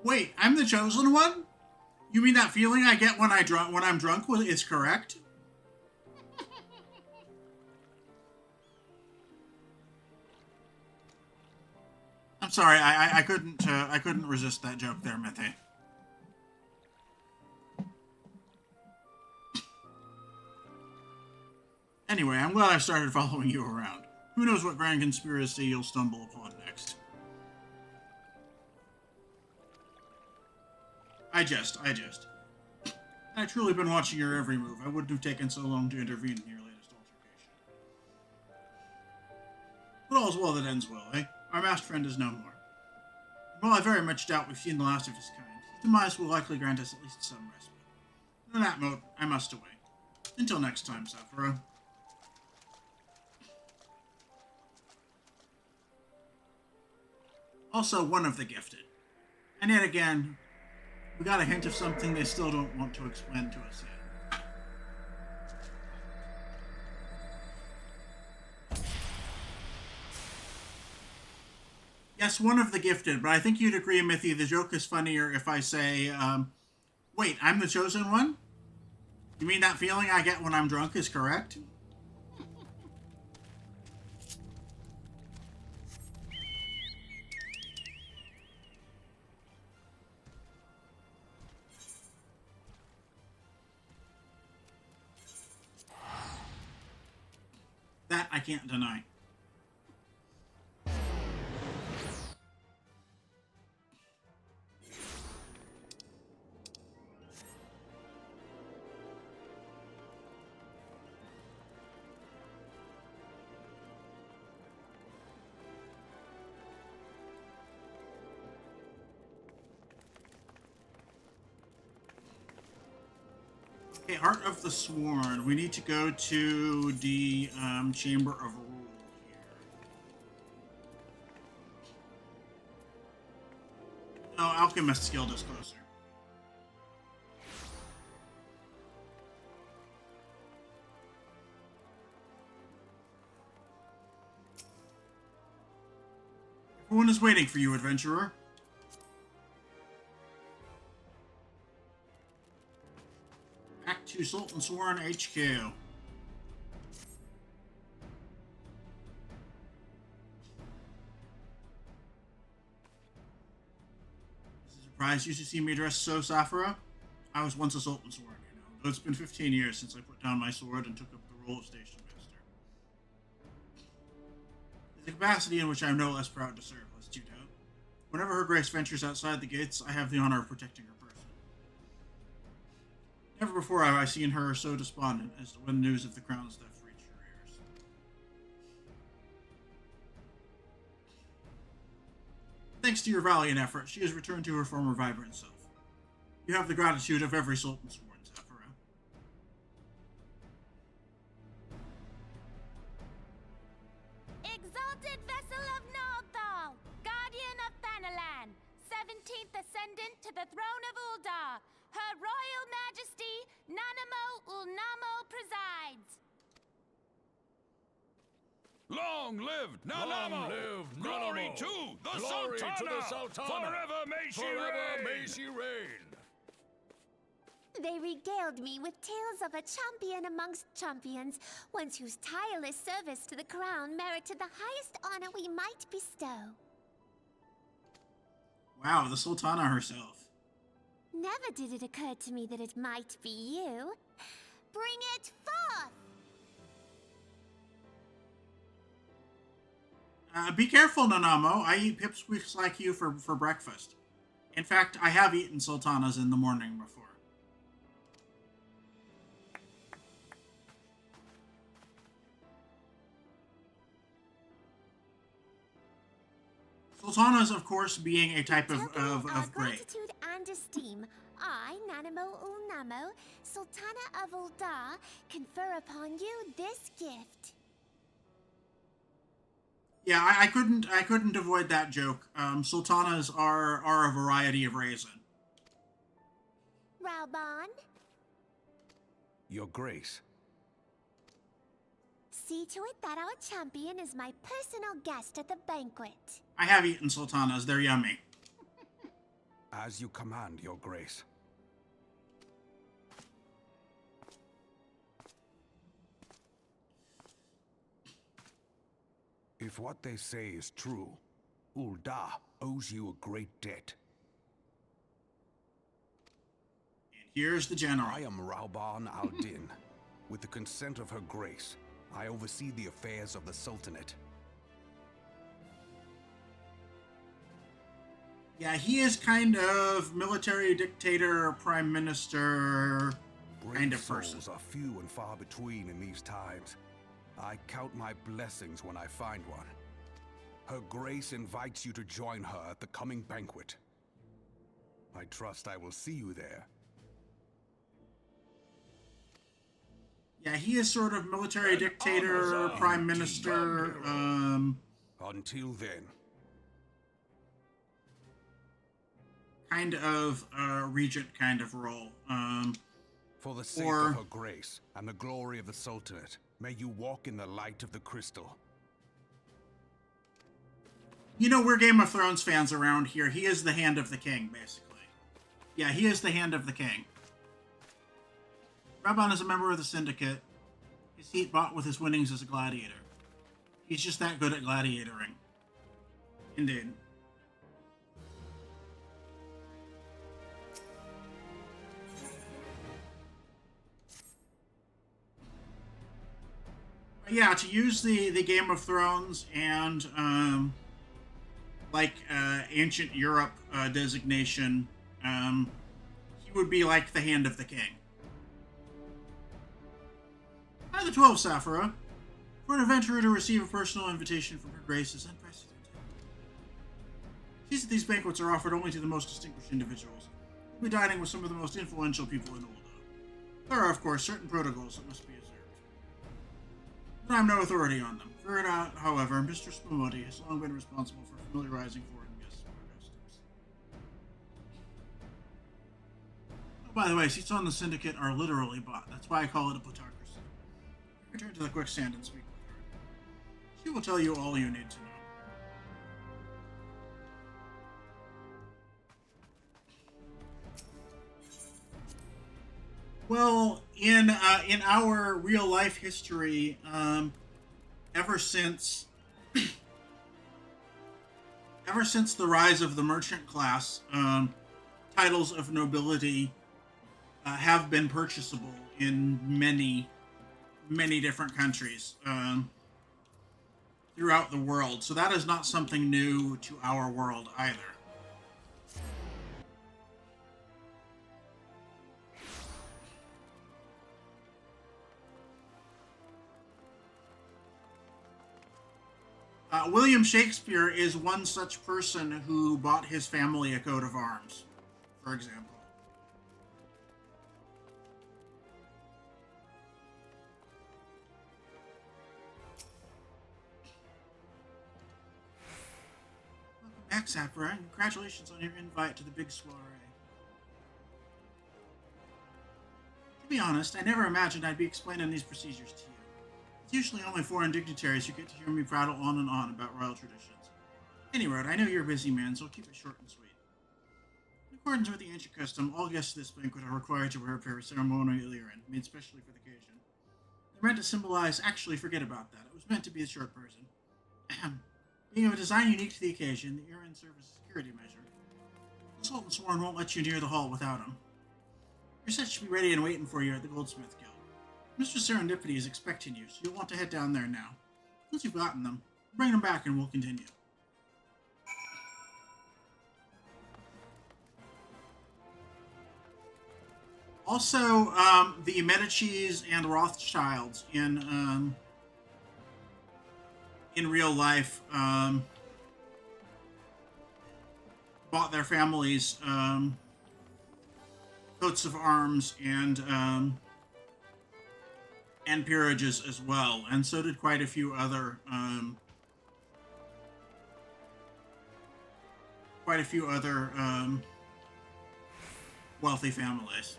Wait, I'm the chosen one? You mean that feeling I get when I'm drunk is correct? I'm sorry, I couldn't resist that joke there, Miqo'te. Anyway, I'm glad I started following you around. Who knows what grand conspiracy you'll stumble upon next. I jest. I've truly been watching your every move. I wouldn't have taken so long to intervene in your latest altercation. But all's well that ends well, eh? Our masked friend is no more. And while I very much doubt we've seen the last of his kind, his demise will likely grant us at least some respite. On that note, I must away. Until next time, Sapporo. Also, one of the gifted. And yet again, we got a hint of something they still don't want to explain to us yet. Yes, one of the gifted, but I think you'd agree, Mithy, the joke is funnier if I say, wait, I'm the chosen one? You mean that feeling I get when I'm drunk is correct? That I can't deny. Okay, Heart of the Sworn. We need to go to the Chamber of Rule here. No, Alchemist's Guild is closer. Everyone is waiting for you, adventurer. Back to Sultan Sworn HQ. Is it a surprise you to see me dressed so, Sapporo? I was once a Sultan Sworn, you know, though it's been 15 years since I put down my sword and took up the role of Station Master. It's a capacity in which I am no less proud to serve, lest you doubt. Whenever Her Grace ventures outside the gates, I have the honor of protecting her person. Never before have I seen her so despondent as to when news of the crown's death reached her ears. Thanks to your valiant effort, she has returned to her former vibrant self. You have the gratitude of every Sultan Sworn, Sapporo. Exalted vessel of Northal, guardian of Thanalan, 17th ascendant to the throne of Uldar, Her Royal Majesty Nanamo Ulnamo presides. Long live Nanamo! Long live Glory Nanamo! to the Glory Sultana! to the Sultana! Forever may she Forever reign! may she reign! They regaled me with tales of a champion amongst champions, one whose tireless service to the crown merited the highest honor we might bestow. Wow, the Sultana herself. Never did it occur to me that it might be you. Bring it forth! Be careful, Nanamo. I eat pipsqueaks like you for breakfast. In fact, I have eaten sultanas in the morning before. Sultanas, of course, being a type of Our grape. gratitude and esteem, I, Nanamo Ulnamo, Sultana of Uldar, confer upon you this gift. Yeah, I couldn't avoid that joke. Sultanas are a variety of raisin. Raubon, Your Grace. see to it that our champion is my personal guest at the banquet. I have eaten sultanas. They're yummy. As you command, Your Grace. If what they say is true, Ulda owes you a great debt. And here's the general. I am Rauban al-Din. With the consent of Her Grace, I oversee the affairs of the Sultanate. Yeah, he is kind of military dictator, prime minister kind of person. Souls are few and far between in these times. I count my blessings when I find one. Her Grace invites you to join her at the coming banquet. I trust I will see you there. Yeah, he is sort of military dictator, prime minister, Until then, kind of regent kind of role. for the sake of Her Grace and the glory of the Sultanate, may you walk in the light of the crystal. You know, we're Game of Thrones fans around here. He is the hand of the king, basically. Yeah, he is the hand of the king. Rabban is a member of the Syndicate. His seat bought with his winnings as a gladiator. He's just that good at gladiatoring. Indeed. Yeah, to use the Game of Thrones and ancient Europe designation, he would be like the hand of the king. By the 12 Saphira, for an adventurer to receive a personal invitation from Her Grace is unprecedented. Seats at these banquets are offered only to the most distinguished individuals. We'll be dining with some of the most influential people in Ulda. There are, of course, certain protocols that must be observed. But I have no authority on them. For it out, however, Mr. Miqo'te has long been responsible for familiarizing foreign guests with our customs. Oh, by the way, seats on the Syndicate are literally bought. That's why I call it a plutocracy. Return to the quicksand and speak with her. She will tell you all you need to know. Well, in our real life history, ever since the rise of the merchant class, titles of nobility have been purchasable in many different countries throughout the world. So that is not something new to our world either. William Shakespeare is one such person who bought his family a coat of arms, for example. Welcome back, Saphira, and congratulations on your invite to the big soiree. To be honest, I never imagined I'd be explaining these procedures to you. It's usually only foreign dignitaries who get to hear me prattle on and on about royal traditions. Anyway, I know you're a busy man, so I'll keep it short and sweet. In accordance with the ancient custom, all guests to this banquet are required to wear a pair of ceremonial earrings, made specially for the occasion. They're meant to symbolize, actually, forget about that. It was meant to be a short person. Being of a design unique to the occasion, the earrings serve as a security measure. The Sultan Sworn won't let you near the hall without them. Your set should be ready and waiting for you at the Goldsmith Guild. Mr. Serendipity is expecting you, so you'll want to head down there now. Once you've gotten them, bring them back and we'll continue. Also, the Medicis and Rothschilds in real life bought their families coats of arms and peerages as well, and so did quite a few other wealthy families.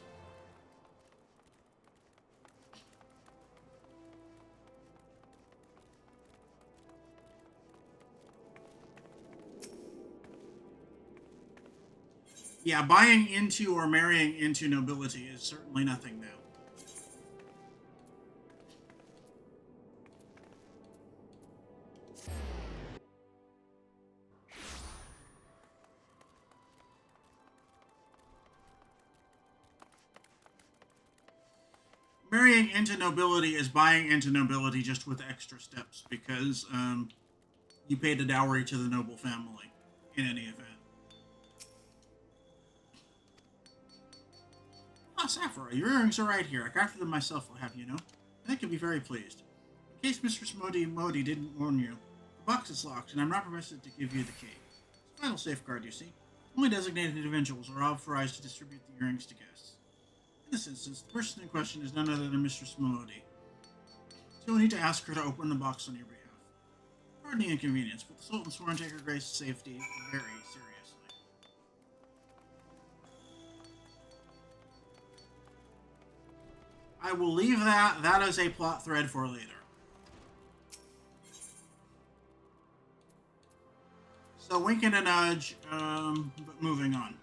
Yeah, buying into or marrying into nobility is certainly nothing new. Marrying into nobility is buying into nobility just with extra steps because you paid a dowry to the noble family in any event. Ah, Saphira, your earrings are right here. I crafted them myself, I'll have you know. I think you'll be very pleased. In case Mistress Modi didn't warn you, the box is locked, and I'm not permitted to give you the key. It's a final safeguard, you see. Only designated individuals are authorized to distribute the earrings to guests. In this instance, the person in question is none other than Mistress Modi. So you'll need to ask her to open the box on your behalf. Pardon the inconvenience, but the Sultan's sworn to take her grace's safety very seriously. I will leave that. That is a plot thread for later. So wink and a nudge, but moving on.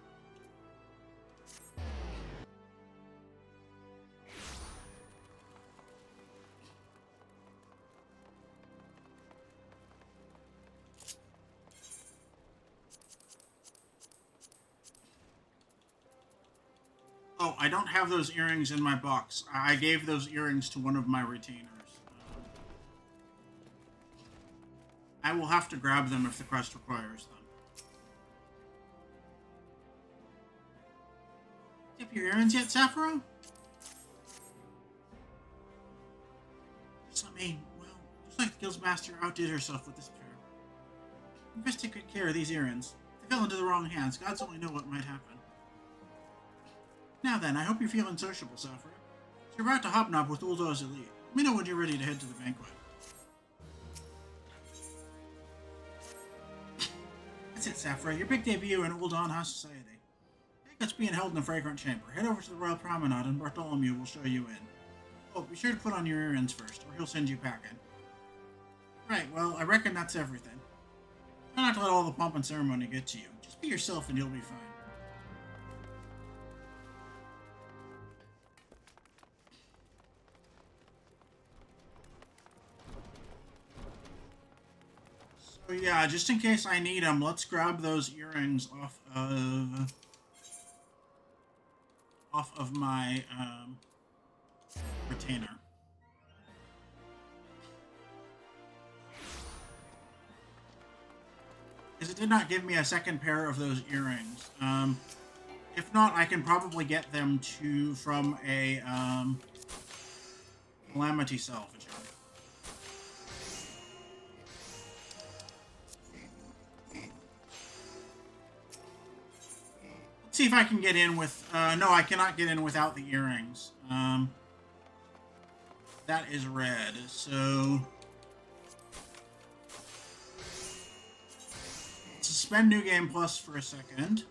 Oh, I don't have those earrings in my box. I gave those earrings to one of my retainers. I will have to grab them if the quest requires them. Dip your earrings yet, Saphira? Just like the Guildmaster outdid herself with this pair. You best take good care of these earrings. If they fell into the wrong hands, gods only know what might happen. Now then, I hope you're feeling sociable, Saphira. You're about to hobnob with Uldo's elite. Let me know when you're ready to head to the banquet. That's it, Saphira. Your big debut in Uldon High Society. Banquet's being held in a fragrant chamber. Head over to the Royal Promenade and Bartholomew will show you in. Oh, be sure to put on your earrings first, or he'll send you packing. Right, well, I reckon that's everything. Try not to let all the pomp and ceremony get to you. Just be yourself and you'll be fine. So yeah, just in case I need them, let's grab those earrings off of my retainer. Because it did not give me a second pair of those earrings. If not, I can probably get them from a calamity salvager. See if I can get in with... no, I cannot get in without the earrings. That is red, so... Suspend New Game Plus for a second.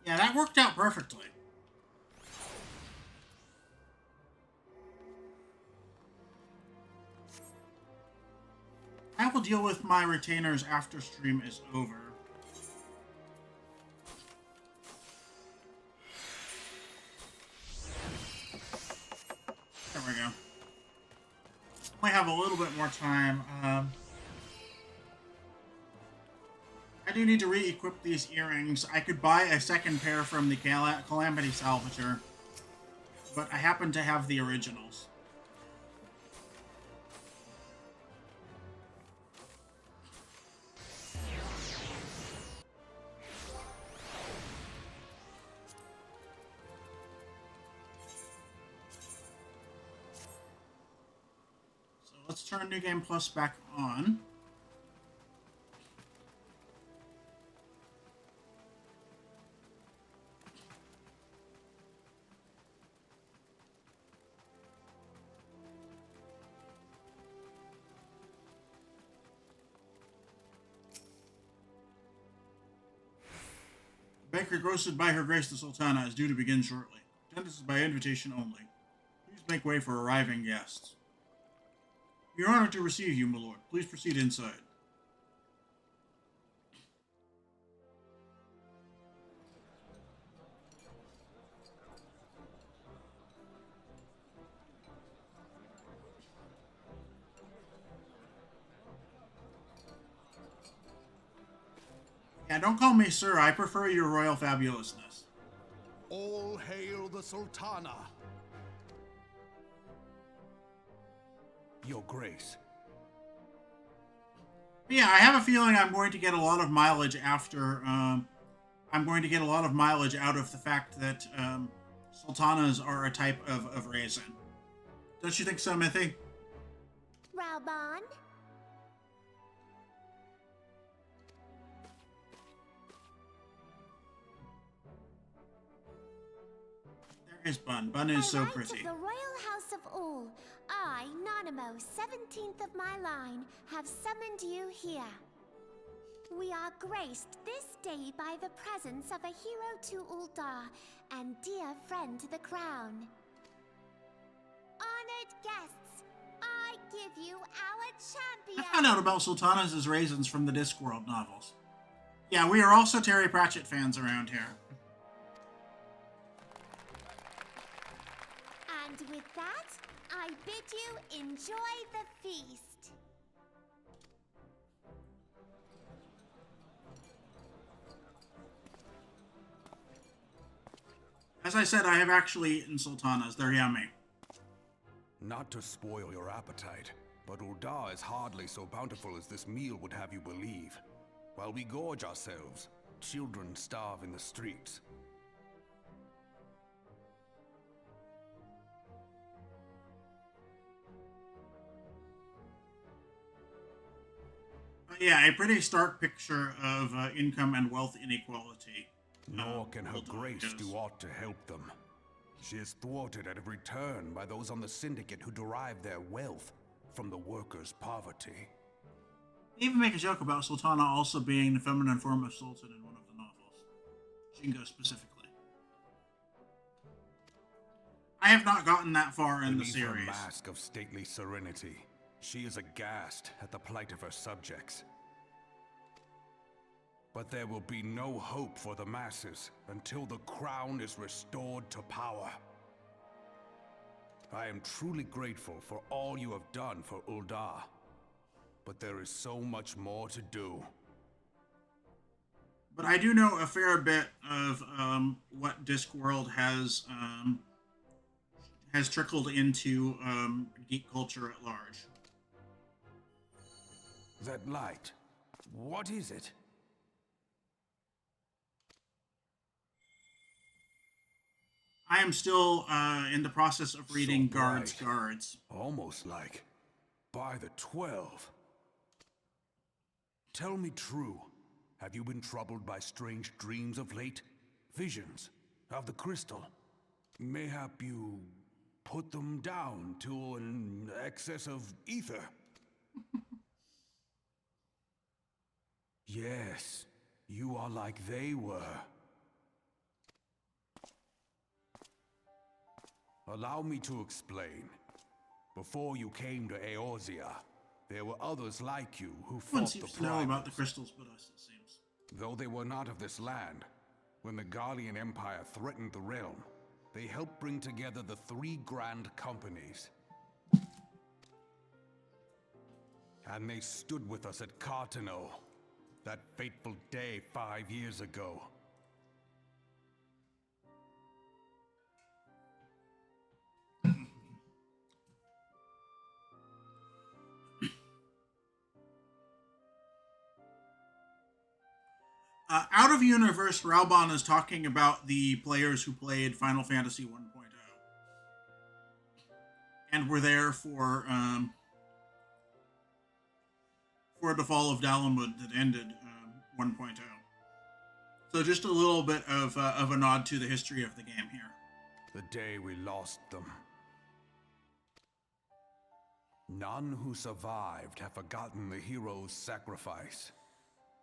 Yeah, that worked out perfectly. I will deal with my retainers after stream is over. There we go. Might have a little bit more time. I do need to re-equip these earrings. I could buy a second pair from the Calamity Salvager, but I happen to have the originals. So let's turn New Game Plus back on. banquet roasted by Her Grace the Sultana is due to begin shortly. Attendance is by invitation only. Please make way for arriving guests. We are honored to receive you, my lord. Please proceed inside. Yeah, don't call me sir. I prefer your royal fabulousness. All hail the Sultana. Your Grace. Yeah, I have a feeling I'm going to get a lot of mileage after. I'm going to get a lot of mileage out of the fact that sultanas are a type of raisin. Don't you think so, Mithy? Raoban? There is Bun. Bun is so pretty. Of the Royal House of Ul, I, Nanamo, 17th of my line, have summoned you here. We are graced this day by the presence of a hero to Uldar and dear friend to the crown. Honored guests, I give you our champion. I found out about sultanas as raisins from the Discworld novels. Yeah, we are also Terry Pratchett fans around here. And with that, I bid you enjoy the feast. As I said, I have actually eaten sultanas. They're yummy. Not to spoil your appetite, but Uldar is hardly so bountiful as this meal would have you believe. While we gorge ourselves, children starve in the streets. Yeah, a pretty stark picture of income and wealth inequality. Nor can her Uldar grace is. do aught to help them. She is thwarted at every turn by those on the Syndicate who derive their wealth from the workers' poverty. They even make a joke about Sultana also being the feminine form of Sultan in one of the novels. Jingo specifically. I have not gotten that far in the Beneath her series. mask of stately serenity, she is aghast at the plight of her subjects. But there will be no hope for the masses until the crown is restored to power. I am truly grateful for all you have done for Uldar, but there is so much more to do. But I do know a fair bit of what Discworld has trickled into geek culture at large. That light, what is it? I am still in the process of reading So Guards bright. Guards. Almost like by the 12. Tell me true, have you been troubled by strange dreams of late? Visions of the crystal? Mayhap you put them down to an excess of ether? Yes, you are like they were. Allow me to explain. Before you came to Eorzea, there were others like you who One fought the seems to know about the primals. crystals but us, it seems. Though they were not of this land, when the Guardian Empire threatened the realm, they helped bring together the three grand companies. And they stood with us at Cartano, that fateful day 5 years ago. Out of universe, Raoban is talking about the players who played Final Fantasy 1.0 and were there for the fall of Dalamud that ended 1.0. So just a little bit of a nod to the history of the game here. The day we lost them. None who survived have forgotten the hero's sacrifice.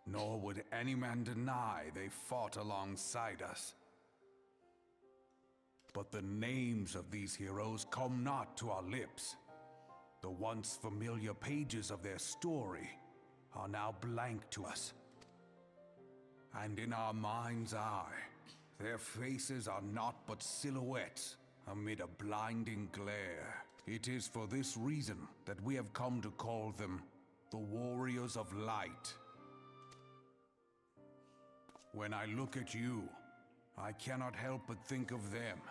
nor would any man deny they fought alongside us. But the names of these heroes come not to our lips. The once familiar pages of their story are now blank to us. And in our mind's eye, their faces are naught but silhouettes amid a blinding glare. It is for this reason that we have come to call them the Warriors of Light. When I look at you, I cannot help but think of them,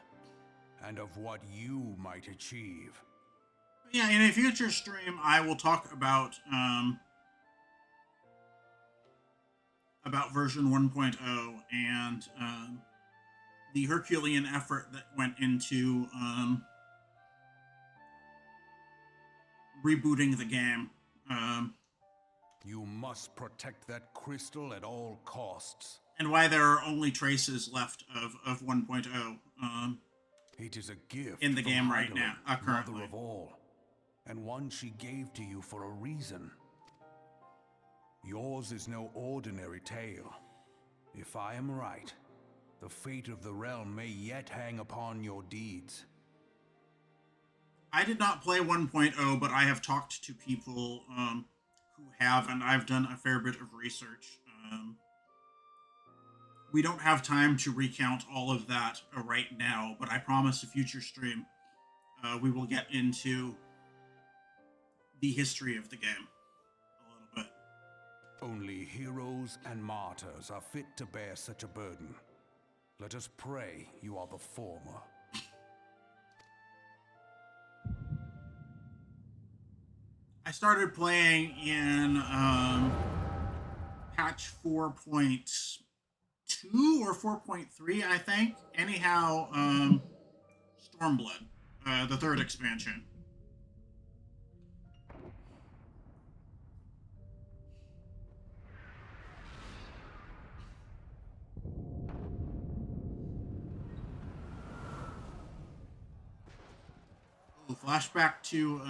and of what you might achieve. Yeah, in a future stream, I will talk about version 1.0 and the Herculean effort that went into rebooting the game. You must protect that crystal at all costs. And why there are only traces left of 1.0 It is a gift in the from game right Hydaelyn, now, currently. Mother of all, and one she gave to you for a reason. Yours is no ordinary tale. If I am right, the fate of the realm may yet hang upon your deeds. I did not play 1.0, but I have talked to people who have, and I've done a fair bit of research. We don't have time to recount all of that right now, but I promise a future stream we will get into the history of the game a little bit. Only heroes and martyrs are fit to bear such a burden. Let us pray you are the former. I started playing in patch 4.2 or 4.3, I think. Anyhow, Stormblood, the third expansion. Flashback to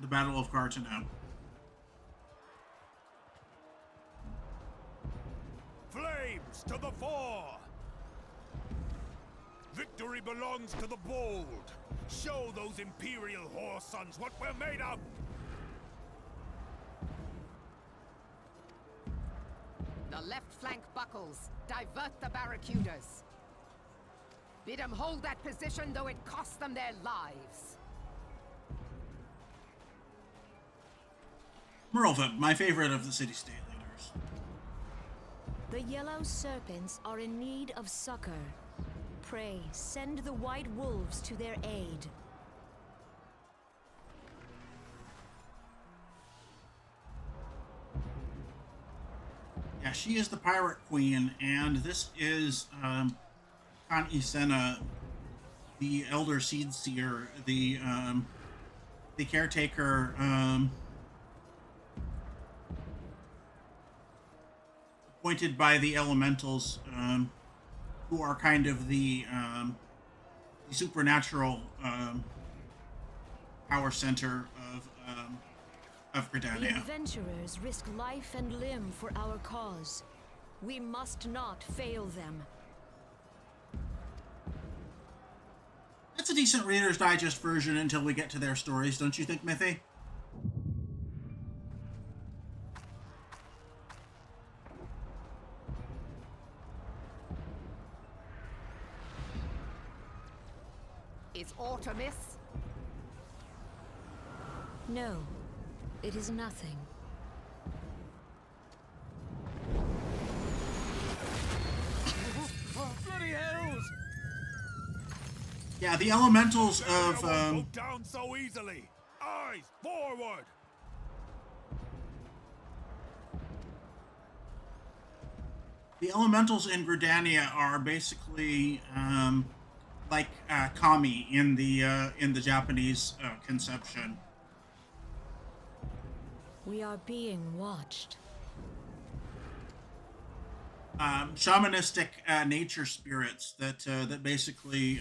the Battle of Cartano. Flames to the fore! Victory belongs to the bold. Show those Imperial whore sons what we're made of! The left flank buckles. Divert the barracudas. Bid them hold that position, though it costs them their lives. Merlvin, my favorite of the city-state leaders. The yellow serpents are in need of succor. Pray, send the white wolves to their aid. Yeah, she is the pirate queen, and this is Khan Isena, the Elder Seed Seer, the caretaker, appointed by the elementals, who are kind of the supernatural power center of The Gridania. adventurers risk life and limb for our cause. We must not fail them. That's a decent Reader's Digest version until we get to their stories, don't you think, Mithy? Is aught amiss? No, it is nothing. Bloody hells! Yeah, the elementals I of won't go down so easily! Eyes forward! the elementals in Gridania are basically like kami in the Japanese conception. We are being watched. Shamanistic nature spirits that basically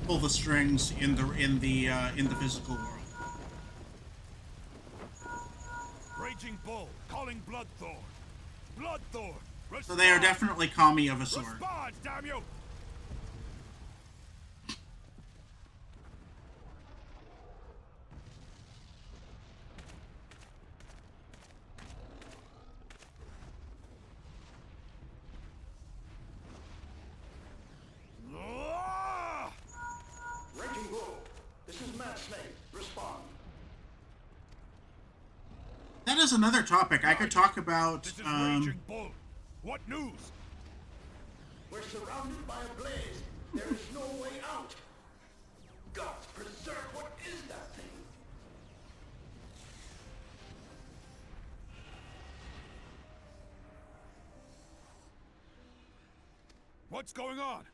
pull the strings in the physical world. Raging Bull, calling Bloodthorn. Bloodthorn, respond! So they are definitely Kami of a sort. Respond, damn you! Raging Bull, this is Mad Snake. Respond. That is another topic. I could talk about, This is Raging Bull. What news? We're surrounded by a blaze. There is no way out. Gods preserve, what is that thing? What's going on?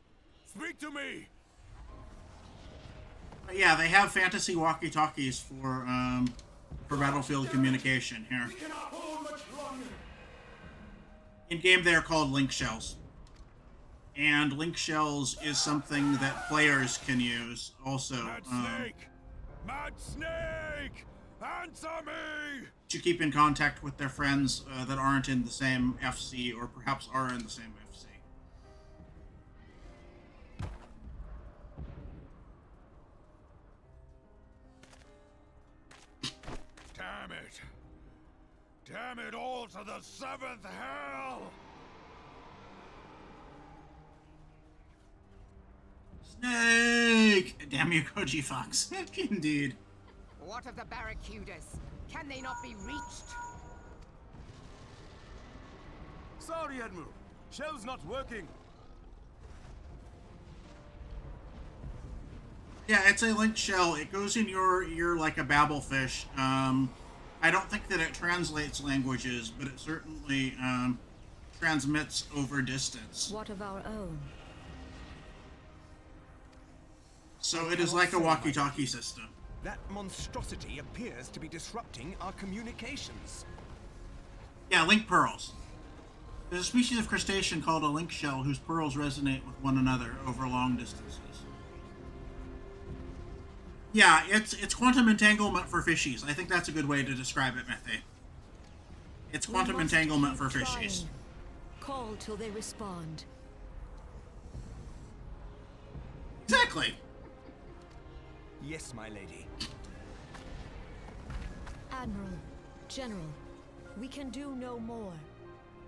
Speak to me! yeah, they have fantasy walkie-talkies for battlefield communication here. We cannot hold much longer. In game, they are called link shells, and link shells is something that players can use. Also, Mad Snake! Mad Snake! Answer me! to keep in contact with their friends that aren't in the same FC, or perhaps are in the same FC. Damn it! Damn it all to the seventh hell! Snake! Damn you, Koji Fox. Indeed. What of the barracudas? Can they not be reached? Sorry, Admiral. Shell's not working. Yeah, it's a link shell. It goes in your ear like a babblefish. I don't think that it translates languages, but it certainly transmits over distance. What of our own? So it is like a walkie-talkie system. That monstrosity appears to be disrupting our communications. Yeah, link pearls. There's a species of crustacean called a link shell whose pearls resonate with one another over long distances. Yeah, it's quantum entanglement for fishies. I think that's a good way to describe it, Miqo'te. It's quantum We must entanglement for keep fishies. trying. Call till they respond. Exactly. Yes, my lady. Admiral, General, we can do no more.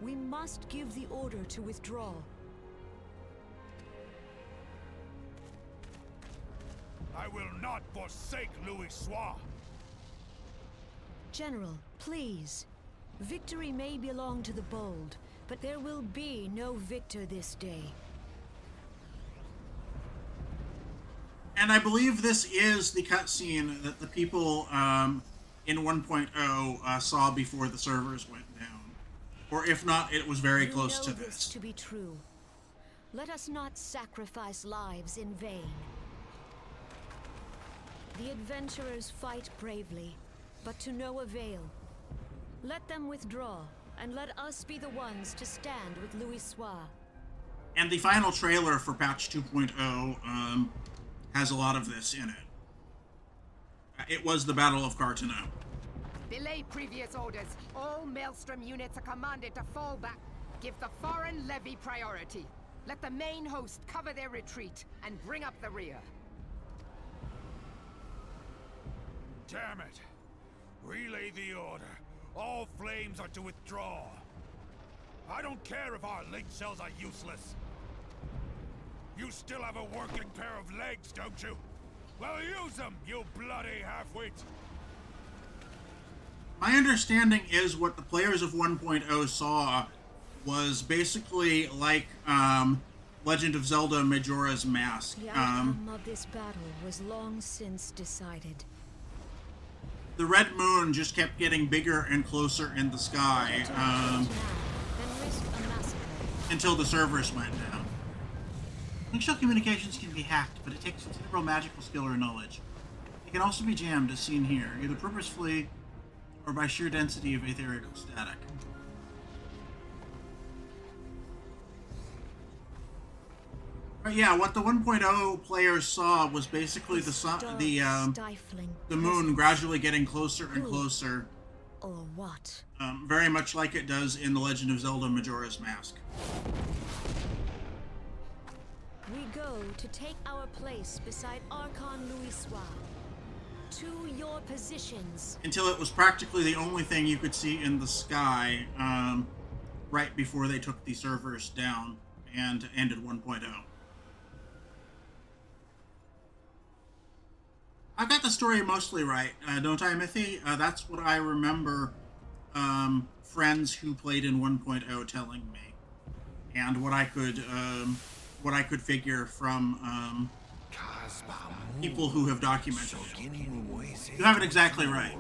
We must give the order to withdraw. I will not forsake Louis Soir. General, please. Victory may belong to the bold, but there will be no victor this day. And I believe this is the cutscene that the people in 1.0 saw before the servers went down. Or if not, it was very You close to know this. to be true. Let us not sacrifice lives in vain. The adventurers fight bravely, but to no avail. Let them withdraw, and let us be the ones to stand with Louis Soir. And the final trailer for patch 2.0 has a lot of this in it. It was the Battle of Cartano. Belay previous orders. All Maelstrom units are commanded to fall back. Give the foreign levy priority. Let the main host cover their retreat and bring up the rear. Damn it! Relay the order. All flames are to withdraw. I don't care if our link shells are useless. You still have a working pair of legs, don't you? Well, use them, you bloody half-wit! My understanding is what the players of 1.0 saw was basically like Legend of Zelda Majora's Mask. The outcome of this battle was long since decided. The red moon just kept getting bigger and closer in the sky Then risk a massacre. until the servers went down. Linkshell communications can be hacked, but it takes considerable magical skill or knowledge. It can also be jammed, as seen here, either purposefully or by sheer density of etherical static. But yeah, what the 1.0 players saw was basically the sun, Stifling. the moon gradually getting closer and closer Or what? Very much like it does in The Legend of Zelda Majora's Mask. We go to take our place beside Archon Louisoix. To your positions. Until it was practically the only thing you could see in the sky right before they took the servers down and ended 1.0. I got the story mostly right, don't I, Mithy? That's what I remember friends who played in 1.0 telling me, and what I could figure from people who have documented it. You have it exactly right.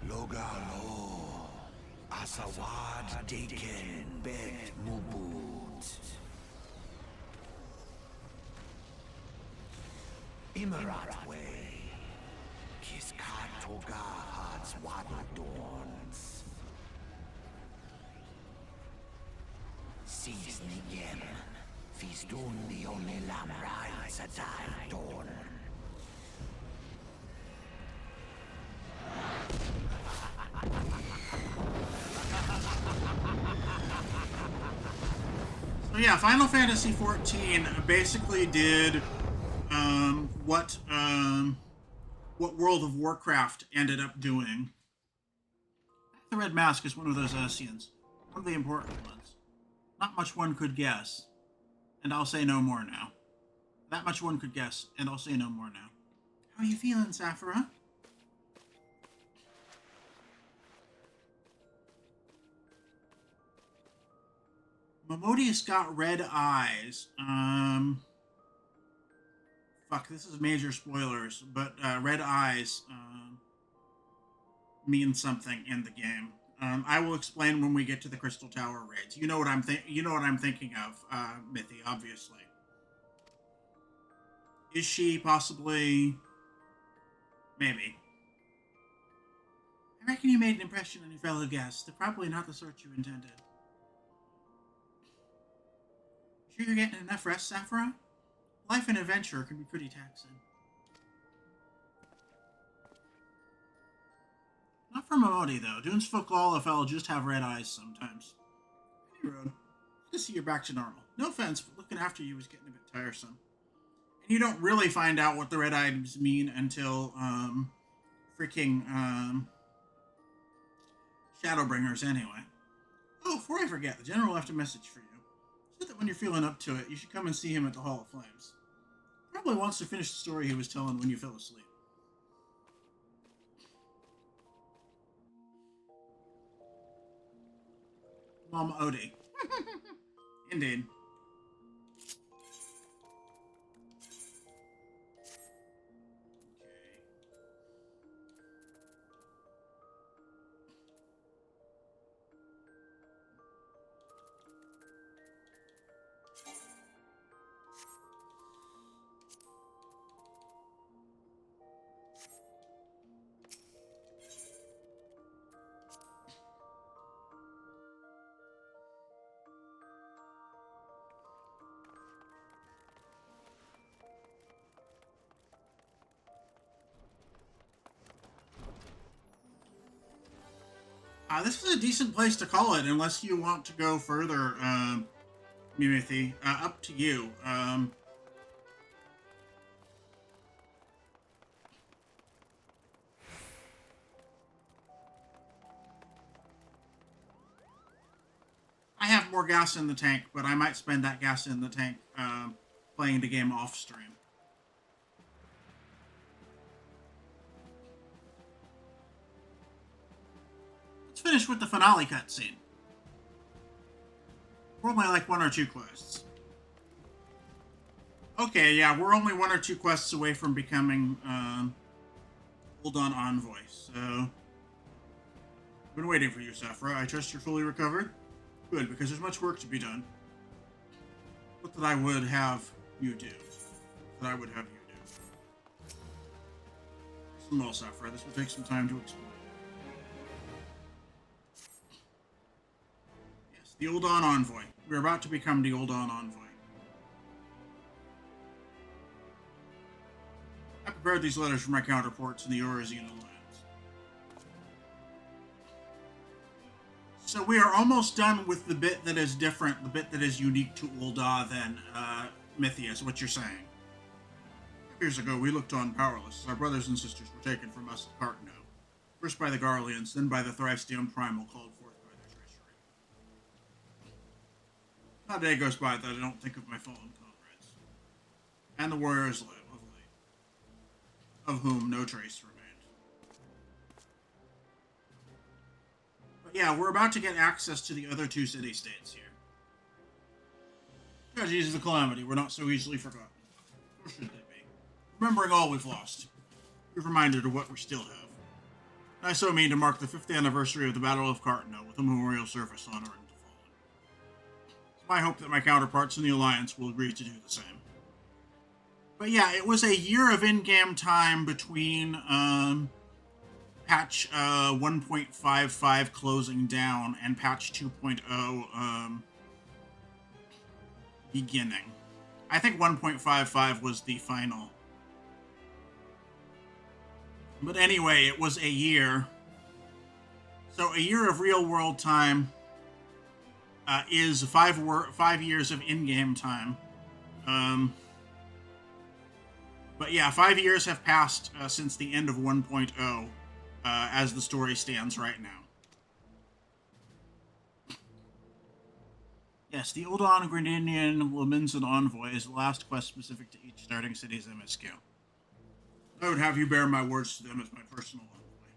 Logalo, Asawad Deken Bet Mubut. Imarat Way, Kiskat Toga Hats Wadadorns. Sees Nigem, Fistun the only Lamrai Satai Dorn. So yeah, Final Fantasy XIV basically did what World of Warcraft ended up doing. The Red Mask is one of those Essens, one of the important ones. Not much one could guess, and I'll say no more now. That much one could guess, and I'll say no more now. How are you feeling, Saphira? Miqo'te's got red eyes. Fuck, this is major spoilers, but red eyes mean something in the game. I will explain when we get to the Crystal Tower raids. You know what I'm thinking of, Mithy, obviously. Is she possibly? Maybe. I reckon you made an impression on your fellow guests. They're probably not the sort you intended. Sure you're getting enough rest, Saphira? Life and adventure can be pretty taxing. Not for Miqo'te, though. Dune's folk Lalafell just have red eyes sometimes. Any road. Good to see you're back to normal. No offense, but looking after you was getting a bit tiresome. And you don't really find out what the red eyes mean until, freaking, Shadowbringers anyway. Oh, before I forget, the General left a message for you. Said that when you're feeling up to it, you should come and see him at the Hall of Flames. Probably wants to finish the story he was telling when you fell asleep. Mama Odie. Indeed. This is a decent place to call it, unless you want to go further, Mimothy. Up to you. I have more gas in the tank, but I might spend that gas in the tank playing the game off stream. Finish with the finale cutscene. We're only like 1 or 2 quests. Okay, yeah, we're only 1 or 2 quests away from becoming Hold On Envoy, so I've been waiting for you, Saphira. I trust you're fully recovered? Good, because there's much work to be done. What that I would have you do. That I would have you do. Well, Saphira, this will take some time to explain. The Ul'Dan Envoy. We're about to become the Ul'Dan Envoy. I prepared these letters for my counterparts in the Orozen Alliance. So we are almost done with the bit that is different, the bit that is unique to Ul'dah than Mythia, is what you're saying. Years ago, we looked on powerless as our brothers and sisters were taken from us at Cartno. First by the Garleans, then by the thrice-damned Primal called forth by their treachery. Not a day goes by that I don't think of my fallen comrades. And the warriors of late, of whom no trace remained. But yeah, we're about to get access to the other two city-states here. Tragedies of the Calamity were not so easily forgotten. Or should they be? Remembering all we've lost, we've reminded of what we still have. I so mean to mark the 5th anniversary of the Battle of Cartno with a memorial service honoring the fallen. It's my hope that my counterparts in the Alliance will agree to do the same. But yeah, it was a year of in-game time between patch 1.55 closing down and patch 2.0 beginning. I think 1.55 was the final. But anyway, it was a year. So a year of real-world time is 5 years of in-game time. But yeah, 5 years have passed since the end of 1.0, as the story stands right now. Yes, the Ul'dah Grenadian Leminson Envoy is the last quest specific to each starting city's MSQ. I would have you bear my words to them as my personal envoy.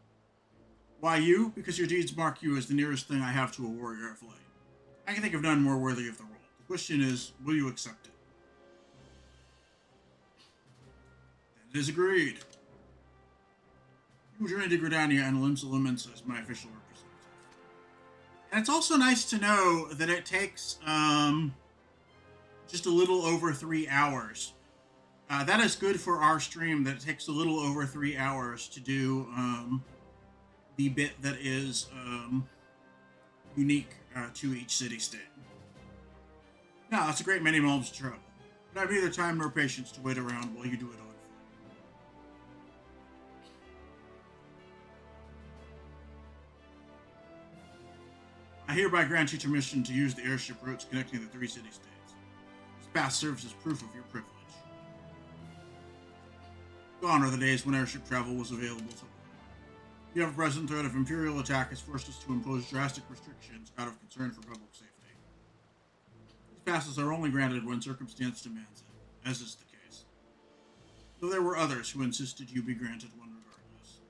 Why you? Because your deeds mark you as the nearest thing I have to a warrior of light. I can think of none more worthy of the role. The question is, will you accept it? Then it is agreed. You will join Gridania and Limsa Lumensa as my official representative. And it's also nice to know that it takes just a little over 3 hours. That is good for our stream, that it takes a little over 3 hours to do the bit that is unique to each city-state. Now, that's a great many miles to travel, but I have neither time nor patience to wait around while you do it on foot. I hereby grant you permission to use the airship routes connecting the 3 city-states. This pass serves as proof of your privilege. Gone are the days when airship travel was available to all. The ever-present threat of Imperial attack has forced us to impose drastic restrictions out of concern for public safety. These passes are only granted when circumstance demands it, as is the case. Though there were others who insisted you be granted one regardless.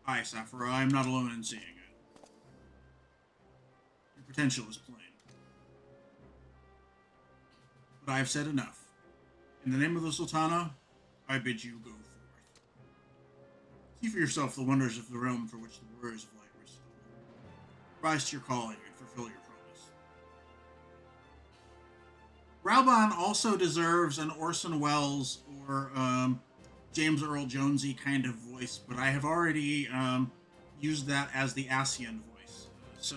Aye, Saphira, I am not alone in seeing it. Your potential is plain. But I have said enough. In the name of the Sultana, I bid you go forth. See for yourself the wonders of the realm for which the warriors of light were stolen. Rise to your calling and fulfill your promise. Rauban also deserves an Orson Welles or James Earl Jonesy kind of voice, but I have already used that as the Asian voice. So,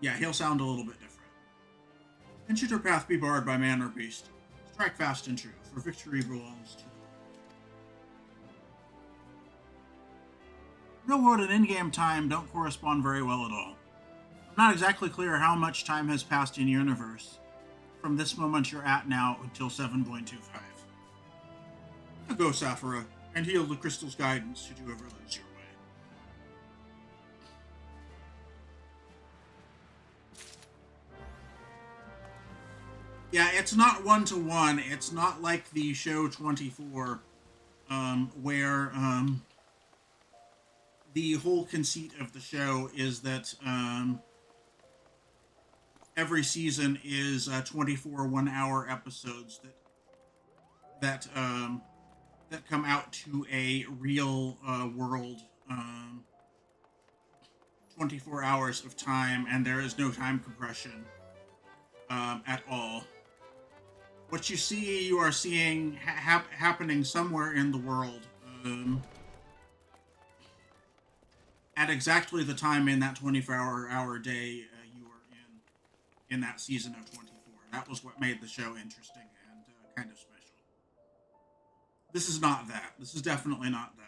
yeah, he'll sound a little bit different. And should your path be barred by man or beast, strike fast and true, for victory belongs to real world and in-game time don't correspond very well at all. I'm not exactly clear how much time has passed in universe from this moment you're at now until 7.25. Now go, Saphira, and heal the crystal's guidance should you ever lose your way. Yeah, it's not one-to-one. It's not like the show 24, where the whole conceit of the show is that every season is 24 one-hour episodes that come out to a real world 24 hours of time, and there is no time compression at all. What you see, you are seeing happening somewhere in the world. At exactly the time in that 24-hour day you are in that season of 24. That was what made the show interesting and kind of special. This is not that. This is definitely not that.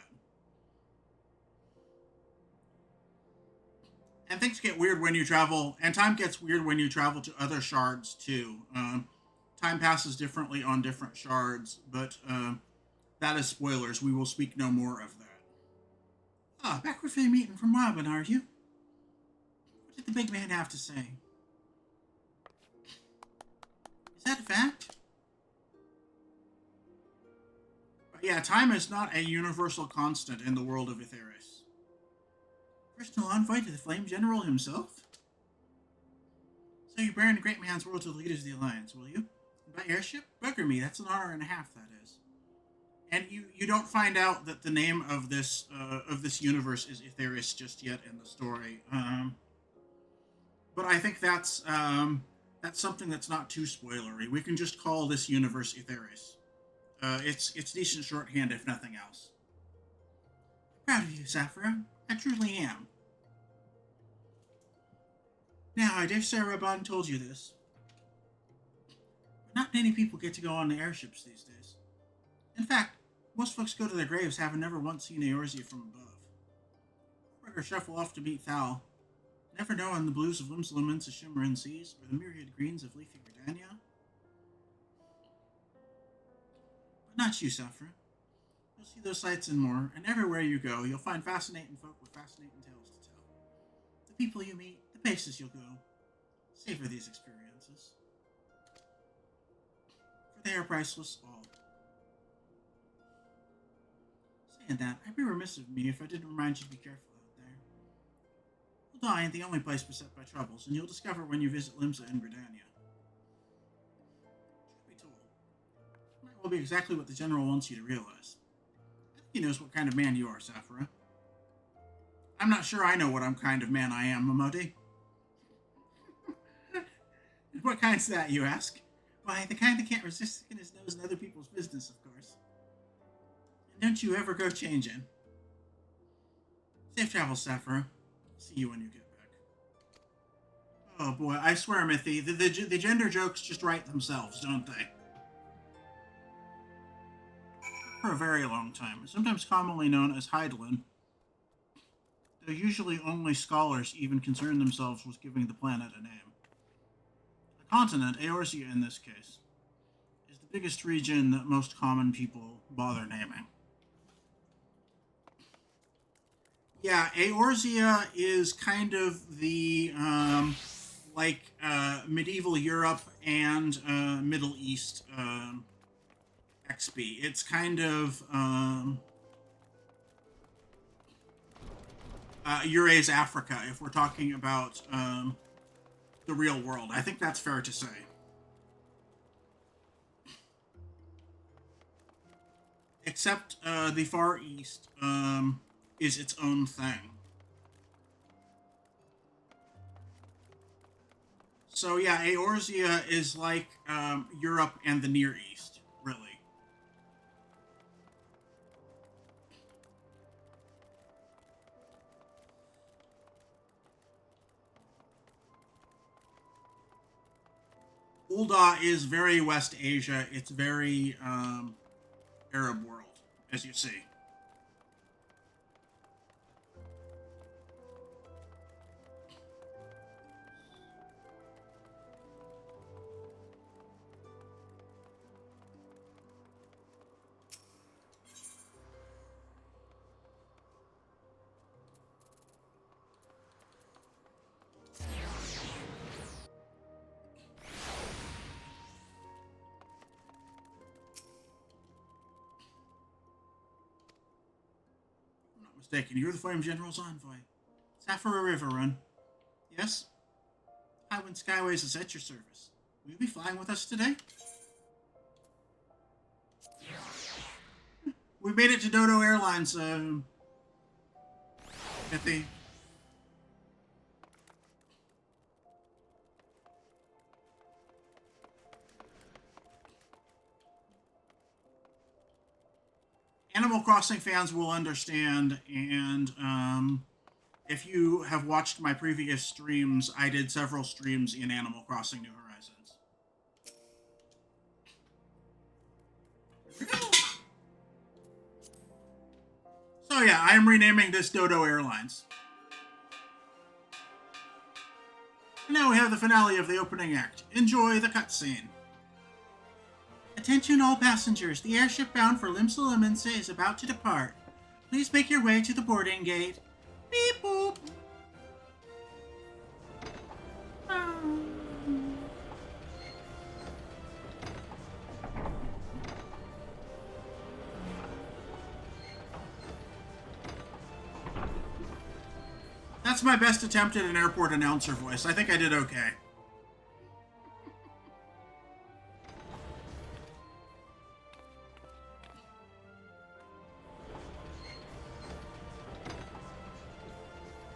And things get weird when you travel, and time gets weird when you travel to other shards too. Time passes differently on different shards, but that is spoilers. We will speak no more of that. Ah, back with the meeting from Robin, are you? What did the big man have to say? Is that a fact? But yeah, time is not a universal constant in the world of Aetheris. Personal envoy to the Flame General himself? So you're bearing the great man's world to the leaders of the Alliance, will you? By airship? Bugger me, that's an honor and a half, that is. And you don't find out that the name of this universe is Aetheris just yet in the story. But I think that's something that's not too spoilery. We can just call this universe Aetheris. It's decent shorthand, if nothing else. Proud of you, Saphira. I truly am. Now, I dare say Rabban told you this, but not many people get to go on the airships these days. In fact, most folks go to their graves having never once seen Eorzea from above. Or shuffle off to meet Thal, never knowing the blues of Lim's shimmering seas, or the myriad greens of leafy Gridania. But not you, Saphira. You'll see those sights and more, and everywhere you go, you'll find fascinating folk with fascinating tales to tell. The people you meet, the places you'll go. Savor these experiences. For they are priceless, all. Saying that, I'd be remiss of me if I didn't remind you to be careful out there. Ul'dah ain't the only place beset by troubles, and you'll discover when you visit Limsa and Gridania. Truth be told, it might well be exactly what the General wants you to realize. I think he knows what kind of man you are, Saphira. I'm not sure I know what kind of man I am, Miqo'te. What kind's that, you ask? Why, the kind that can't resist sticking his nose in other people's business, of course. And don't you ever go changing. Safe travels, Saphira. See you when you get back. Oh boy, I swear, Mithy, the gender jokes just write themselves, don't they? For a very long time, sometimes commonly known as Hydaelyn, though usually only scholars even concern themselves with giving the planet a name. The continent, Eorzea in this case, is the biggest region that most common people bother naming. Yeah, Eorzea is kind of the, medieval Europe and Middle East XP. It's kind of Eurasia Africa, if we're talking about the real world. I think that's fair to say. Except the Far East is its own thing. So yeah, Eorzea is like Europe and the Near East, really. Ul'dah is very West Asia. It's very Arab world, as you see. Mistaken. You're the Flame General's envoy. Saphira Riverrun. Yes? Highwind Skyways is at your service. Will you be flying with us today? We made it to Dodo Airlines, at the... Animal Crossing fans will understand, and if you have watched my previous streams, I did several streams in Animal Crossing New Horizons. So yeah, I am renaming this Dodo Airlines. And now we have the finale of the opening act. Enjoy the cutscene. Attention all passengers, the airship bound for Limsa is about to depart. Please make your way to the boarding gate. Beep boop. That's my best attempt at an airport announcer voice. I think I did okay.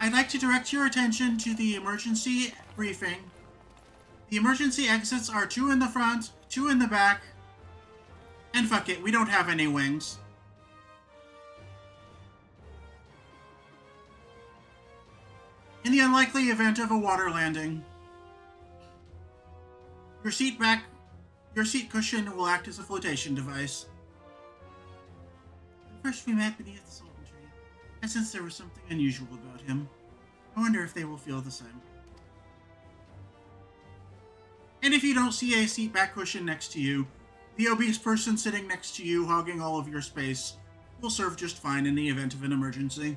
I'd like to direct your attention to the emergency briefing. The emergency exits are 2 in the front, 2 in the back, and fuck it, we don't have any wings. In the unlikely event of a water landing, your seat cushion will act as a flotation device. First we met beneath the sultan tree, and since there was something unusual about him, I wonder if they will feel the same. And if you don't see a seat back cushion next to you, the obese person sitting next to you hogging all of your space will serve just fine in the event of an emergency.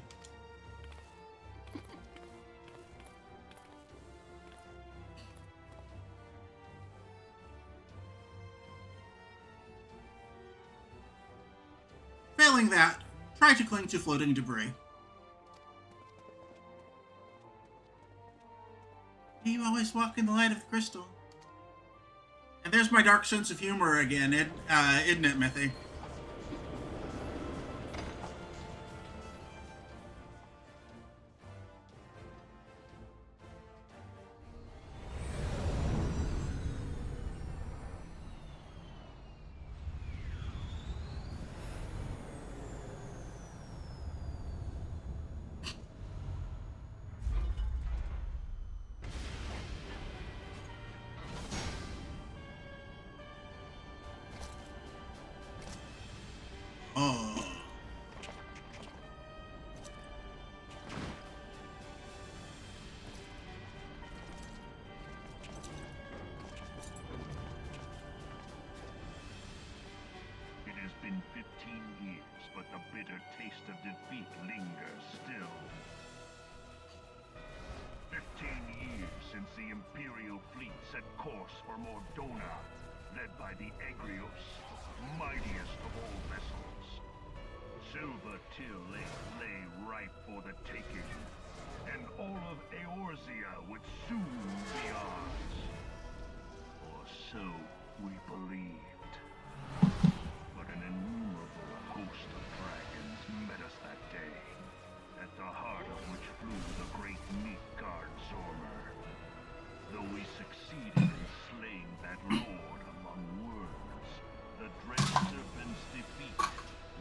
Failing that, try to cling to floating debris. You always walk in the light of the crystal. And there's my dark sense of humor again, isn't it, Mithy? Oh. It has been 15 years, but the bitter taste of defeat lingers still. 15 years since the Imperial fleet set course for Mordona, led by the Egrios, mightiest of all vessels. Silver Till lay ripe for the taking, and all of Eorzea would soon be ours. Or so we believed. But an innumerable host of dragons met us that day, at the heart of which flew the great Miqo'te Zormer. Though we succeeded in slaying that lord among worms, the dread serpent's defeat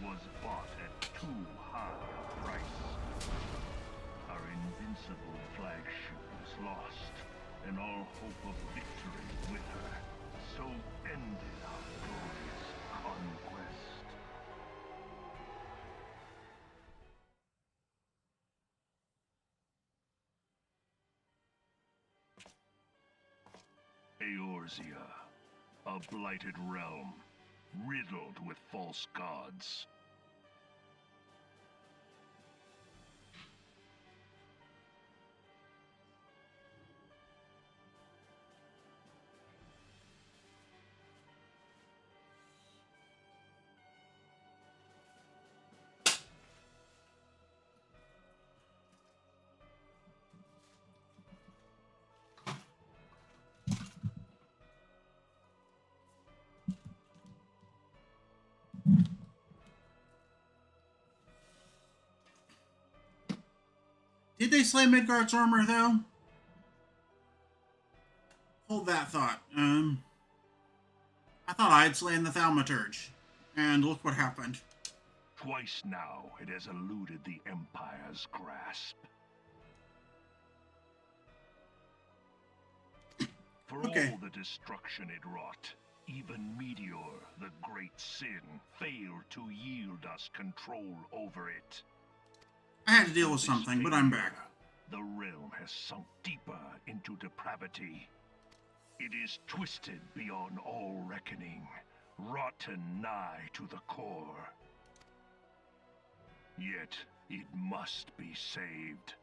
was bought at too high a price. Our invincible flagship was lost, and all hope of victory with her. So ended our glorious conquest. Eorzea, a blighted realm, riddled with false gods. Did they slay Midgard's armor, though? Hold that thought. I thought I had slain the Thaumaturge. And look what happened. Twice now it has eluded the Empire's grasp. For all the destruction it wrought, even Meteor, the great sin, failed to yield us control over it. I had to deal with something, but I'm back. The realm has sunk deeper into depravity. It is twisted beyond all reckoning, rotten nigh to the core. Yet it must be saved.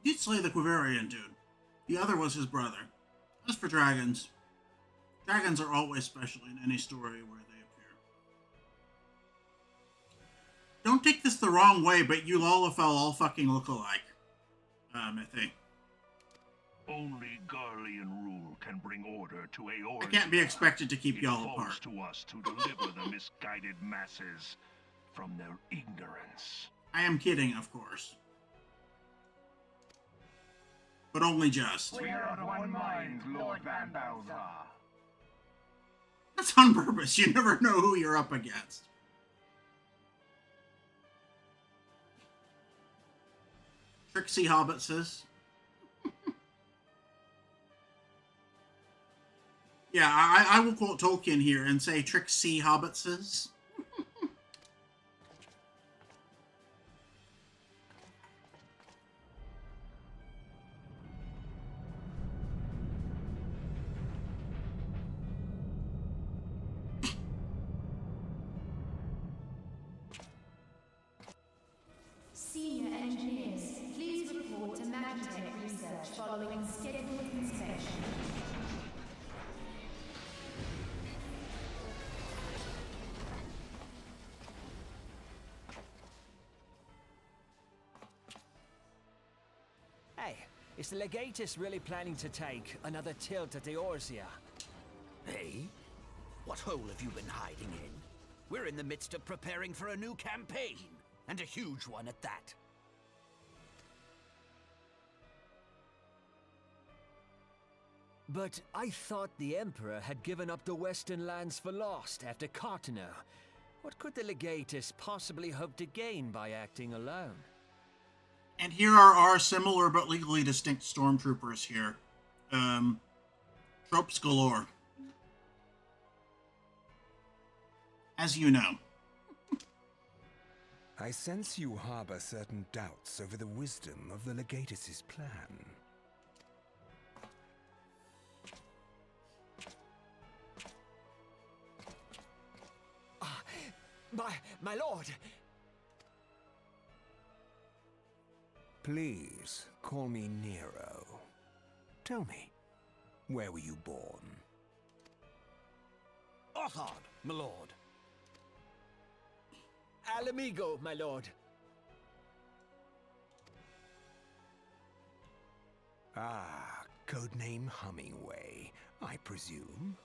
He did slay the Quiverian dude. The other was his brother. As for dragons, dragons are always special in any story where they appear. Don't take this the wrong way, but you Lalafell all fucking look alike. I think. Only Garlean rule can bring order to Eorzea. I can't be expected to keep It y'all falls apart. to us to deliver the misguided masses from their ignorance. I am kidding, of course. But only just. We are of one mind, Lord Van Balzar. That's on purpose. You never know who you're up against. Trixie Hobbitses. Yeah, I will quote Tolkien here and say Trixie Hobbitses. Senior engineers, please report to Magitech research following scheduled inspection. Hey, is the Legatus really planning to take another tilt at Eorzea? Hey? What hole have you been hiding in? We're in the midst of preparing for a new campaign, and a huge one at that. But I thought the Emperor had given up the Western lands for lost after Carteneau. What could the Legatus possibly hope to gain by acting alone? And here are our similar but legally distinct stormtroopers here. Tropes galore. As you know. I sense you harbor certain doubts over the wisdom of the Legatus's plan. My lord! Please, call me Nero. Tell me, where were you born? Othard, my lord. Alamigo, my lord. Ah, codename Hummingway, I presume?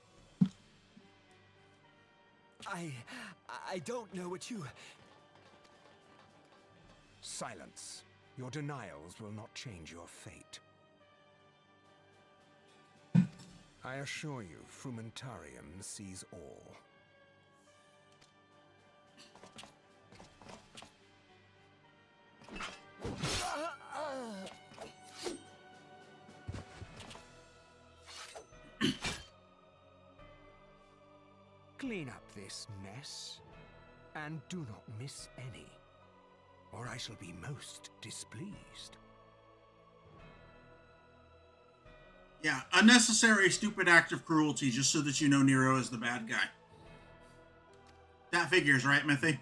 I don't know what you... Silence. Your denials will not change your fate. I assure you, Frumentarium sees all. Clean up this mess, and do not miss any, or I shall be most displeased. Yeah, unnecessary, stupid act of cruelty just so that you know Nero is the bad guy. That figures, right, Mithy?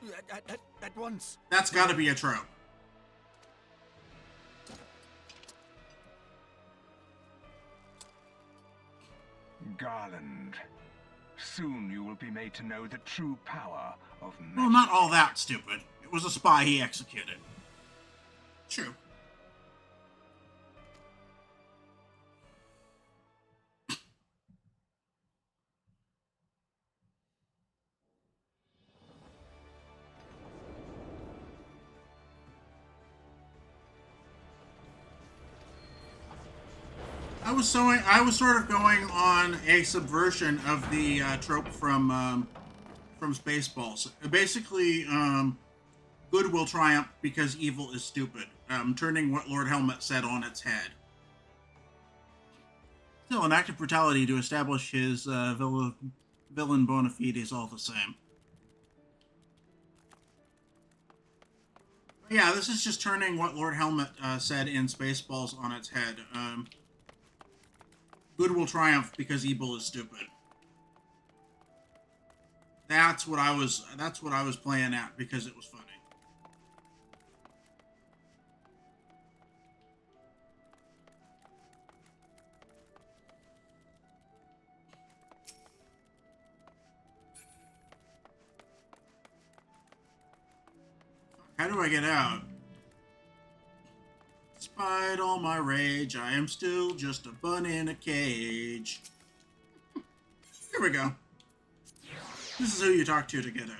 At once. That's gotta be a trope. Garland, soon you will be made to know the true power of magic. Well, not all that stupid. It was a spy he executed. True. I was sort of going on a subversion of the trope from Spaceballs. Basically, good will triumph because evil is stupid. Turning what Lord Helmet said on its head. Still, an act of brutality to establish his villain bona fide is all the same. Yeah, this is just turning what Lord Helmet said in Spaceballs on its head. Good will triumph because evil is stupid. That's what I was playing at because it was funny. How do I get out? Despite all my rage, I am still just a bun in a cage. Here we go. This is who you talk to get out.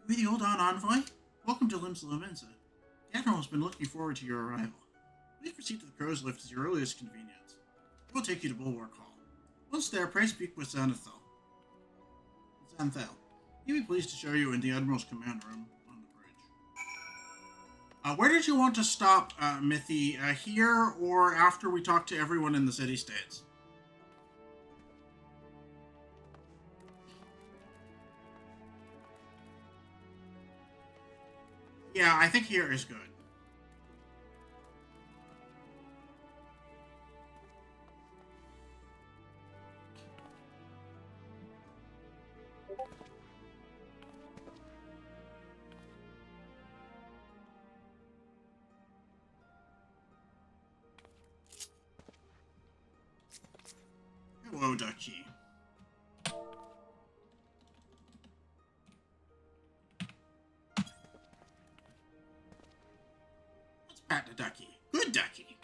Are we the Oldon envoy? Welcome to Limsa. The Admiral has been looking forward to your arrival. Please proceed to the Crow's Lift at your earliest convenience. It will take you to Bulwark Hall. Once there, pray speak with Xanthel. He'll be pleased to show you in the Admiral's command room on the bridge. Where did you want to stop, Mithy? Here or after we talk to everyone in the city-states? Yeah, I think here is good. Hello, Ducky. Let's pat the Ducky. Good Ducky.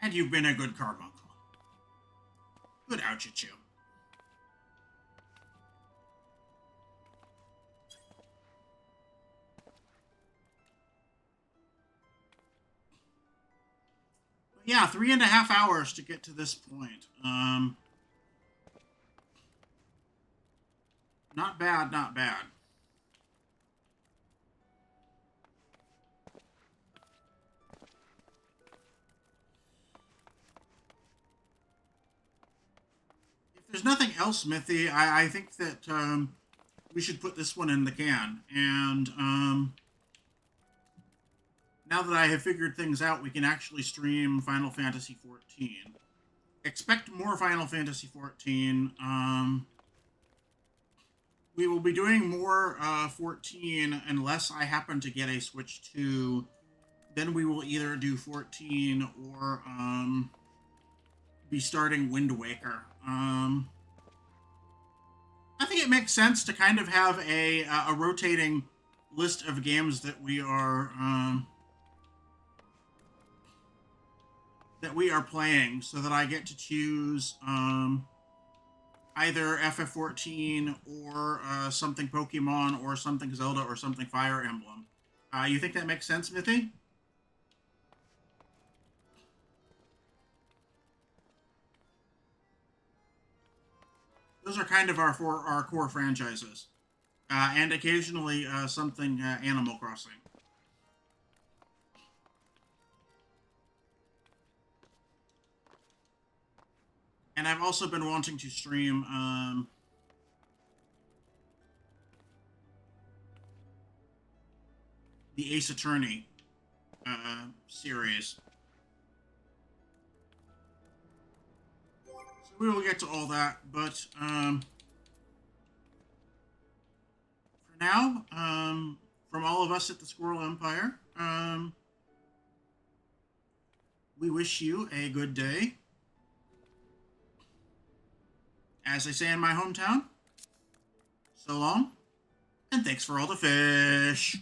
And you've been a good carbuncle. Good Ouchichu. Yeah, 3.5 hours to get to this point. Not bad, not bad. If there's nothing else, Mithy, I think that we should put this one in the can. And now that I have figured things out, we can actually stream Final Fantasy XIV. Expect more Final Fantasy XIV. We will be doing more 14 unless I happen to get a Switch 2. Then we will either do 14 or be starting Wind Waker. I think it makes sense to kind of have a rotating list of games that we are playing, so that I get to choose either FF14 or something Pokemon or something Zelda or something Fire Emblem. You think that makes sense, Mithy? Those are kind of our core franchises. And occasionally something Animal Crossing. And I've also been wanting to stream the Ace Attorney series. So we will get to all that, but for now, from all of us at the Squirrel Empire, we wish you a good day. As they say in my hometown, so long, and thanks for all the fish.